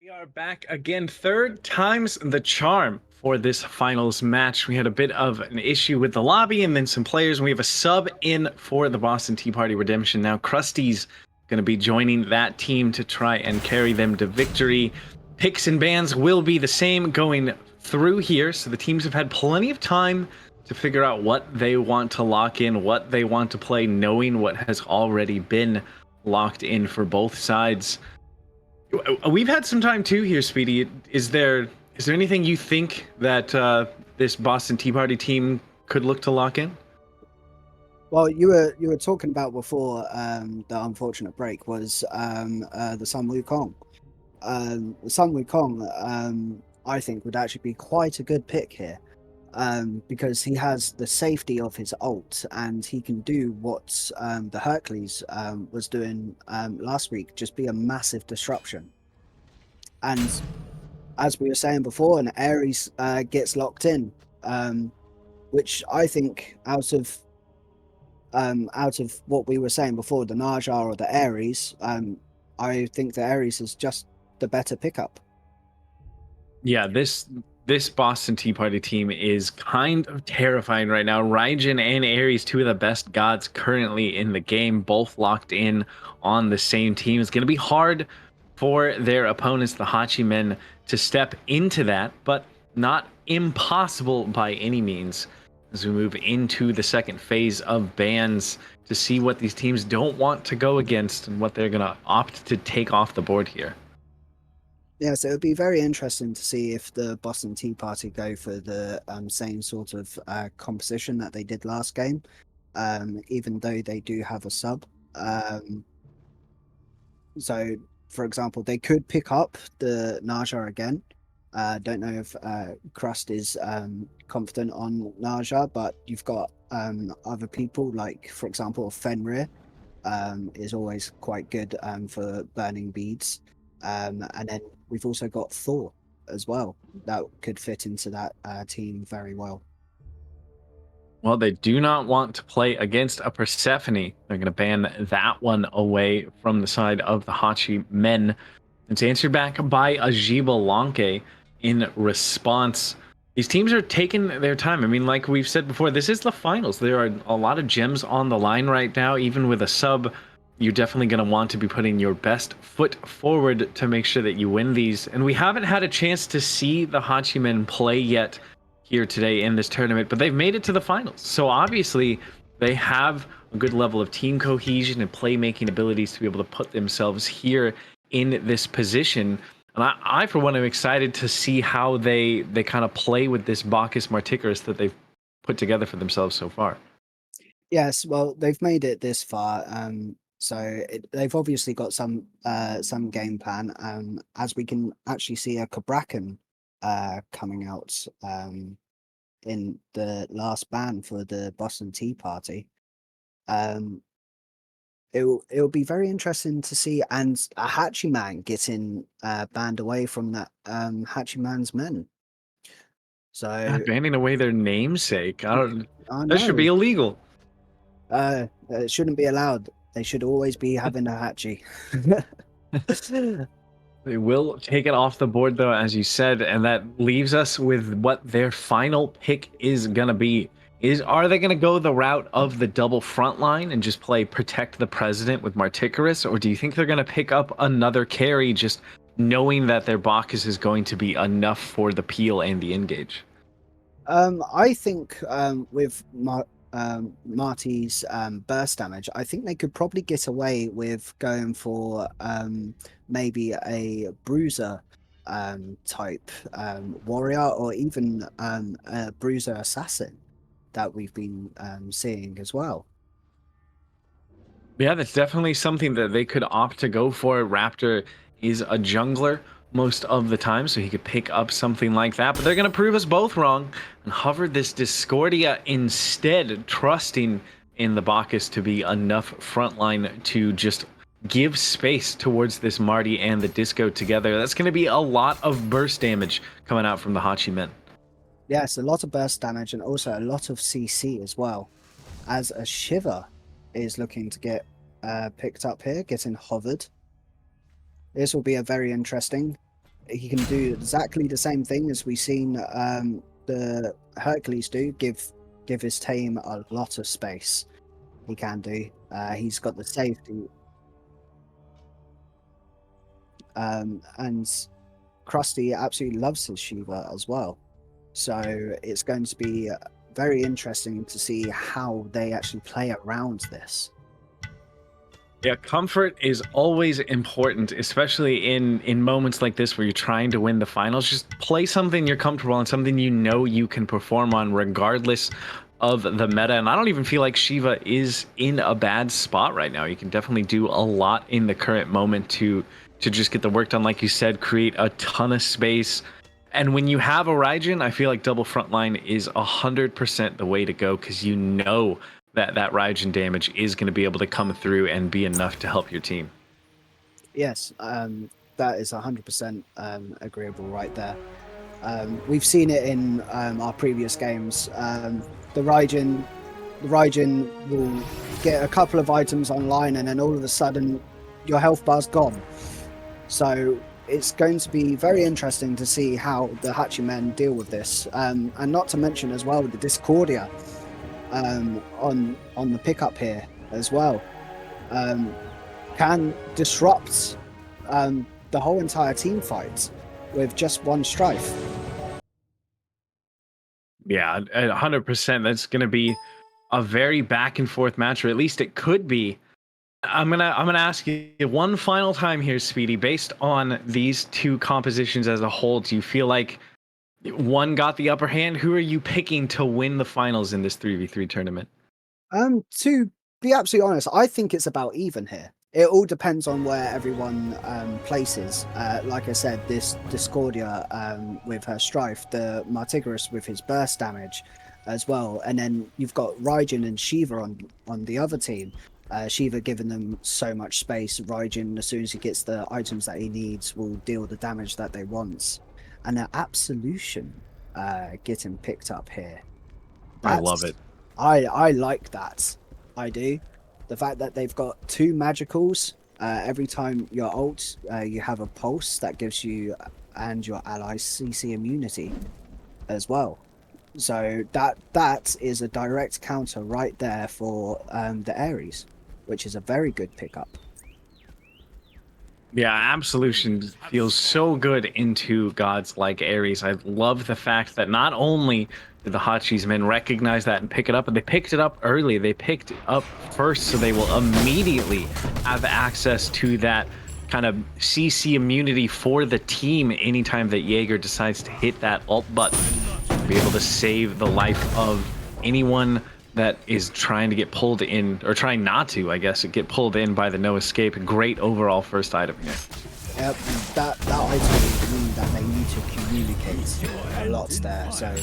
Speaker 3: We are back again, third time's the charm for this finals match. We had a bit of an issue with the lobby and then some players. We have a sub in for the Boston Tea Party Redemption. Now Krusty's going to be joining that team to try and carry them to victory. Picks and bans will be the same going through here, so the teams have had plenty of time to figure out what they want to lock in, what they want to play, knowing what has already been locked in for both sides. We've had some time too here, Speedy. Is there anything you think that this Boston Tea Party team could look to lock in?
Speaker 4: Well, you were talking about before the unfortunate break was the Sun Wukong. The Sun Wukong, I think, would actually be quite a good pick here. Because he has the safety of his ult and he can do what the Hercules was doing last week, just be a massive disruption. And as we were saying before, an Ares gets locked in, which I think out of what we were saying before, the Naja or the Ares, I think the Ares is just the better pickup.
Speaker 3: Yeah, this Boston Tea Party team is kind of terrifying right now. Raijin and Ares, two of the best gods currently in the game, both locked in on the same team. It's going to be hard for their opponents, the Hachi men, to step into that, but not impossible by any means. As we move into the second phase of bans to see what these teams don't want to go against and what they're going to opt to take off the board here.
Speaker 4: Yeah, so it would be very interesting to see if the Boston Tea Party go for the same sort of composition that they did last game, even though they do have a sub. So, for example, they could pick up the Naja again. Don't know if Crust is confident on Naja, but you've got other people like, for example, Fenrir is always quite good for burning beads. And then we've also got Thor as well that could fit into that team very well.
Speaker 3: Well, they do not want to play against a Persephone. They're going to ban that one away from the side of the Hachi men. It's answered back by Ajiba Lanke in response. These teams are taking their time. I mean, like we've said before, this is the finals. There are a lot of gems on the line right now. Even with a sub, you're definitely going to want to be putting your best foot forward to make sure that you win these. And we haven't had a chance to see the Hachi men play yet here today in this tournament, but they've made it to the finals. So obviously they have a good level of team cohesion and playmaking abilities to be able to put themselves here in this position. And I for one, am excited to see how they kind of play with this Bacchus Marticarus that they've put together for themselves so far.
Speaker 4: Yes, well, they've made it this far. So they've obviously got some game plan. As we can actually see a Cabrakan coming out in the last ban for the Boston Tea Party. It'll be very interesting to see, and a Hachi man getting banned away from that Hachi man's men. So
Speaker 3: Banning away their namesake.
Speaker 4: I
Speaker 3: That should be
Speaker 4: know
Speaker 3: illegal.
Speaker 4: it shouldn't be allowed. They should always be having a Hachi.
Speaker 3: They will take it off the board, though, as you said, and that leaves us with what their final pick is going to be. Are they going to go the route of the double front line and just play Protect the President with Marticarus, or do you think they're going to pick up another carry, just knowing that their Bacchus is going to be enough for the peel and the engage?
Speaker 4: I think with Marty's burst damage, I think they could probably get away with going for maybe a bruiser type warrior, or even a bruiser assassin that we've been seeing as well.
Speaker 3: Yeah, that's definitely something that they could opt to go for. Raptor is a jungler most of the time, so he could pick up something like that. But they're going to prove us both wrong and hover this Discordia instead, trusting in the Bacchus to be enough frontline to just give space towards this Marty and the Disco together. That's going to be a lot of burst damage coming out from the Hachi men.
Speaker 4: Yes, a lot of burst damage and also a lot of CC as well, as a Shiver is looking to get picked up here, getting hovered. This will be a very interesting. he can do exactly the same thing as we've seen the Hercules do. Give his team a lot of space. He can do. He's got the safety, and Krusty absolutely loves his Shiva as well. So it's going to be very interesting to see how they actually play around this.
Speaker 3: Yeah, comfort is always important, especially in moments like this where you're trying to win the finals. Just play something you're comfortable on, something you know you can perform on, regardless of the meta. And I don't even feel like Shiva is in a bad spot right now. You can definitely do a lot in the current moment to just get the work done, like you said, create a ton of space. And when you have a Raijin, I feel like double frontline is 100% the way to go, because you know that Raijin damage is going to be able to come through and be enough to help your team.
Speaker 4: Yes, that is 100% agreeable right there. We've seen it in our previous games. The Raijin will get a couple of items online, and then all of a sudden, your health bar's gone. So it's going to be very interesting to see how the Hachimen deal with this, and not to mention as well the Discordia on the pickup here as well can disrupt the whole entire team fight with just one strife.
Speaker 3: Yeah, 100%. That's going to be a very back and forth match, or at least it could be. I'm gonna ask you one final time here, Speedy. Based on these two compositions as a whole, do you feel like one got the upper hand? Who are you picking to win the finals in this 3v3 tournament?
Speaker 4: To be absolutely honest, I think it's about even here. It all depends on where everyone places. Like I said, this Discordia with her Strife, the Martigarus with his burst damage as well, and then you've got Raijin and Shiva on the other team. Shiva giving them so much space. Raijin, as soon as he gets the items that he needs, will deal the damage that they want. And their Absolution getting picked up here.
Speaker 3: I love it.
Speaker 4: I like that. I do. The fact that they've got two magicals. Every time you're ult, you have a pulse that gives you and your allies CC immunity as well. So that is a direct counter right there for the Ares, which is a very good pickup.
Speaker 3: Yeah, Absolution feels so good into gods like Ares. I love the fact that not only did the Hachis men recognize that and pick it up, but they picked it up early. They picked it up first, so they will immediately have access to that kind of CC immunity for the team anytime that Jaeger decides to hit that ult button. Be able to save the life of anyone that is trying to get pulled in, or trying not to, I guess, get pulled in by the no escape. Great overall first item here.
Speaker 4: Yep, that item will mean that they need to communicate a lot there. So,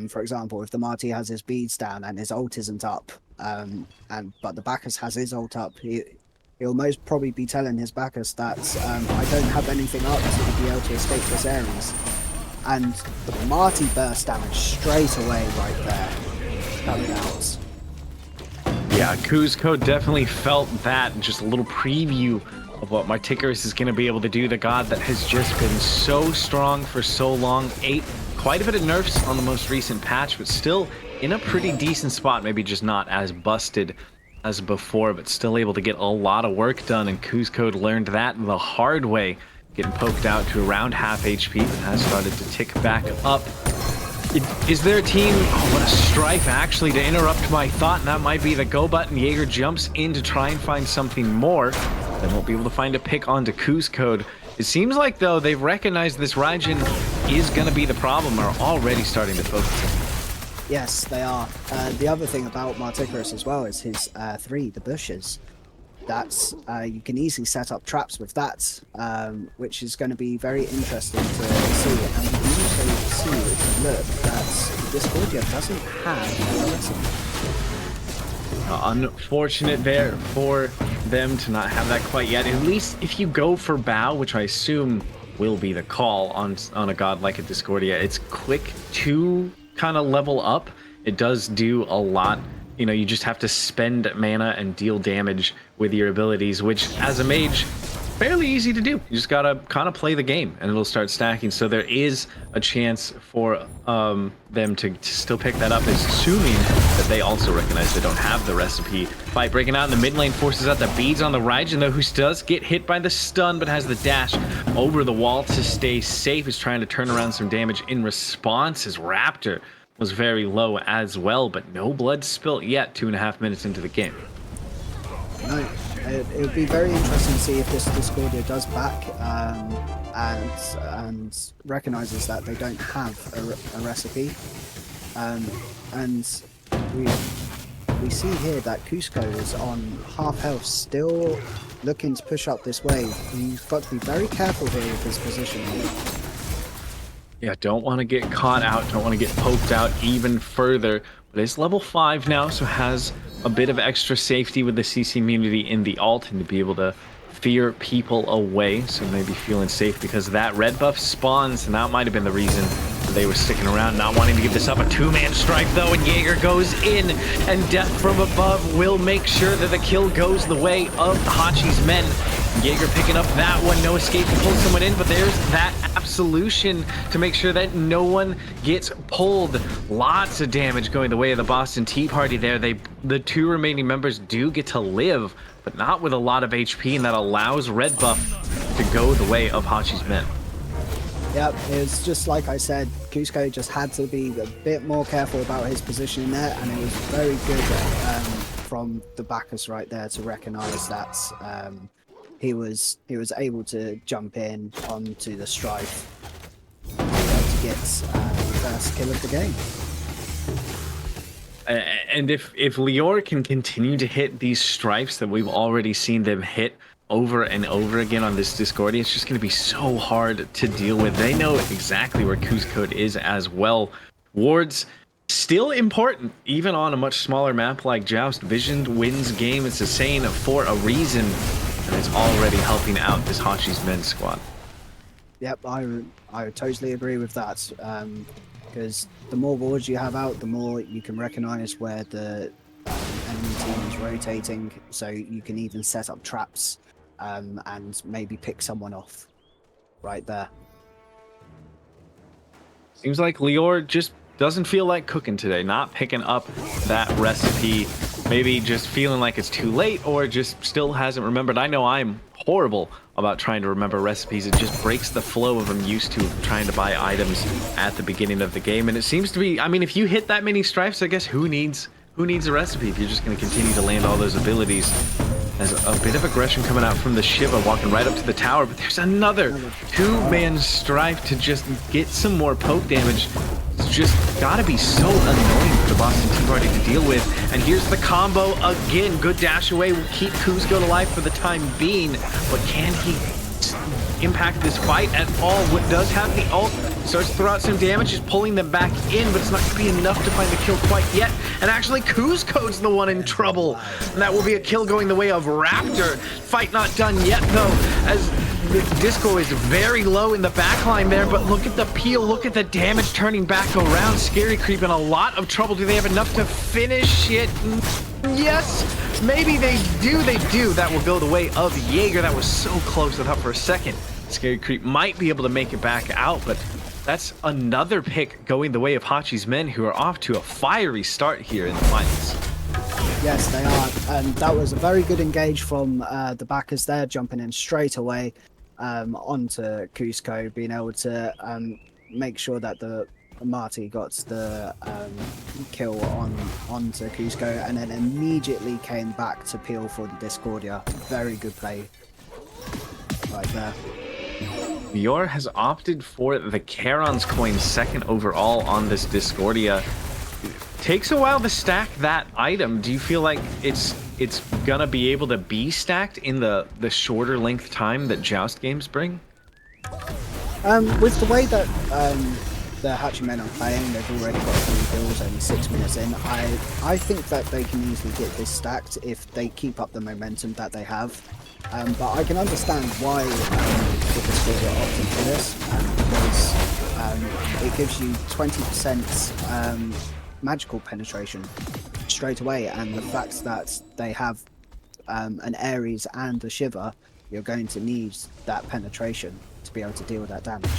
Speaker 4: for example, if the Marty has his beads down and his ult isn't up, but the Bacchus has his ult up, he'll most probably be telling his Bacchus that I don't have anything up to be able to escape this Ares. And the Marty burst damage straight away right there coming out.
Speaker 3: Yeah, Kuzco definitely felt that. Just a little preview of what Martigarus is going to be able to do. The god that has just been so strong for so long. Ate quite a bit of nerfs on the most recent patch, but still in a pretty decent spot. Maybe just not as busted as before, but still able to get a lot of work done. And Kuzco learned that the hard way, getting poked out to around half HP, but has started to tick back up. Is there a team? Oh, what a strife, actually, to interrupt my thought, and that might be the go button. Jaeger jumps in to try and find something more. They won't be able to find a pick onto Kuzco. It seems like, though, they've recognized this Raijin is going to be the problem, are already starting to focus on.
Speaker 4: Yes, they are. The other thing about Martigarus as well is his 3, the bushes. That's you can easily set up traps with that, which is going to be very interesting to see. And we can also see, if you look, that Discordia doesn't have a recipe.
Speaker 3: Unfortunate there for them to not have that quite yet. At least if you go for Bow, which I assume will be the call on a god like a Discordia, it's quick to kind of level up. It does do a lot. You know, you just have to spend mana and deal damage with your abilities, which as a mage, fairly easy to do. You just gotta kind of play the game, and it'll start stacking. So there is a chance for them to still pick that up, assuming that they also recognize they don't have the recipe. Fight breaking out in the mid lane forces out the beads on the Raijin, though, who does get hit by the stun, but has the dash over the wall to stay safe. Is trying to turn around some damage in response. His Raptor was very low as well, but no blood spilt yet. 2.5 minutes into the game.
Speaker 4: No, it would be very interesting to see if this Discordia does back and recognizes that they don't have a recipe. And we see here that Cusco is on half health, still looking to push up this wave. He's got to be very careful here with his positioning.
Speaker 3: Yeah, don't want to get caught out, don't want to get poked out even further. But it's level 5 now, so has a bit of extra safety with the CC immunity in the ult and to be able to fear people away. So maybe feeling safe because that red buff spawns, and that might have been the reason that they were sticking around, not wanting to give this up. A 2-man strike though, and Jaeger goes in, and Death from Above will make sure that the kill goes the way of Hachi's men. Jaeger picking up that one, no escape to pull someone in, but there's that absolution to make sure that no one gets pulled. Lots of damage going the way of the Boston Tea Party there. The 2 remaining members do get to live, but not with a lot of HP, and that allows red buff to go the way of Hachi's men.
Speaker 4: Yep, it's just like I said, Cusco just had to be a bit more careful about his position there, and it was very good from the Bacchus right there to recognize that he was able to jump in onto the strife to get the first kill of the game.
Speaker 3: And if Lior can continue to hit these strifes that we've already seen them hit over and over again on this Discordia, it's just going to be so hard to deal with. They know exactly where Cusco is as well. Wards still important, even on a much smaller map like Joust. Vision wins game, it's a saying for a reason, and it's already helping out this Hachi's men squad.
Speaker 4: Yep, I totally agree with that. Because the more wards you have out, the more you can recognize where the enemy team is rotating, so you can even set up traps and maybe pick someone off right there.
Speaker 3: Seems like Lior just doesn't feel like cooking today, not picking up that recipe, maybe just feeling like it's too late, or just still hasn't remembered. I know I'm horrible about trying to remember recipes. It just breaks the flow of I'm used to trying to buy items at the beginning of the game. And it seems to be, I mean, if you hit that many strifes, I guess who needs a recipe if you're just going to continue to land all those abilities. There's a bit of aggression coming out from the Shiva, walking right up to the tower, but there's another 2-man strife to just get some more poke damage. It's just gotta be so annoying for the Boston Tea Party to deal with. And here's the combo again. Good dash away will keep Cusco alive for the time being, but can he impact this fight at all? What does have the ult, starts to throw out some damage, is pulling them back in, but it's not going to be enough to find the kill quite yet. And actually, Cusco's the one in trouble. And that will be a kill going the way of Raptor. Fight not done yet, though, as the Disco is very low in the backline there, but look at the peel, look at the damage turning back around. Scary Creep in a lot of trouble. Do they have enough to finish it? Yes, maybe they do. That will go the way of Jaeger. That was so close. I thought for a second Scary Creep might be able to make it back out, but that's another pick going the way of Hachi's men, who are off to a fiery start here in the finals.
Speaker 4: Yes, they are, and that was a very good engage from the backers there, jumping in straight away onto Cusco, being able to make sure that the Marty got the kill onto Cusco, and then immediately came back to peel for the Discordia. Very good play right there.
Speaker 3: Lior has opted for the Charon's coin, second overall on this Discordia. Takes a while to stack that item. Do you feel like it's gonna be able to be stacked in the shorter length time that Joust games bring?
Speaker 4: With the way that the Hachi men are playing, they've already got 3 kills, only 6 minutes in. I think that they can easily get this stacked if they keep up the momentum that they have. But I can understand why the Discordia are opting for this, because it gives you 20% magical penetration straight away, and the fact that they have an Ares and a Shiva you're going to need that penetration to be able to deal with that damage.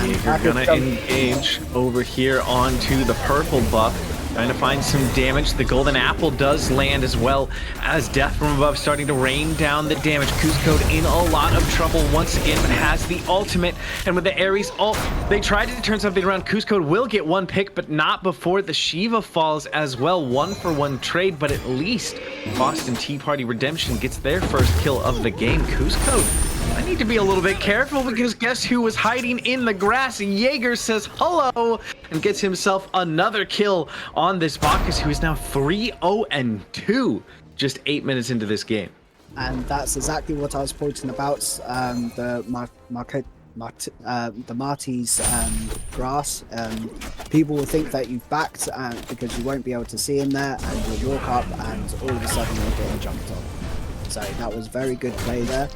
Speaker 3: You're gonna engage over here onto the purple buff, trying to find some damage. The golden apple does land as well as death from above starting to rain down the damage. Cusco in a lot of trouble once again, but has the ultimate, and with the Ares ult, they tried to turn something around. Cusco will get one pick, but not before the Shiva falls as well. 1-for-1 trade, but at least Boston Tea Party Redemption gets their first kill of the game. Cusco, I need to be a little bit careful because guess who was hiding in the grass? Jaeger says hello and gets himself another kill on this Bacchus, who is now 3-0-2 just 8 minutes into this game.
Speaker 4: And that's exactly what I was pointing about. The Marty's grass. People will think that you've backed because you won't be able to see him there, and you'll walk up and all of a sudden you're getting jumped on. So that was very good play there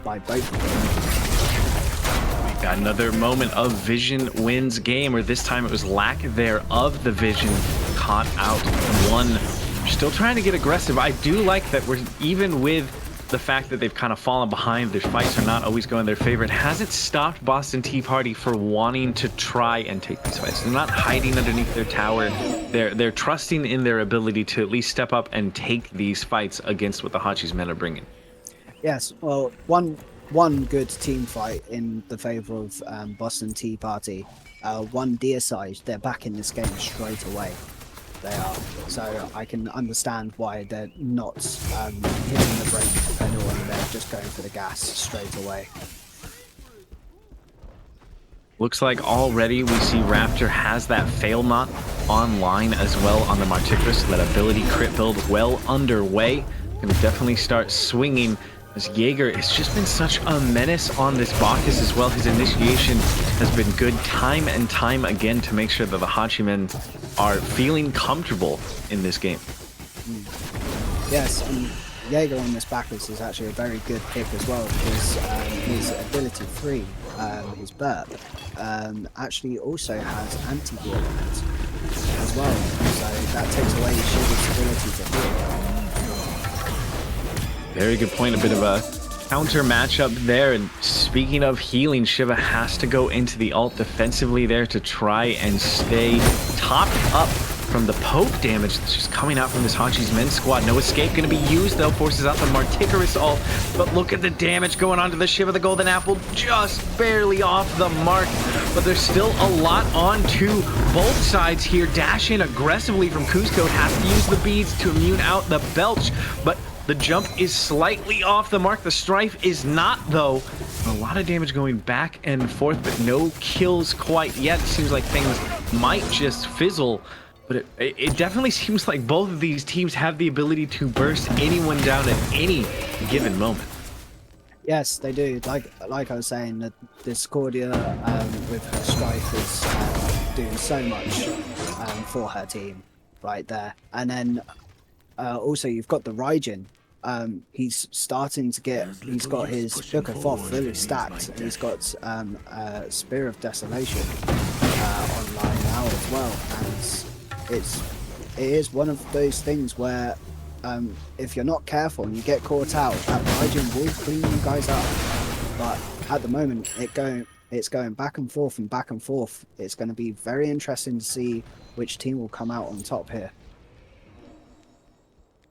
Speaker 4: by both of them.
Speaker 3: We got another moment of vision wins game, or this time it was lack thereof. The vision caught out one. Still trying to get aggressive. I do like that we're, even with the fact that they've kind of fallen behind, their fights are not always going their favor. It hasn't stopped Boston Tea Party for wanting to try and take these fights. They're not hiding underneath their tower. They're trusting in their ability to at least step up and take these fights against what the Hachi's men are bringing.
Speaker 4: Yes, well, one good team fight in the favor of Boston Tea Party. One Deicide, they're back in this game straight away. They are. So I can understand why they're not hitting the brake pedal and they're just going for the gas straight away.
Speaker 3: Looks like already we see Raptor has that fail knot online as well on the Marticrus. That ability crit build well underway. Gonna definitely start swinging as Jaeger has just been such a menace on this Bacchus as well. His initiation has been good time and time again to make sure that the Hachi men are feeling comfortable in this game.
Speaker 4: Yes, and Jaeger on this Bacchus is actually a very good pick as well, because his ability 3, his burp, actually also has anti-heal on it as well, so that takes away Shiva's ability to heal.
Speaker 3: Very good point. A bit of a counter matchup there. And speaking of healing, Shiva has to go into the ult defensively there to try and stay topped up from the poke damage that's just coming out from this Hachi's men squad. No escape going to be used though. Forces out the Marticrus ult. But look at the damage going on to the Shiva. The golden apple just barely off the mark. But there's still a lot on to both sides here. Dash in aggressively from Cusco. Has to use the beads to immune out the belch. But the jump is slightly off the mark. The strife is not, though. A lot of damage going back and forth, but no kills quite yet. Seems like things might just fizzle, but it definitely seems like both of these teams have the ability to burst anyone down at any given moment.
Speaker 4: Yes, they do. Like I was saying, the Discordia with her strife is doing so much for her team right there. And then also you've got the Raijin. He's starting to get, he's got his Book of Thoth fully stacked, and he's got Spear of Desolation online now as well, and it is one of those things where if you're not careful and you get caught out, that Raijin will clean you guys up. But at the moment it's going back and forth and back and forth. It's going to be very interesting to see which team will come out on top here.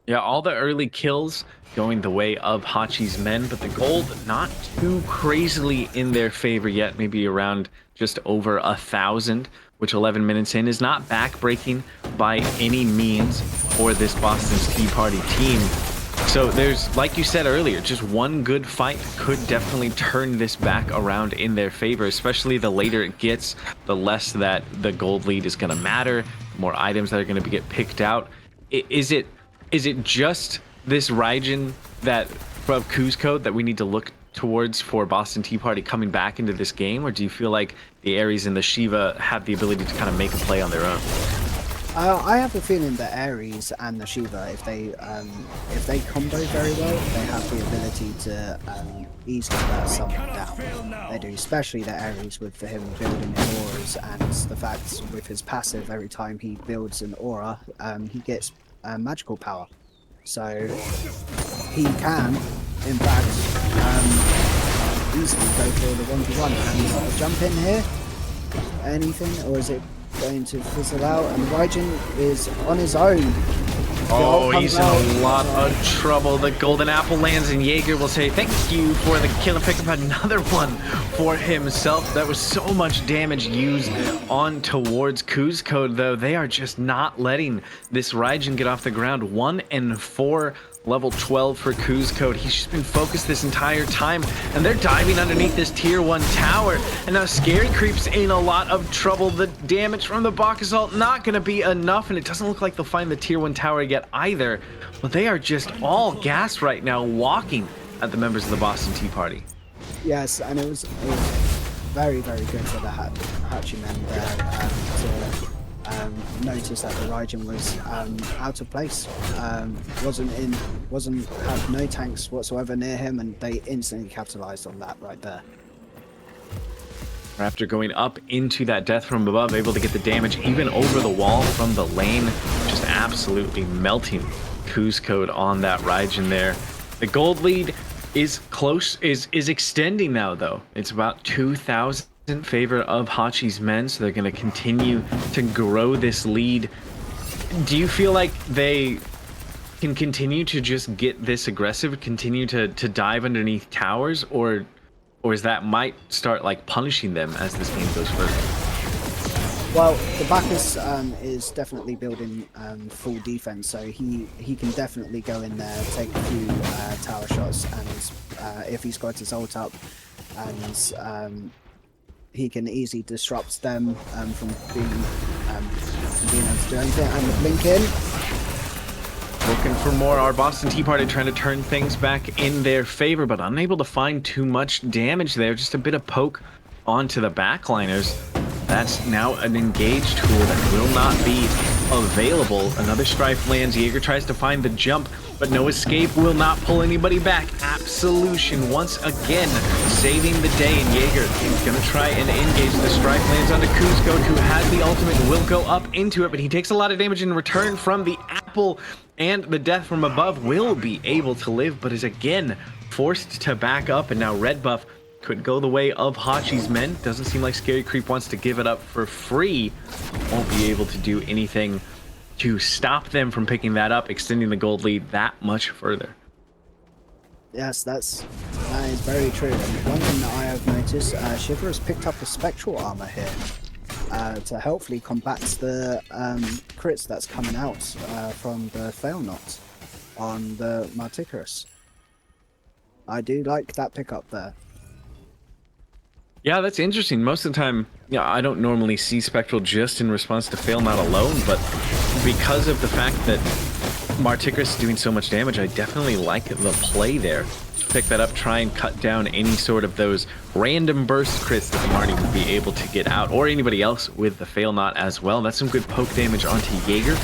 Speaker 3: Yeah, all the early kills going the way of Hachi's men, but the gold not too crazily in their favor yet, maybe around just over 1,000, which 11 minutes in is not backbreaking by any means for this Boston's Tea Party team. So there's, like you said earlier, just one good fight could definitely turn this back around in their favor, especially the later it gets, the less that the gold lead is going to matter, more items that are going to get picked out. Is it just this Raijin that from Cusco that we need to look towards for Boston Tea Party coming back into this game, or do you feel like the Ares and the Shiva have the ability to kind of make a play on their own?
Speaker 4: I have a feeling that Ares and the Shiva, if they combo very well, they have the ability to easily let someone down. They do, especially the Ares with him building his auras, and the fact with his passive, every time he builds an aura, he gets magical power. So he can, in fact, easily go for the 1v1 and jump in here. Anything, or is it going to fizzle out? And Raijin is on his own.
Speaker 3: Oh, he's in a lot of trouble. The golden apple lands, and Jaeger will say thank you for the kill and pick up another one for himself. That was so much damage used on towards Kuzco, though. They are just not letting this Raijin get off the ground. 1 and 4. Level 12 for Kuzco. He's just been focused this entire time, and they're diving underneath this tier 1 tower. And now Scary Creep's in a lot of trouble. The damage from the Bach Assault not going to be enough, and it doesn't look like they'll find the tier 1 tower yet either. But they are just all gassed right now, walking at the members of the Boston Tea Party.
Speaker 4: Yes, and it was very, very good for the Hachi men there to notice that the Raijin was out of place, had no tanks whatsoever near him, and they instantly capitalized on that right there.
Speaker 3: After going up into that death from above, able to get the damage even over the wall from the lane, just absolutely melting Kuzco on that Raijin there. The gold lead is close, is extending now though. It's about 2,000 in favor of Hachi's men, so they're going to continue to grow this lead. Do you feel like they can continue to just get this aggressive, continue to dive underneath towers, or is that might start like punishing them as this game goes further?
Speaker 4: Well, the Bacchus is definitely building full defense, so he can definitely go in there, take a few tower shots, and if he's got his ult up, and he can easily disrupt them from being able to do anything. And the blink in.
Speaker 3: Looking for more. Our Boston Tea Party trying to turn things back in their favor, but unable to find too much damage there. Just a bit of poke onto the backliners. That's now an engaged tool that will not be available. Another Strife lands. Jaeger tries to find the jump, but no escape will not pull anybody back. Absolution once again saving the day, and Jaeger is going to try and engage. The Strife lands onto Kuzco, who has the ultimate, will go up into it, but he takes a lot of damage in return from the apple, and the death from above will be able to live, but is again forced to back up, and now red buff could go the way of Hachi's men. Doesn't seem like Scary Creep wants to give it up for free. Won't be able to do anything to stop them from picking that up, extending the gold lead that much further.
Speaker 4: Yes, that is very true. And one thing that I have noticed, Shiver has picked up a spectral armor here to helpfully combat the crits that's coming out from the fail knot on the Marticarus. I do like that pickup there.
Speaker 3: Yeah, that's interesting. Most of the time, I don't normally see Spectral just in response to fail not alone, but because of the fact that Marticarus is doing so much damage, I definitely like the play there. Pick that up, try and cut down any sort of those random burst crits that the Marty would be able to get out, or anybody else with the fail knot as well. That's some good poke damage onto Jaeger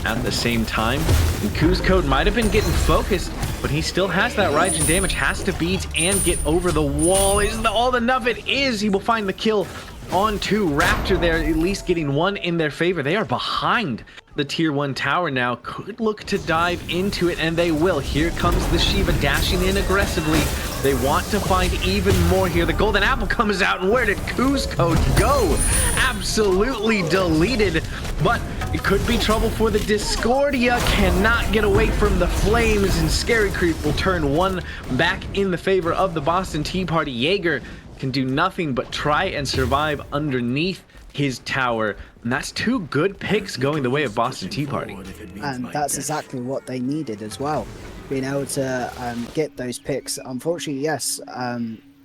Speaker 3: at the same time. And Kuzco might have been getting focused, but he still has that Raijin damage, has to beat and get over the wall. Is all enough? It is. He will find the kill onto Raptor there, at least getting one in their favor. They are behind the tier 1 tower now, could look to dive into it, and they will. Here comes the Shiva dashing in aggressively. They want to find even more here. The golden apple comes out, and where did Kuzco go? Absolutely deleted, but it could be trouble for the Discordia. Cannot get away from the flames, and Scary Creep will turn one back in the favor of the Boston Tea Party. Jaeger can do nothing but try and survive underneath his tower, and that's 2 good picks going the way of Boston Tea Party.
Speaker 4: And that's exactly what they needed as well, being able to get those picks. Unfortunately, yes,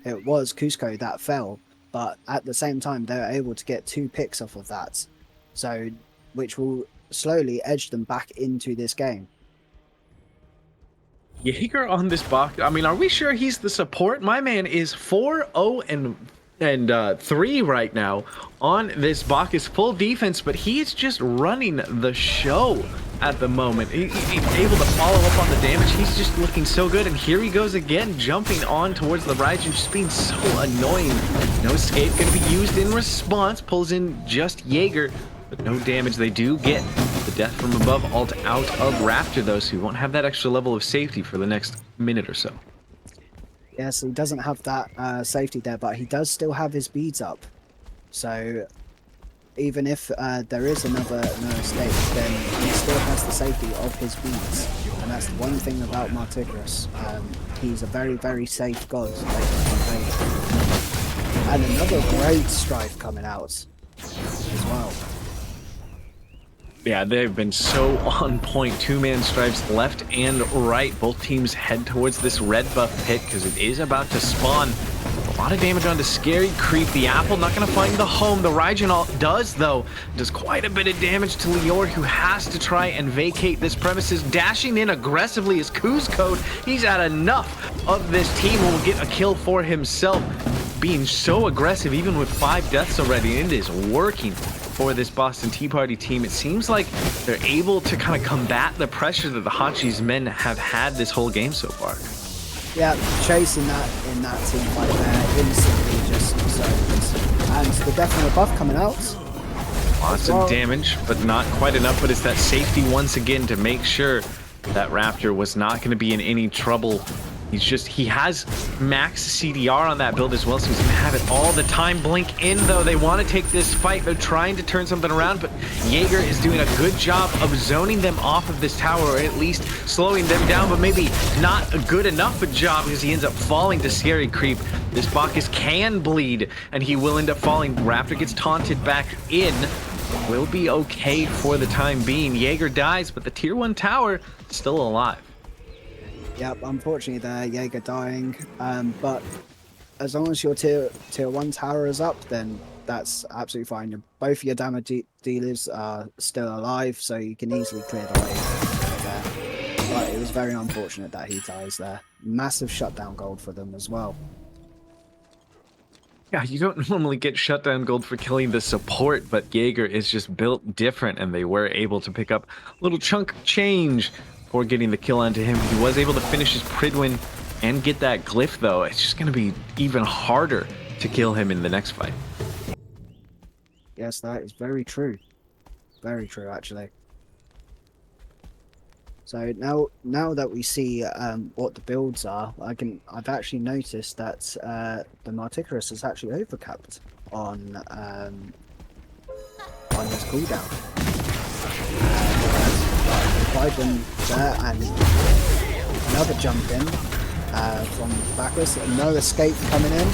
Speaker 4: it was Kuzco that fell, but at the same time they were able to get 2 picks off of that, so which will slowly edge them back into this game.
Speaker 3: Jaeger on this box, I mean, are we sure he's the support? My man is 4-0 and 3 right now on this Bacchus, full defense, but he is just running the show at the moment. He's able to follow up on the damage. He's just looking so good, and here he goes again, jumping on towards the Raijin, just being so annoying. No escape going to be used in response, pulls in just Jaeger, but no damage. They do get the Death from above ult out of Raptor though, so he won't have that extra level of safety for the next minute or so.
Speaker 4: Yes, he doesn't have that safety there, but he does still have his beads up. So even if there is another escape, then he still has the safety of his beads. And that's the one thing about Martigrus. He's a very, very safe god later in the campaign. And another great strife coming out as well.
Speaker 3: Yeah, they've been so on point. Two-man stripes left and right. Both teams head towards this red buff pit because it is about to spawn. A lot of damage onto Scary Creep. The Apple not going to find the home. The Raijin ult does, though. Does quite a bit of damage to Lior, who has to try and vacate this premises. Dashing in aggressively is Kuzcode. He's had enough of this team. Will get a kill for himself. Being so aggressive, even with 5 deaths already. It is working for this Boston Tea Party team. It seems like they're able to kind of combat the pressure that the Hachi's men have had this whole game so far.
Speaker 4: Yeah, chasing that in that team fight there, instantly just zones. And the death from above coming out.
Speaker 3: Lots of damage, but not quite enough. But it's that safety once again to make sure that Raptor was not going to be in any trouble. He has max CDR on that build as well, so he's gonna have it all the time. Blink in though, they want to take this fight. They're trying to turn something around, but Jaeger is doing a good job of zoning them off of this tower, or at least slowing them down, but maybe not a good enough a job because he ends up falling to Scary Creep. This Bacchus can bleed, and he will end up falling. Raptor gets taunted back in. Will be okay for the time being. Jaeger dies, but the tier 1 tower still alive.
Speaker 4: Yep, unfortunately there, Jaeger dying. But as long as your tier 1 tower is up, then that's absolutely fine. Both your damage dealers are still alive, so you can easily clear the wave there. But it was very unfortunate that he dies there. Massive shutdown gold for them as well.
Speaker 3: Yeah, you don't normally get shutdown gold for killing the support, but Jaeger is just built different, and they were able to pick up a little chunk of change for getting the kill onto him. He was able to finish his Pridwin and get that glyph, though. It's just going to be even harder to kill him in the next fight.
Speaker 4: Yes, that is very true. Very true, actually. So now that we see what the builds are, I've actually noticed that the Martigrus is actually overcapped on his cooldown. One there and another jump in from Bacchus. No escape coming in.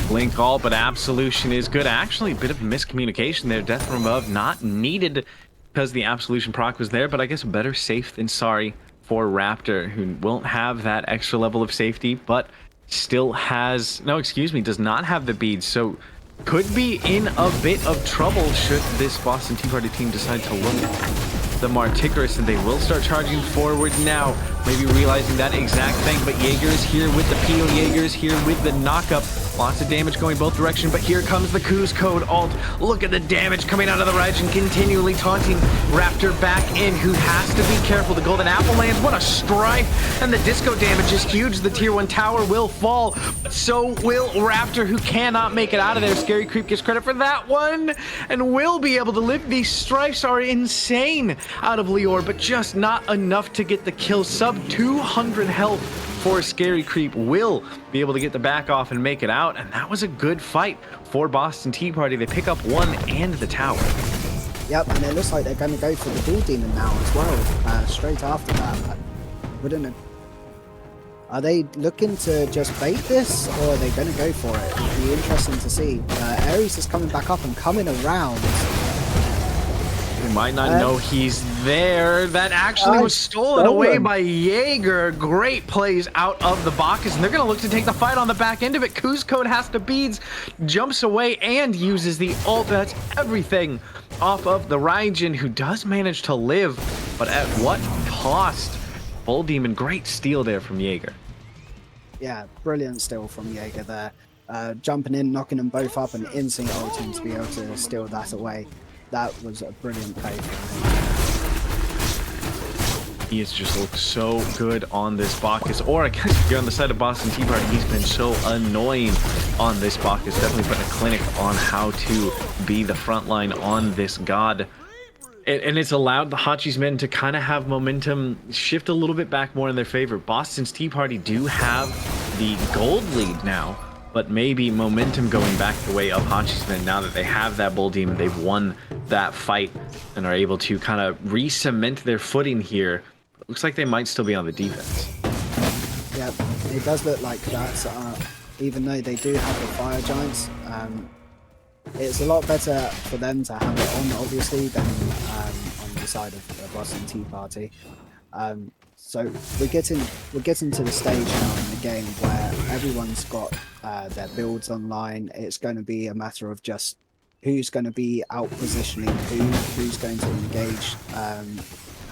Speaker 3: Blink all, but Absolution is good. Actually, a bit of miscommunication there. Death from above not needed because the Absolution proc was there, but I guess better safe than sorry for Raptor, who won't have that extra level of safety, but still has, no, excuse me, does not have the beads, so could be in a bit of trouble should this Boston Tea Party team decide to look the Martigrus, and they will start charging forward now, maybe realizing that exact thing. But Jaeger is here with the peel, Jaeger is here with the knockup. Lots of damage going both directions, but here comes the Kuzcode ult. Look at the damage coming out of the Raijin, continually taunting Raptor back in, who has to be careful. The Golden Apple lands, what a strife, and the disco damage is huge. The tier 1 tower will fall, but so will Raptor, who cannot make it out of there. Scary Creep gets credit for that one, and will be able to live. These strifes are insane out of Lior, but just not enough to get the kill. Sub 200 health for Scary Creep will be able to get the back off and make it out, and that was a good fight for Boston Tea Party. They pick up 1 and the tower.
Speaker 4: Yep, and it looks like they're going to go for the Bull Demon now as well, straight after that. Wouldn't it? Are they looking to just bait this, or are they going to go for it? It'd be interesting to see. Ares is coming back up and coming around.
Speaker 3: They might not know he's there. That actually was stolen away by Jaeger. Great plays out of the Bacchus, and they're going to look to take the fight on the back end of it. Kuzcode has to beads, jumps away, and uses the ult. That's everything off of the Raijin, who does manage to live, but at what cost? Bull Demon, great steal there from Jaeger.
Speaker 4: Yeah, brilliant steal from Jaeger there. Jumping in, knocking them both up, and instant ulting to be able to steal that away. That was a brilliant play from him.
Speaker 3: He has just looked so good on this Bacchus. Or I guess if you're on the side of Boston Tea Party, he's been so annoying on this Bacchus. Definitely putting a clinic on how to be the front line on this god. And it's allowed the Hachi's men to kind of have momentum shift a little bit back more in their favor. Boston's Tea Party do have the gold lead now, but maybe momentum going back the way of Hachi's men now that they have that Bull Demon. They've won that fight and are able to kind of re-cement their footing here. It looks like they might still be on the defense.
Speaker 4: Yeah, it does look like that. Even though they do have the Fire Giants, it's a lot better for them to have it on, obviously, than on the side of the Boston Tea Party. So we're getting to the stage now in the game where everyone's got their builds online. It's going to be a matter of just who's going to be out positioning who's going to engage,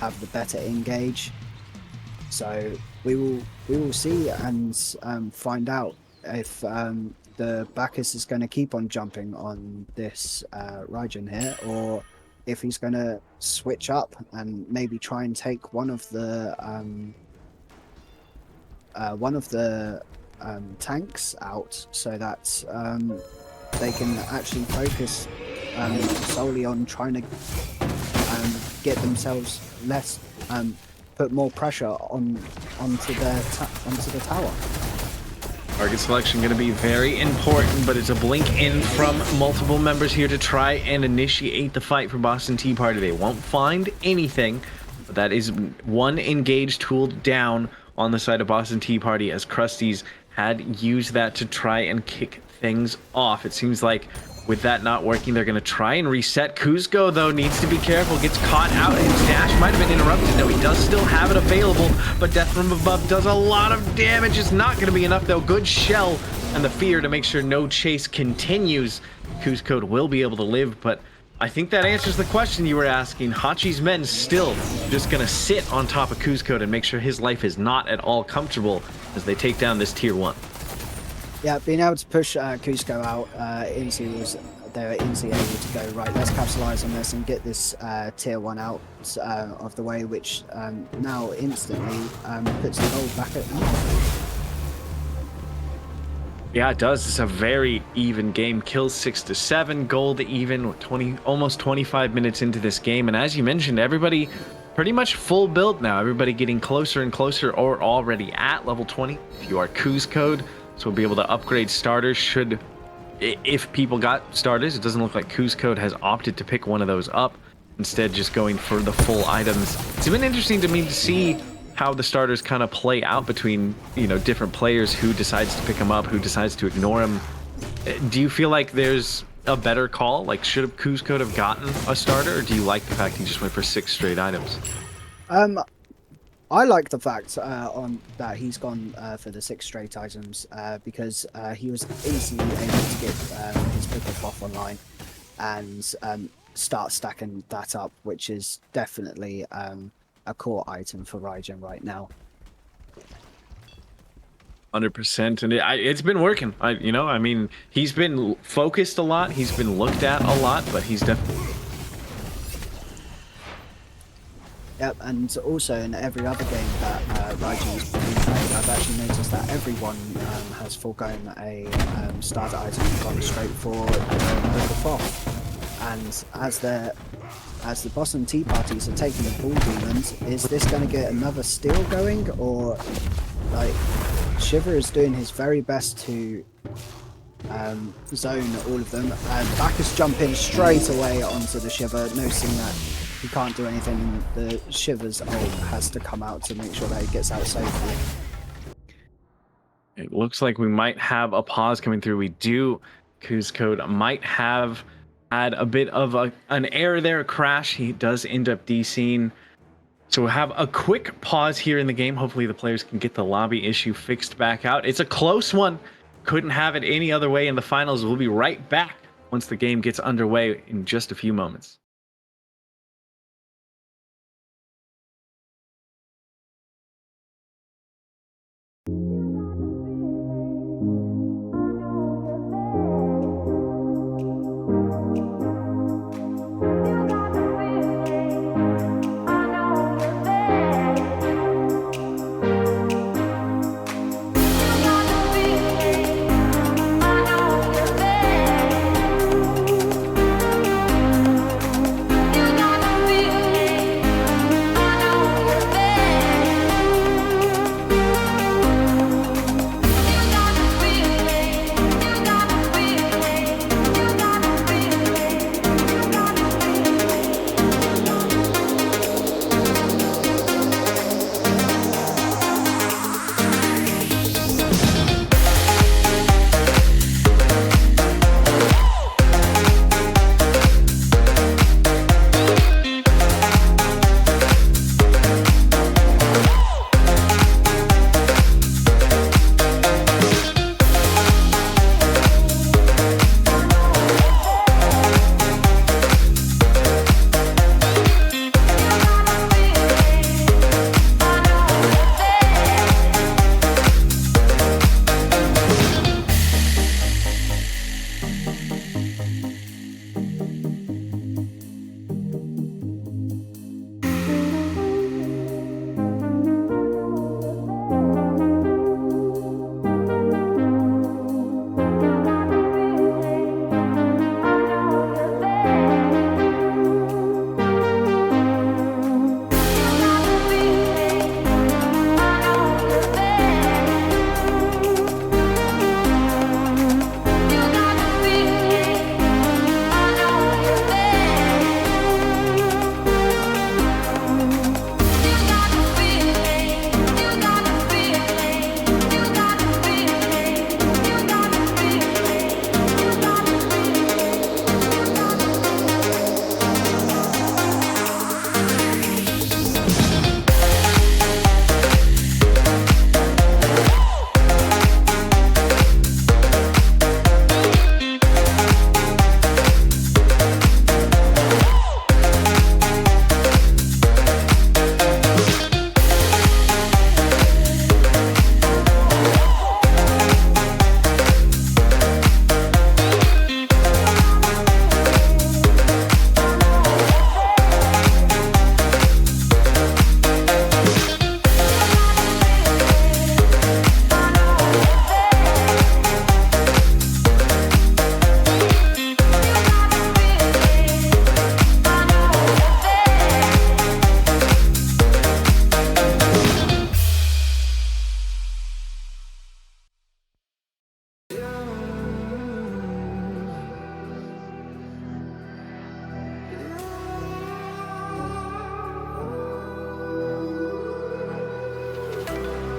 Speaker 4: have the better engage. So we will see and find out if the Bacchus is going to keep on jumping on this Raijin here, or if he's going to switch up and maybe try and take one of the tanks out, so that they can actually focus solely on trying to get themselves less, put more pressure onto the tower.
Speaker 3: Target selection going to be very important, but it's a blink in from multiple members here to try and initiate the fight for Boston Tea Party. They won't find anything, but that is one engaged tool down on the side of Boston Tea Party, as Krusty's had used that to try and kick things off. It seems like with that not working, they're going to try and reset. Kuzco, though, needs to be careful. Gets caught out. His dash might have been interrupted. No, he does still have it available, but Death from Above does a lot of damage. It's not going to be enough, though. Good shell and the fear to make sure no chase continues. Kuzco will be able to live, but I think that answers the question you were asking. Hachi's men still just going to sit on top of Kuzco and make sure his life is not at all comfortable as they take down this tier 1.
Speaker 4: Yeah, being able to push Kuzco out, they were instantly able to go, right, let's capitalize on this and get this tier 1 out of the way, which now instantly puts the gold back at them.
Speaker 3: Yeah, it does. It's a very even game. Kills 6-7, gold even, 20, almost 25 minutes into this game. And as you mentioned, everybody pretty much full build now. Everybody getting closer and closer, or already at level 20 if you are Kuzco. So we'll be able to upgrade starters should, if people got starters. It doesn't look like Kuzco has opted to pick one of those up, instead just going for the full items. It's been interesting to me to see how the starters kind of play out between, you know, different players, who decides to pick them up, who decides to ignore them. Do you feel like there's a better call? Like, should Kuzco have gotten a starter, or do you like the fact he just went for 6 straight items?
Speaker 4: I like the fact that he's gone for the 6 straight items, because he was instantly able to get his pickup off online and start stacking that up, which is definitely a core item for Raijin right now.
Speaker 3: 100%, and it's been working. I mean, he's been focused a lot, he's been looked at a lot, but he's definitely...
Speaker 4: Yep, and also in every other game that Raijin's been playing, I've actually noticed that everyone has foregone a starter item and gone straight for the Foth. And as the Boston Tea Parties are taking the Bull Demons, is this going to get another steal going, or like Shiver is doing his very best to zone all of them, and Bacchus jumping straight away onto the Shiver, noticing that he can't do anything. The Shiver's ult has to come out to make sure that he gets out safely.
Speaker 3: It looks like we might have a pause coming through. We do. Kuzco might have had a bit of an error there, a crash. He does end up DCing. So we'll have a quick pause here in the game. Hopefully the players can get the lobby issue fixed back out. It's a close one. Couldn't have it any other way in the finals. We'll be right back once the game gets underway in just a few moments.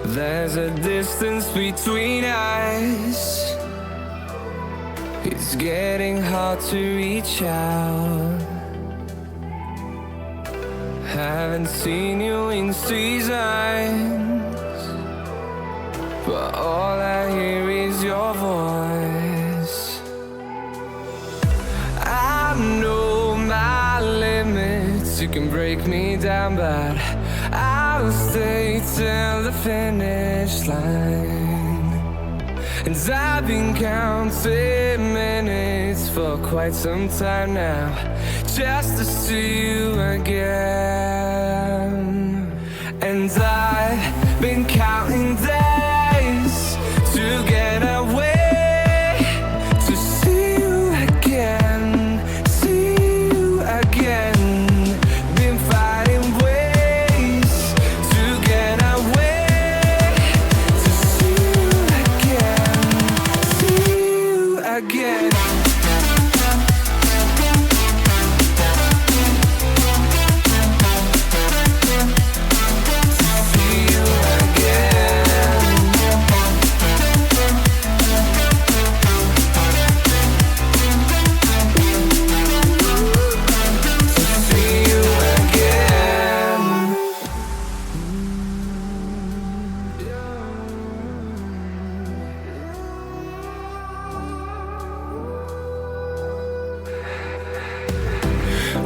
Speaker 7: There's a distance between us. It's getting hard to reach out. Haven't seen you in seasons, but all I hear is your voice. I know my limits. You can break me down, but I'll stay till the finish line. And I've been counting minutes for quite some time now, just to see you again. And I've been counting days to get away, to see you again, see you again. Been fighting ways to get away, to see you again, see you again.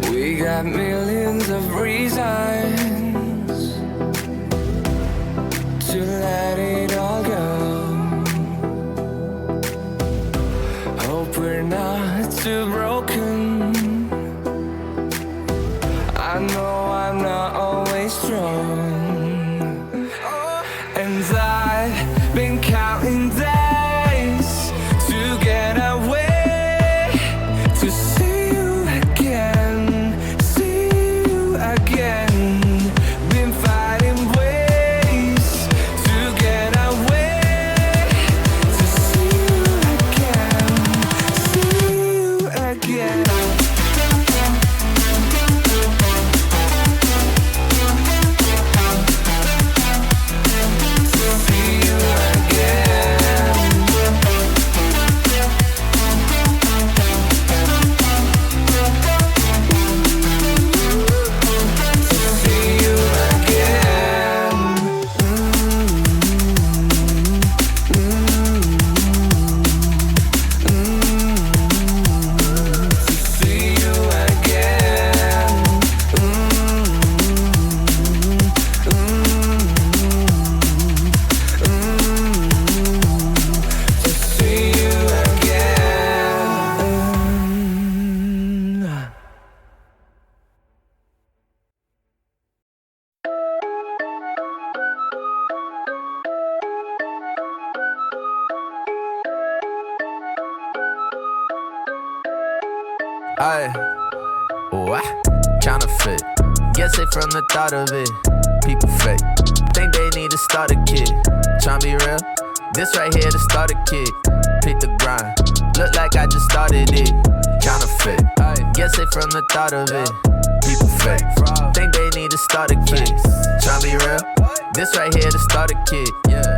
Speaker 7: We got millions of reasons to let it all go. Hope we're not too broken. I know I'm not always strong, and I've been counting days to get away, to see you again, see you again. Been fighting ways to get away, to see you again, see you again.
Speaker 8: Aye, what? Counterfeit. Guess it from the thought of it. People fake. Think they need to start a kid. Tryna be real. This right here to start a kid. Pick the grind. Look like I just started it. Counterfeit. Guess it from the thought of it. People fake. Think they need to start a kid. Tryna be real. This right here to start a kid.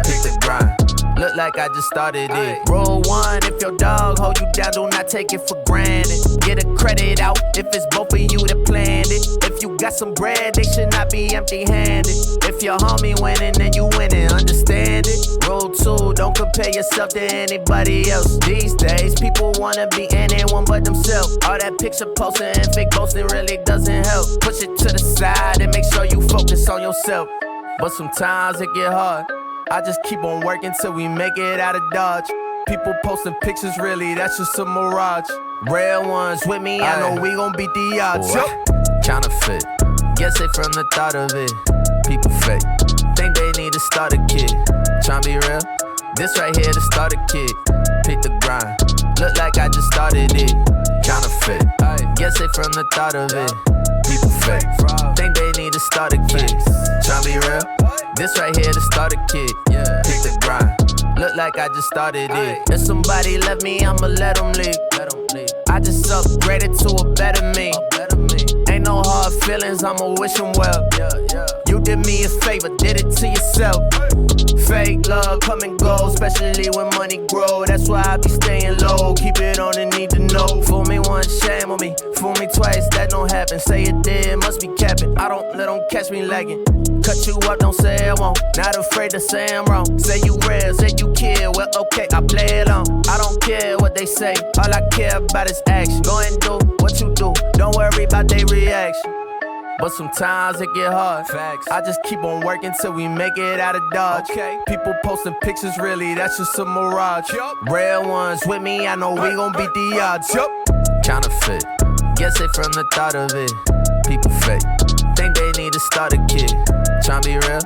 Speaker 8: Pick the grind. Look like I just started it. Roll one if your dog hold you down, do not take it for granted. Get a credit out if it's both of you that planned it. If you got some bread, they should not be empty-handed. If your homie winning, then you winning, understand it. Roll two, don't compare yourself to anybody else. These days, people wanna be anyone but themselves. All that picture posting and fake boasting really doesn't help. Push it to the side and make sure you focus on yourself. But sometimes it get hard. I just keep on working till we make it out of Dodge. People posting pictures, really, that's just a mirage. Real ones with me, I know we gon' beat the odds. Counterfeit, guess it from the thought of it. People fake, think they need to start a kid. Tryna be real, this right here to start a kid. Pick the grind, look like I just started it. Counterfeit, guess it from the thought of it. People fake, think they need to start a kid. Tryna be real, this right here to start a kid. Pick the grind, look like I just started it. If somebody left me, I'ma let them leave. I just upgraded to a better me. Ain't no hard feelings, I'ma wish them well. You did me a favor, did it to yourself. Fake love come and go, especially when money grow. That's why I be staying low, keep it on the need to know. Fool me once, shame on me. Fool me twice, that don't happen. Say it did, must be capping. I don't let them catch me lagging. Cut you up, don't say I won't. Not afraid to say I'm wrong. Say you real, say you kill. Well, okay, I play it on. I don't care what they say. All I care about is action. Go and do what you do. Don't worry about their reaction. But sometimes it get hard. Facts. I just keep on working till we make it out of Dodge. Okay. People posting pictures, really, that's just a mirage. Yep. Real ones with me, I know we gon' beat the odds. Yep. Counterfeit. Guess it from the thought of it. People fake. Think they need to start a kid. Tryna be real.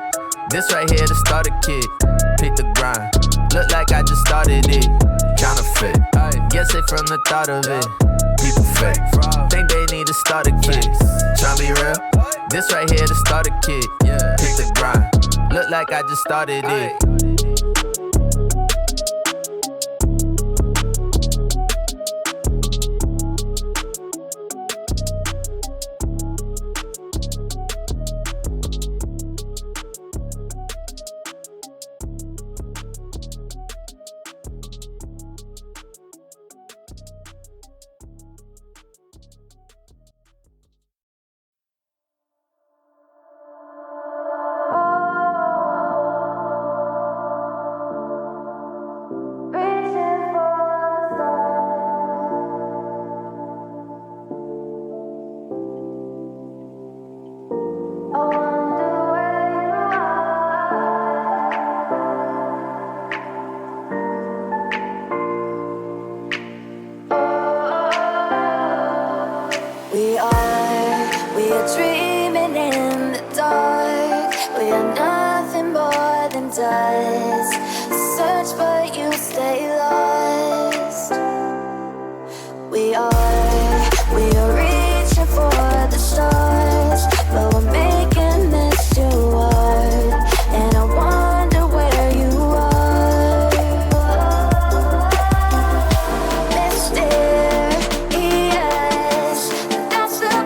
Speaker 8: This right here to start a kid. Pick the grind. Look like I just started it. Counterfeit. Guess it from the thought of it. People fake. Think they need to start a kid. Tryna be real. This right here to start a kid. Pick the grind. Look like I just started it.
Speaker 2: We are dreaming in the dark. We are nothing more than dust. Search but you stay lost. We are reaching for the stars, but we're making this too hard. And I wonder where you are. Mysterious, that's the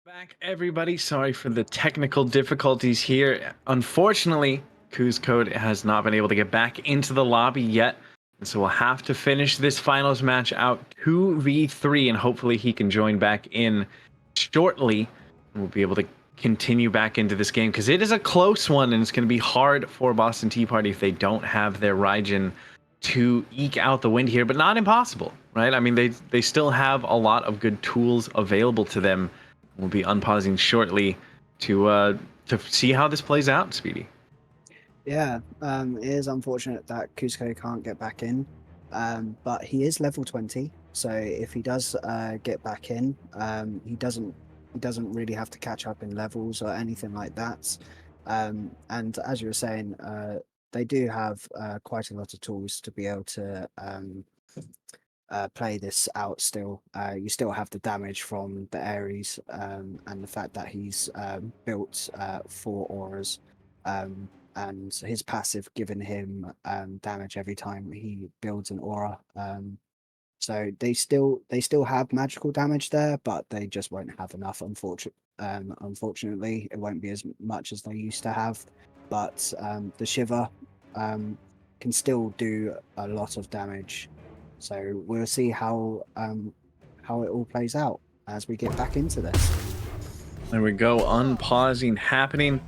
Speaker 3: Back, everybody. Sorry for the technical difficulties here. Unfortunately, Kuz Code has not been able to get back into the lobby yet. And so we'll have to finish this finals match out 2v3, and hopefully he can join back in shortly. And we'll be able to continue back into this game because it is a close one, and it's going to be hard for Boston Tea Party if they don't have their Raijin to eke out the win here, but not impossible, right? I mean, they still have a lot of good tools available to them. We'll be unpausing shortly to see how this plays out, Speedy.
Speaker 4: Yeah, it is unfortunate that Cusco can't get back in, but he is level 20. So if he does get back in, he doesn't really have to catch up in levels or anything like that. And as you were saying, they do have quite a lot of tools to be able to play this out still. You still have the damage from the Ares, and the fact that he's built 4 auras, and his passive giving him damage every time he builds an aura. So they still have magical damage there, but they just won't have enough. Unfortunately, it won't be as much as they used to have. But the Shiver can still do a lot of damage. So we'll see how it all plays out as we get back into this.
Speaker 3: There we go, unpausing happening.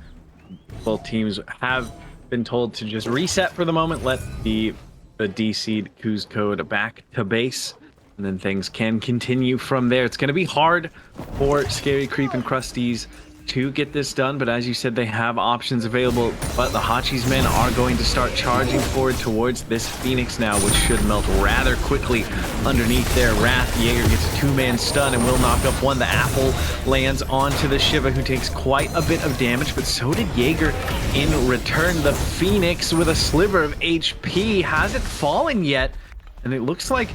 Speaker 3: Both teams have been told to just reset for the moment, let the DC'd Kuz Code back to base, and then things can continue from there. It's going to be hard for Scary Creep and Krusties to get this done, but as you said, they have options available. But the Hachi's men are going to start charging forward towards this Phoenix now, which should melt rather quickly underneath their wrath. Jaeger gets a 2-man stun and will knock up one. The apple lands onto the Shiva, who takes quite a bit of damage, but so did Jaeger in return. The Phoenix with a sliver of HP hasn't fallen yet, and it looks like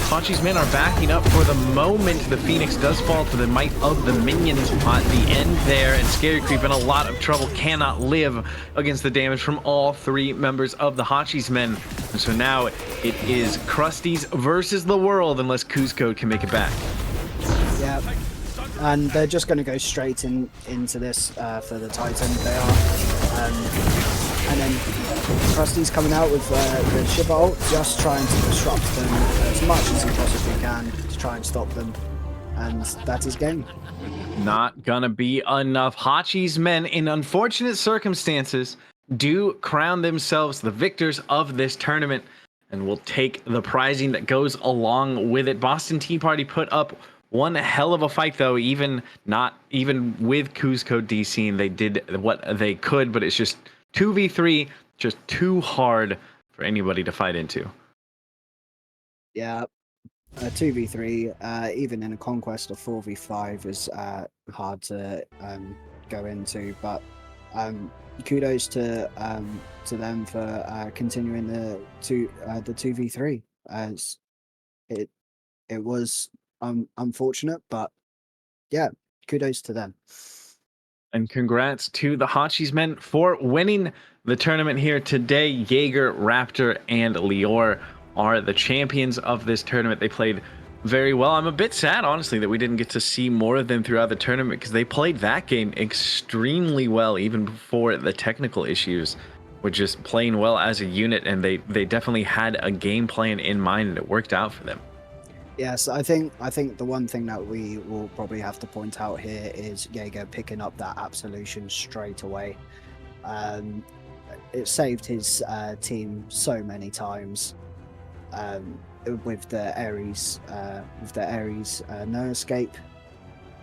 Speaker 3: Hachi's men are backing up for the moment. The Phoenix does fall to the might of the minions at the end there, and Scary Creep in a lot of trouble, cannot live against the damage from all 3 members of the Hachi's men. And so now it is Krusty's versus the world, unless Kuzco can make it back.
Speaker 4: Yeah, and they're just going to go straight into this for the Titan. They are. And then Krusty's coming out with the Shiva ult, just trying to disrupt them as much as he possibly can to try and stop them. And that's his game.
Speaker 3: Not gonna be enough. Hachi's men, in unfortunate circumstances, do crown themselves the victors of this tournament and will take the prizing that goes along with it. Boston Tea Party put up one hell of a fight, though, even with Kuzco DC, and they did what they could, but it's just 2v3, just too hard for anybody to fight into.
Speaker 4: Yeah, 2v3, even in a conquest of 4v5 is hard to go into, but kudos to them for continuing the 2v3, as it was unfortunate, but yeah, kudos to them.
Speaker 3: And congrats to the Hachi's men for winning the tournament here today. Jaeger, Raptor, and Lior are the champions of this tournament. They played very well. I'm a bit sad, honestly, that we didn't get to see more of them throughout the tournament, because they played that game extremely well, even before the technical issues. Were just playing well as a unit, and they definitely had a game plan in mind, and it worked out for them.
Speaker 4: Yes, I think the one thing that we will probably have to point out here is Jaeger picking up that absolution straight away. It saved his team so many times with the Ares no escape.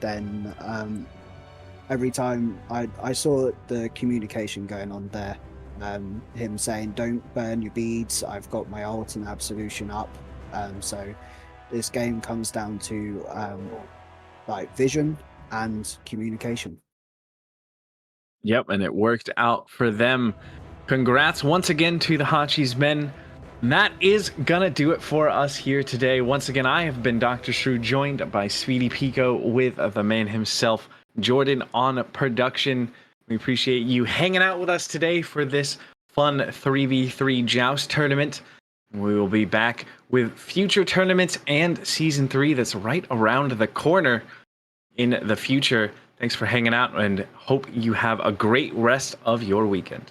Speaker 4: Then every time I saw the communication going on there, him saying, "Don't burn your beads. I've got my ult and absolution up." So this game comes down to like vision and communication.
Speaker 3: Yep, and it worked out for them. Congrats once again to the Hachi's men. And that is gonna do it for us here today. Once again, I have been Dr. Shrew, joined by Sweetie Pico with the man himself, Jordan, on production. We appreciate you hanging out with us today for this fun 3v3 Joust tournament. We will be back with future tournaments and Season 3 that's right around the corner in the future. Thanks for hanging out, and hope you have a great rest of your weekend.